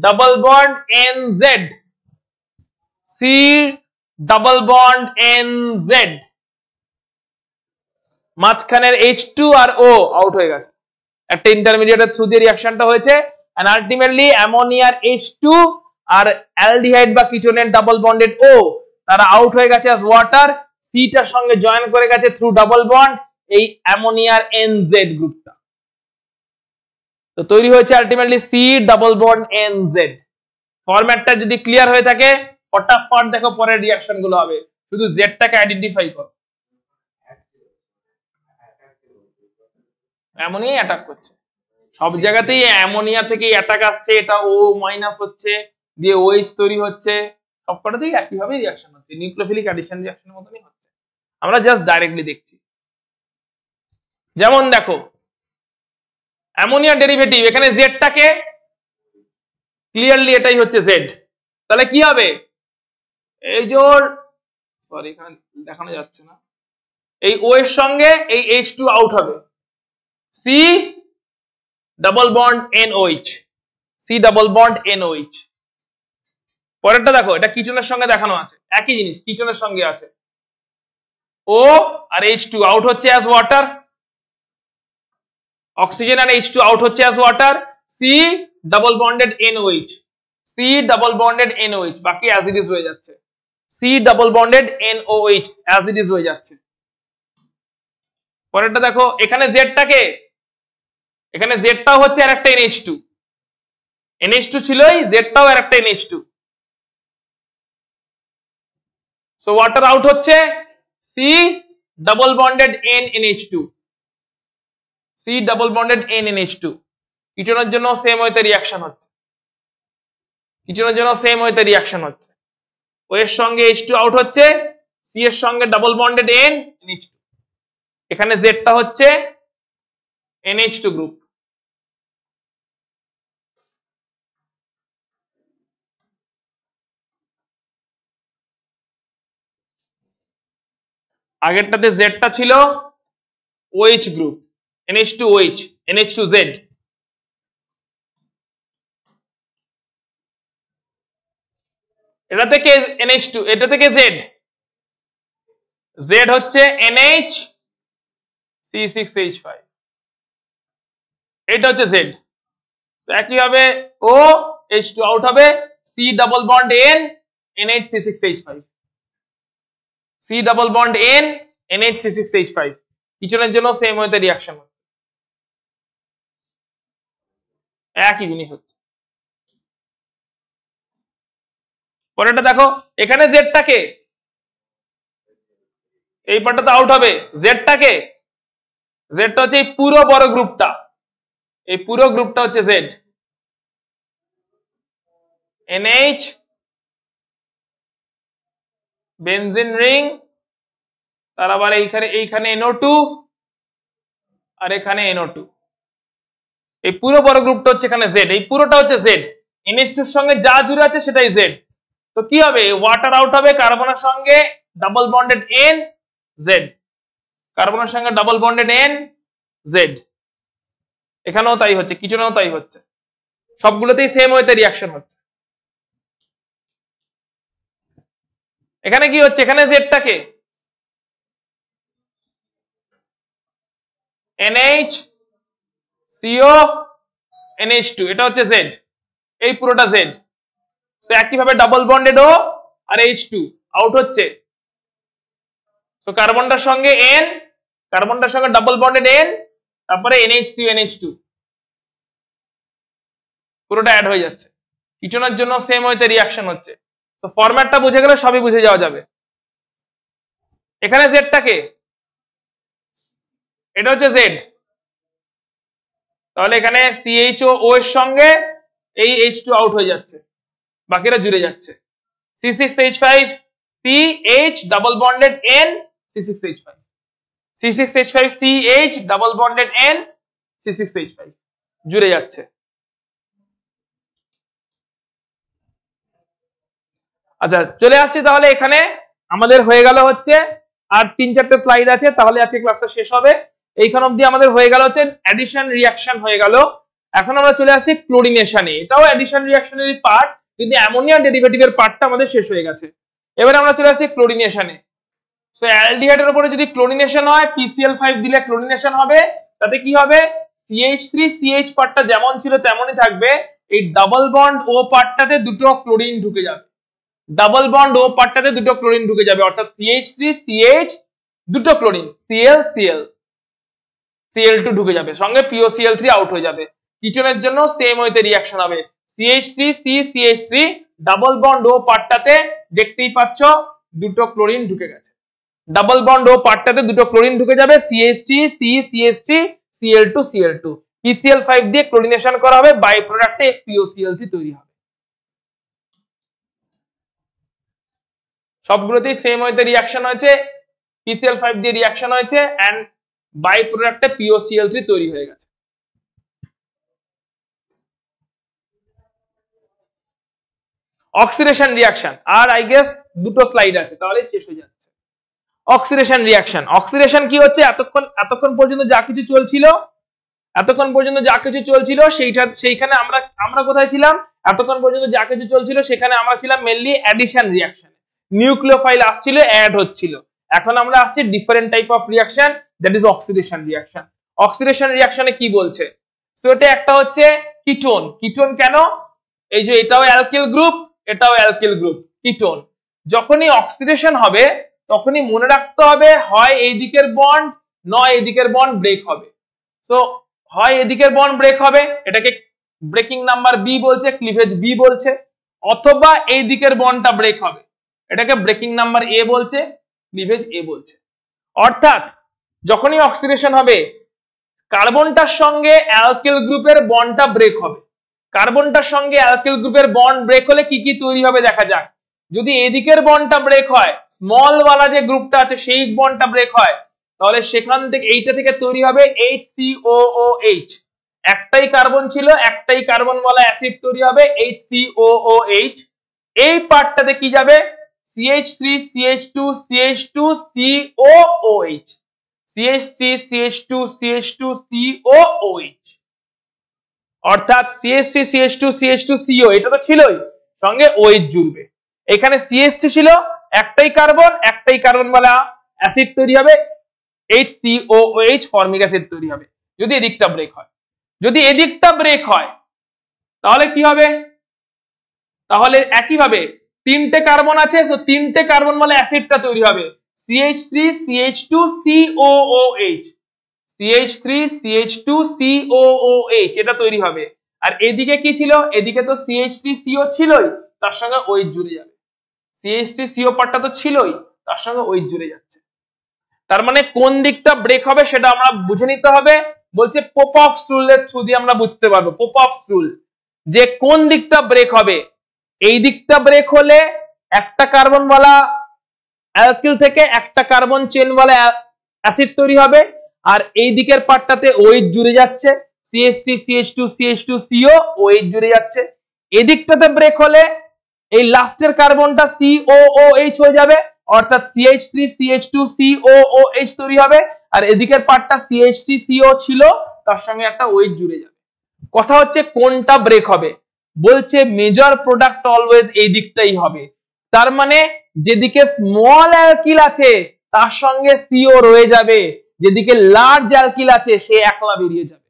double bond NZ। C double bond NZ, মাঝখানের H2 আর O আউট হয়ে গেছে, একটা ইন্টারমিডিয়েটের থ্রু দিয়ে রিঅ্যাকশনটা হয়েছে, এন্ড আলটিমেটলি অ্যামোনিয়ার H2 আর অ্যালডিহাইড বা কিটোনের ডাবল বন্ডেড O তারা আউট হয়ে গেছে অ্যাজ ওয়াটার, সিটার সঙ্গে জয়েন করে গেছে থ্রু ডাবল বন্ড এই অ্যামোনিয়ার NZ গ্রুপটা। তো তৈরি হয়েছে ultimately C double bond NZ। ফরম্যাটটা যদি ক্লিয়ার হয়ে থাকে ফটাফট দেখো পরের রিঅ্যাকশন গুলো হবে, শুধু জেডটাকে আইডেন্টিফাই করো। অ্যামোনিয়া অ্যাটাক করছে, সব জায়গাতেই অ্যামোনিয়া থেকে অ্যাটাক আসছে, এটা O মাইনাস হচ্ছে, দিয়ে OH তৈরি হচ্ছে, সবকটাতেই একইভাবে রিঅ্যাকশন হচ্ছে, নিউক্লিওফিলিক অ্যাডিশন রিঅ্যাকশনের মতনই হচ্ছে। আমরা জাস্ট ডাইরেক্টলি দেখছি। যেমন দেখো অ্যামোনিয়া ডেরিভেটিভ, এখানে জেডটাকে ক্লিয়ারলি এটাই হচ্ছে জেড, তাহলে কি হবে? এই জোর, সরি এখানে দেখানো যাচ্ছে না, এই O এর সঙ্গে এই H2 আউট হবে, C double bond NOH, C double bond NOH। পরেরটা দেখো, এটা কিটোনের সঙ্গে দেখানো আছে, একই জিনিস কিটোনের সঙ্গে আছে, O আর H2 আউট হচ্ছে অ্যাজ ওয়াটার, অক্সিজেন আর H2 আউট হচ্ছে as water, C double bonded NOH, C double bonded NOH, বাকি অ্যাজ ইট ইজ হয়ে যাচ্ছে, C double bonded NOH as it is হয়ে যাচ্ছে। পরেরটা দেখো, এখানে জেডটাকে, এখানে জেডটাও হচ্ছে আর একটা NH2, NH2 ছিলই, জেডটাও আর একটা NH2, সো ওয়াটার আউট হচ্ছে C double bonded NH2, C double bonded NH2। কিটোনের জন্য সেম ওয়েতে রিঅ্যাকশন হচ্ছে, কিটোনের জন্য সেম ওয়েতে রিঅ্যাকশন হচ্ছে, O এর সঙ্গে H2 আউট হচ্ছে, C এর সঙ্গে ডাবল বন্ডেড NH2, এখানে জেডটা হচ্ছে NH2 গ্রুপ। আগেরটাতে জেডটা ছিল OH গ্রুপ, NH2OH, NH2Z। এটা থেকে NH2, এটা থেকে Z, Z হচ্ছে NH C6H5, এটা হচ্ছে Z। একইভাবে O H2 আউট হবে, C double bond N NH C6H5, C double bond N NH C6H5। কিটোনের জন্য সেম ওয়েতে রিঅ্যাকশন হচ্ছে, একই জিনিস হচ্ছে। পরেরটা দেখো, এখানে জেডটাকে, এই পার্টটা আউট হবে, জেডটাকে, জেডটা হচ্ছে এই পুরো বড় গ্রুপটা, এই পুরো গ্রুপটা হচ্ছে জেড, NH বেনজিন রিং, তার আবার এইখানে NO2 আর এখানে NO2, এই পুরো বড় গ্রুপটা হচ্ছে এখানে জেড, এই পুরোটা হচ্ছে জেড, NH2 এর সঙ্গে যা জুড়ে আছে সেটাই জেড। তো কি হবে? ওয়াটার আউট হবে, কার্বনের সঙ্গে ডাবল বন্ডেড N Z, কার্বনের সঙ্গে ডাবল বন্ডেড N Z, এখানেও তাই হচ্ছে, কিটোনেও তাই হচ্ছে, সবগুলোতেই সেম ওয়েতে রিঅ্যাকশন হচ্ছে। এখানে কি হচ্ছে? এখানে জেডটাকে NH CO NH2, এটা হচ্ছে জেড, এই পুরোটা জেড। সো একইভাবে ডাবল বন্ডেড O আর H2 আউট হচ্ছে, সো কার্বনটার সঙ্গে N, কার্বনটার সঙ্গে ডাবল বন্ডেড N, তারপরে NH2 NH2 পুরোটা অ্যাড হয়ে যাচ্ছে। কিটোনের জন্য সেম ওয়েতে রিঅ্যাকশন হচ্ছে। তো ফরম্যাটটা বুঝে গেলে সবই বুঝে যাওয়া যাবে। এখানে জেডটা কে, এটা হচ্ছে জেড, তাহলে এখানে সিএইচও ও এর সঙ্গে এই H2 আউট হয়ে যাচ্ছে, বাকিটা জুড়ে যাচ্ছে। C6H5 CH double bonded N C6H5 C6H5 CH double bonded N C6H5 জুড়ে যাচ্ছে। আচ্ছা চলে আসছি তাহলে এখানে, আমাদের হয়ে গেল হচ্ছে আর 3-4টে স্লাইড আছে, তাহলে আজকে ক্লাসটা শেষ হবে। এইখান অবধি আমাদের হয়ে গেল হচ্ছে অ্যাডিশন রিঅ্যাকশন হয়ে গেল। এখন আমরা চলে আসছি ক্লোরিনেশনে, এটাও অ্যাডিশন রিঅ্যাকশনেরই পার্ট, কিন্তু অ্যামোনিয়া ডেরিভেটিভের পার্টটা আমাদের শেষ হয়ে গেছে। এবারে আমরা চলে আসছি ক্লোরিনেশনে। সো অ্যালডিহাইডের উপরে যদি ক্লোরিনেশন হয়, PCl5 দিলে ক্লোরিনেশন হবে, তাতে কি হবে, CH3CH পার্টটা যেমন ছিল তেমনই থাকবে, এই ডাবল বন্ড ও পার্টটাতে দুটো ক্লোরিন ঢুকে যাবে, ডাবল বন্ড ও পার্টটাতে দুটো ক্লোরিন ঢুকে যাবে, অর্থাৎ CH3CH দুটো ক্লোরিন ClCl Cl2 ঢুকে যাবে, সঙ্গে POCl3 আউট হয়ে যাবে। কিচনের জন্য সেম ওয়েতে রিঅ্যাকশন হবে, CH3CCH3 ডাবল বন্ড ও পার্টটাতে দেখতেই পাচ্ছ দুটো ক্লোরিন ঢুকে গেছে, ডাবল বন্ড ও পার্টটাতে দুটো ক্লোরিন ঢুকে যাবে, CH3CCH3 Cl2 PCl5 দিয়ে ক্লোরিনেশন করা হবে, বাই প্রোডাক্টে POCl3 তৈরি হবে। সবগুলোতেই সেম ওয়েতে রিঅ্যাকশন হয়েছে, PCl5 দিয়ে রিঅ্যাকশন হয়েছে এন্ড বাই প্রোডাক্টে POCl3 তৈরি হয়ে গেছে। অক্সিডেশন রিঅ্যাকশন, আর আই গেস দুটো স্লাইড আছে, তাহলে শেষ হয়ে যাচ্ছে। অক্সিডেশন রিঅ্যাকশন, অক্সিডেশন কি হচ্ছে, এতক্ষণ পর্যন্ত যা কিছু চলছিল সেইখানে আমরা কোথায় ছিলাম, এতক্ষণ পর্যন্ত যা কিছু চলছিল সেখানে আমরা ছিলাম মেইনলি অ্যাডিশন রিঅ্যাকশন, নিউক্লিওফাইল আসছিল, অ্যাড হচ্ছিল। এখন আমরা আসছি different type of reaction, that is oxidation reaction. Oxidation রিঅ্যাকশনে কি বলছে, সো এটা একটা হচ্ছে কিটোন, কিটোন কেন, এই যে এটাও অ্যালকিল গ্রুপ, এটাও অ্যালকিল গ্রুপ, কিটোন। যখনই অক্সিডেশন হবে তখনই মনে রাখতে হবে, হয় এই দিকের বন্ড নয় এই দিকের বন্ড ব্রেক হবে। সো হয় এদিকের বন্ড ব্রেক হবে, এটাকে ব্রেকিং নাম্বার বি বলছে, ক্লিভেজ বি বলছে, অথবা এই দিকের বন্ডটা ব্রেক হবে, এটাকে ব্রেকিং নাম্বার এ বলছে, ক্লিভেজ এ বলছে। অর্থাৎ যখনই অক্সিডেশন হবে কার্বনটার সঙ্গে অ্যালকিল গ্রুপের বন্ডটা ব্রেক হবে, কার্বনটার সঙ্গে অ্যালকিল গ্রুপের বন্ড ব্রেক হলে কি কি তৈরি হবে দেখা যাক। যদি এদিকের বন্ডটা ব্রেক হয়, স্মল ওয়ালা যে গ্রুপটা আছে সেই বন্ডটা ব্রেক হয়, তাহলে সেখান থেকে এইটা থেকে তৈরি হবে HCOOH, একটাই কার্বন ছিল, একটাই কার্বন ওয়ালা অ্যাসিড তৈরি হবে HCOOH। এই পার্টটাতে কি যাবে, CH3CH2CH2COOH, CH3CH2CH2COOH, অর্থাৎ CH3CH2CH2CO এটা তো ছিলই, সঙ্গে OH জুড়বে। এখানে CH3 ছিল, একটাই কার্বন ওয়ালা অ্যাসিড তৈরি হবে HCOOH, ফর্মিক অ্যাসিড তৈরি হবে যদি এদিকটা ব্রেক হয়। যদি এদিকটা ব্রেক হয় তাহলে কি হবে, তাহলে একইভাবে তিনটে কার্বন আছে, সো তিনটে কার্বন ওয়ালা অ্যাসিডটা তৈরি হবে CH3CH2COOH, CH3CH2COOH এটা তৈরি হবে। আর এদিকে কি ছিল, এদিকে তো CH3CO ছিলই, তার সঙ্গে OH জুড়ে যাবে, CH3CO পার্টটা তো ছিলই, তার সঙ্গে OH জুড়ে যাচ্ছে। তার মানে কোন দিকটা ব্রেক হবে সেটা আমরা বুঝে নিতে হবে, বলছে পোপফস রুলের থ্রু দিয়ে আমরা বুঝতে পারবো, পোপফস রুল, যে কোন দিকটা ব্রেক হবে। এই দিকটা ব্রেক হলে একটা কার্বন ওয়ালা অ্যালকিল থেকে একটা কার্বন চেন ওয়ালা অ্যাসিড তৈরি হবে, আর এই দিকের পার্টটাতে OH জুড়ে যাচ্ছে, CH3CH2CH2CO OH জুড়ে যাচ্ছে। এদিকটাতে ব্রেক হলে এই লাস্টের কার্বনটা COOH হয়ে যাবে, অর্থাৎ CH3CH2COOH তৈরি হবে, আর এদিকের পার্টটা CH3CO ছিল, তার সঙ্গে একটা OH জুড়ে যাবে। কথা হচ্ছে কোনটা ব্রেক হবে, বলছে মেজর প্রোডাক্ট অলওয়েজ এই দিকটাই হবে। তার মানে যেদিকে স্মল অ্যালকিল আছে তার সঙ্গে CO রয়ে যাবে, যেদিকে লার্জ অ্যালকিল আছে সে একলা বেরিয়ে যাবে।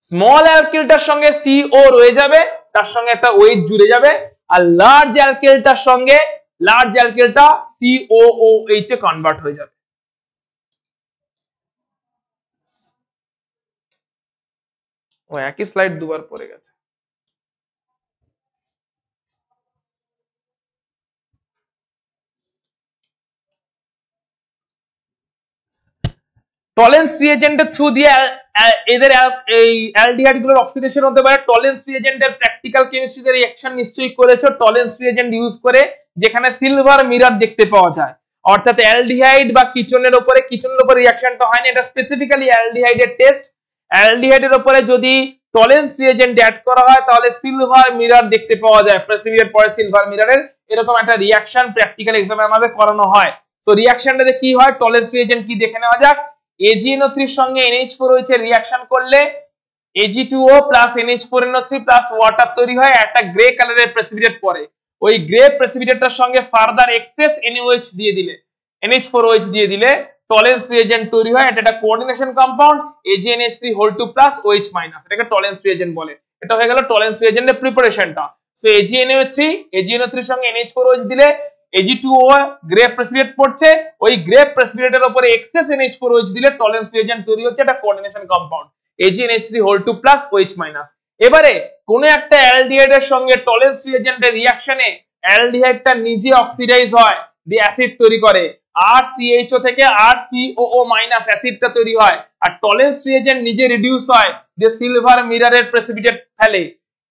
স্মল অ্যালকিলটার সঙ্গে CO রয়ে যাবে, তার সঙ্গে একটা OH জুড়ে যাবে, আর লার্জ অ্যালকিলটার সঙ্গে লার্জ অ্যালকিলটা COOH এ কনভার্ট হয়ে যাবে। ও একই স্লাইড দুবার পড়ে গেছে। টলেন্স রিএজেন্টের থ্রু দিয়ে এদের এই অ্যালডিহাইড গুলোর অক্সিডেশন হতে পারে। টলেন্স রিএজেন্টের প্র্যাকটিক্যাল কেমিস্ট্রিতে রিঅ্যাকশন নিশ্চয়ই করেছো টলেন্স রিএজেন্ট ইউজ করে, যেখানে সিলভার মিরর দেখতে পাওয়া যায়। অর্থাৎ অ্যালডিহাইড বা কিটোনের উপরে রিঅ্যাকশনটা হয় না, এটা স্পেসিফিক্যালি অ্যালডিহাইডের টেস্ট। অ্যালডিহাইডের উপরে যদি টলেন্স রিএজেন্ট অ্যাড করা হয় তাহলে সিলভার মিরর দেখতে পাওয়া যায়, প্রেসিপিটেট পরে সিলভার মিররের এরকম একটা রিঅ্যাকশন প্র্যাকটিক্যাল এক্সামে আমাদের করানো হয়। তো রিঅ্যাকশনটাতে কি হয়, টলেন্স রিএজেন্ট কি দেখে নেওয়া যাক। AgNO3 এর সঙ্গে NH4 হয়েছে, রিঅ্যাকশন করলে Ag2O plus NH4NO3 plus water তৈরি হয়, একটা গ্রে কালারের প্রেসিপিটেট পরে। ওই গ্রে প্রেসিপিটেটটার সঙ্গে ফার্দার এক্সেস NaOH দিয়ে দিলে, NH4OH দিয়ে দিলে টলেন্স রিএজেন্ট তৈরি হয়। এটা একটা coordination compound AgNH3(2) plus OH minus, এটাকে টলেন্স রিএজেন্ট বলে। এটা হয়ে গেল টলেন্স রিএজেন্টের প্রিপারেশনটা। সো AgNO3 এর সঙ্গে NH4OH দিলে Ag2O গ্রে প্রেসিপিটেট পড়ছে, ওই গ্রে প্রেসিপিটেটের উপরে এক্সেস NH4OH দিলে টলেন্স রিএজেন্ট তৈরি হচ্ছে, এটা coordination compound AgNH3(2) plus OH minus. এবারে কোন একটা অ্যালডিহাইডের সঙ্গে টলেন্স রিএজেন্টের রিঅ্যাকশনে অ্যালডিহাইডটা নিজে অক্সিডাইজ হয়, দিয়ে অ্যাসিড তৈরি করে, RCHO থেকে RCOO মাইনাস অ্যাসিডটা তৈরি হয়, আর টলেন্স রিএজেন্ট নিজে রিডিউস হয়, দিয়ে সিলভার মিররের প্রেসিপিটেট ফেলে।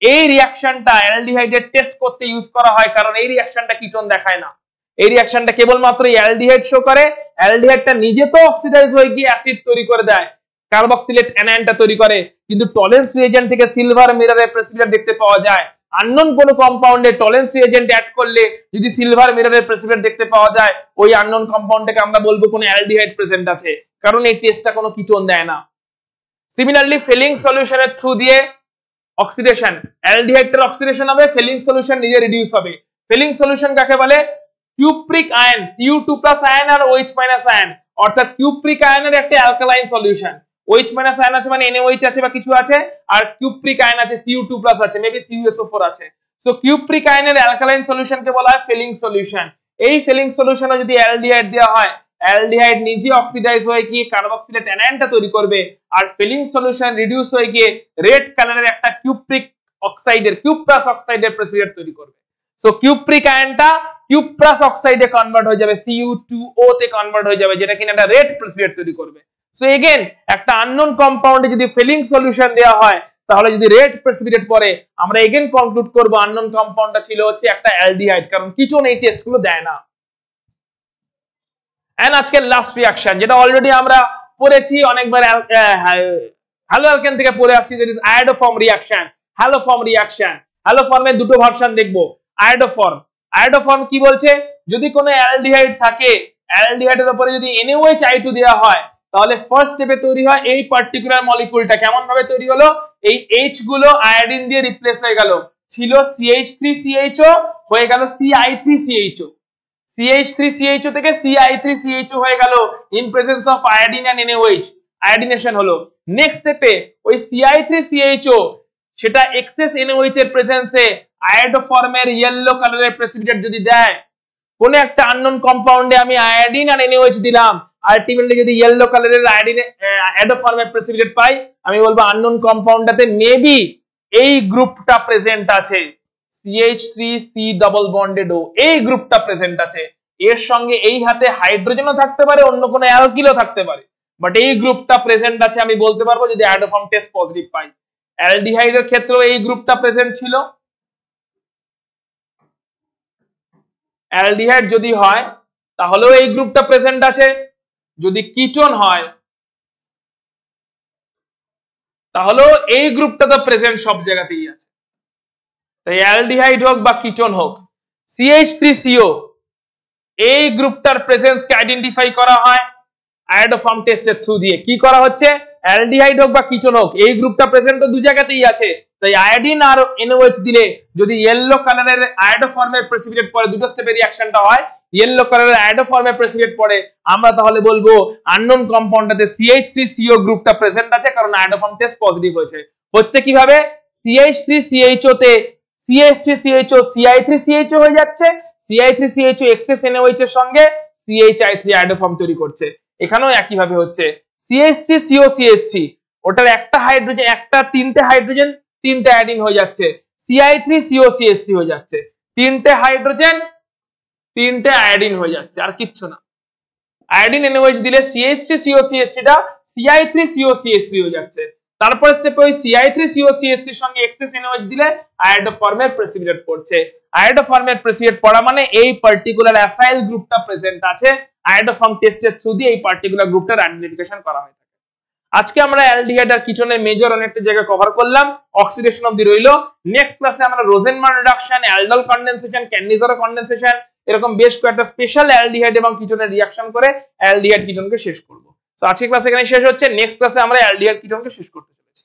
এই রিঅ্যাকশনটা অ্যালডিহাইডের টেস্ট করতে ইউজ করা হয়, কারণ এই রিঅ্যাকশনটা কিটোন দেখায় না। এই রিঅ্যাকশনটা কেবলমাত্র অ্যালডিহাইড শো করে। অ্যালডিহাইডটা নিজে তো অক্সিডাইজ হয়ে গিয়ে অ্যাসিড তৈরি করে দেয়, কার্বক্সিলেট অ্যানায়নটা তৈরি করে, কিন্তু টলেন্স রিএজেন্ট থেকে সিলভার মিররের প্রেসিপিটেট দেখতে পাওয়া যায়। আননোন কোন কম্পাউন্ডে টলেন্স রিএজেন্ট অ্যাড করলে যদি সিলভার মিররের প্রেসিপিটেট দেখতে পাওয়া যায়, ওই আননোন কম্পাউন্ডটাকে আমরা বলবো কোনো অ্যালডিহাইড প্রেজেন্ট আছে, কারণ এই টেস্টটা কোনো কিটোন দেয় না। সিমিলারলি ফেলিং সলিউশনের থ্রু দিয়ে অক্সিডেশন, অ্যালডিহাইডের অক্সিডেশন হবে, ফেলিং সলিউশন নিজে রিডিউস হবে। ফেলিং সলিউশন কাকে বলে, কিউপ্রিক আয়ন Cu2+ আয়ন আর OH- আয়ন, অর্থাৎ কিউপ্রিক আয়নের একটা অ্যালকালাইন সলিউশন, OH- আয়ন আছে মানে NaOH আছে বা কিছু আছে, আর কিউপ্রিক আয়ন আছে Cu2+ আছে, মেবি CuSO4 আছে। সো কিউপ্রিক আয়নের অ্যালকালাইন সলিউশনকে বলা হয় ফেলিং সলিউশন। এই ফেলিং সলিউশনে যদি অ্যালডিহাইড দেওয়া হয়, অ্যালডিহাইড নিজে অক্সিডাইজ হয়ে গিয়ে কার্বক্সিলেট অ্যানায়নটা তৈরি করবে, আর ফিলিং সলিউশন রিডিউস হয়ে গিয়ে রেড কালারের একটা কিউপ্রিক অক্সাইডের কিউপ্রাস অক্সাইডের প্রেসিপিটেট তৈরি করবে। সো কিউপ্রিক আয়নটা কিউপ্রাস অক্সাইডে কনভার্ট হয়ে যাবে, Cu2O তে কনভার্ট হয়ে যাবে, যেটা কিনা একটা রেড প্রেসিপিটেট তৈরি করবে। সো এগেইন একটা আননোন কম্পাউন্ডে যদি ফিলিং সলিউশন দেওয়া হয়, তাহলে যদি রেড প্রেসিপিটেট পড়ে, আমরা এগেইন কনক্লুড করব আননোন কম্পাউন্ডটা ছিল হচ্ছে একটা অ্যালডিহাইড, কারণ কিটোন এই টেস্টগুলো দেয় না। এন্ড আজকের লাস্ট রিঅ্যাকশন, যেটা অলরেডি আমরা পড়েছি অনেকবার, হ্যালো অ্যালকেন থেকে পড়ে আসছি, that is iodoform reaction. Hello ফর্মের দুটো ভার্সন দেখবো। আয়োডোফর্ম কি বলছে, যদি কোনো অ্যালডিহাইড থাকে, অ্যালডিহাইডের উপরে যদি NaOH দেওয়া হয়, তাহলে ফার্স্ট স্টেপে তৈরি হয় এই পার্টিকুলার মলিকিউলটা। কেমন ভাবে তৈরি হলো, এই H গুলো আয়োডিন দিয়ে রিপ্লেস হয়ে গেল, ছিল CH3CHO হয়ে গেল CI3CHO, CH3CHO থেকে CI3CHO হয়ে গেল in presence of iodine and NaOH, iodination হলো। নেক্সট স্টেপে ওই CI3CHO সেটা এক্সেস NaOH এর প্রেজেন্সে আয়োডোফর্মের ইয়েলো কালারের প্রেসিপিটেট যদি দেয়, কোন একটা আননোন কম্পাউন্ডে আমি আয়োডিন আর NaOH দিলাম, আলটিমেটলি যদি ইয়েলো কালারের আয়োডোফর্মের প্রেসিপিটেট পাই, আমি বলবো আননোন কম্পাউন্ডটাতে মেবি এই গ্রুপটা প্রেজেন্ট আছে, CH3C ডাবল বন্ডেড O, এই গ্রুপটা প্রেজেন্ট আছে। এর সঙ্গে এই হাতে হাইড্রোজেনও থাকতে পারে, অন্য কোনো অ্যালকিলও থাকতে পারে, বাট এই গ্রুপটা প্রেজেন্ট আছে আমি বলতে পারবো যদি আয়োডোফর্ম টেস্ট পজিটিভ পাই। অ্যালডিহাইডের ক্ষেত্রেও এই গ্রুপটা প্রেজেন্ট ছিল। অ্যালডিহাইড যদি হয় তাহলেও এই গ্রুপটা প্রেজেন্ট আছে, যদি কিটোন হয় তাহলেও এই গ্রুপটা তো প্রেজেন্ট সব জায়গাতেই আছে। তাই অ্যালডিহাইড হোক বা কিটোন হোক, CH3CO এই গ্রুপটার প্রেজেন্সকে আইডেন্টিফাই করা হয় আয়োডোফর্ম টেস্টের থ্রু দিয়ে। কি করা হচ্ছে, অ্যালডিহাইড হোক বা কিটোন হোক, এই গ্রুপটা প্রেজেন্ট তো দু জায়গাতেই আছে, তাই আয়োডিন আর NaOH দিলে যদি ইয়েলো কালারের আয়োডোফর্মের প্রেসিপিটেট পড়ে, দুটো স্টেপের রিঅ্যাকশনটা হয়, ইয়েলো কালারের আয়োডোফর্মের প্রেসিপিটেট পড়ে, আমরা তাহলে বলবো আননোন কম্পাউন্ডটাতে CH3CO গ্রুপটা প্রেজেন্ট আছে, কারণ আয়োডোফর্ম টেস্ট পজিটিভ হয়েছে। হচ্ছে কিভাবে, CH3CHO তে CH3CHO CI3CHO হয়ে যাচ্ছে, CI3CHO এক্সেস NaOH এর সঙ্গে CHI3 আয়োডোফর্ম তৈরি করছে। এখানেও একই ভাবে হচ্ছে, CH3CO CH3 ওটার একটা হাইড্রোজেন, একটা তিনটে হাইড্রোজেন তিনটে আয়োডিন হয়ে যাচ্ছে, CI3CO CH3 হয়ে যাচ্ছে, তিনটে হাইড্রোজেন তিনটে আয়োডিন হয়ে যাচ্ছে, আর কিচ্ছু না। আয়োডিন NaOH দিলে CH3CO CH3 টা CI3COCH3 হয়ে যাচ্ছে। তারপর স্টেপে ওই CI3COCH3 এর সঙ্গে এক্সেস NaOH দিলে আয়োডোফর্মের প্রেসিপিটেট পড়ছে। আয়োডোফর্মের প্রেসিপিটেট পড়া মানে এই পার্টিকুলার অ্যাসাইল গ্রুপটা প্রেজেন্ট আছে, আয়োডোফর্ম টেস্টের থ্রু দিয়ে এই পার্টিকুলার গ্রুপটার আইডেন্টিফিকেশন করা হয়। আজকে আমরা অ্যালডিহাইড আর কিটোনের মেজর অনেকটা জায়গা কভার করলাম, অক্সিডেশন অবধি রইলো। নেক্সট ক্লাসে আমরা রোজেনমান রিডাকশন, অ্যালডল কনডেনসেশন, ক্যান্ডিজারো কনডেনসেশন, এরকম বেশ কয়েকটা স্পেশাল অ্যালডিহাইড এবং কিটোনের রিঅ্যাকশন করে অ্যালডিহাইড কিটোনকে শেষ করব। তো আজকের ক্লাস এখানে শেষ হচ্ছে, নেক্সট ক্লাসে আমরা অ্যালডিহাইড কিটোনকে শেষ করতে চলেছি।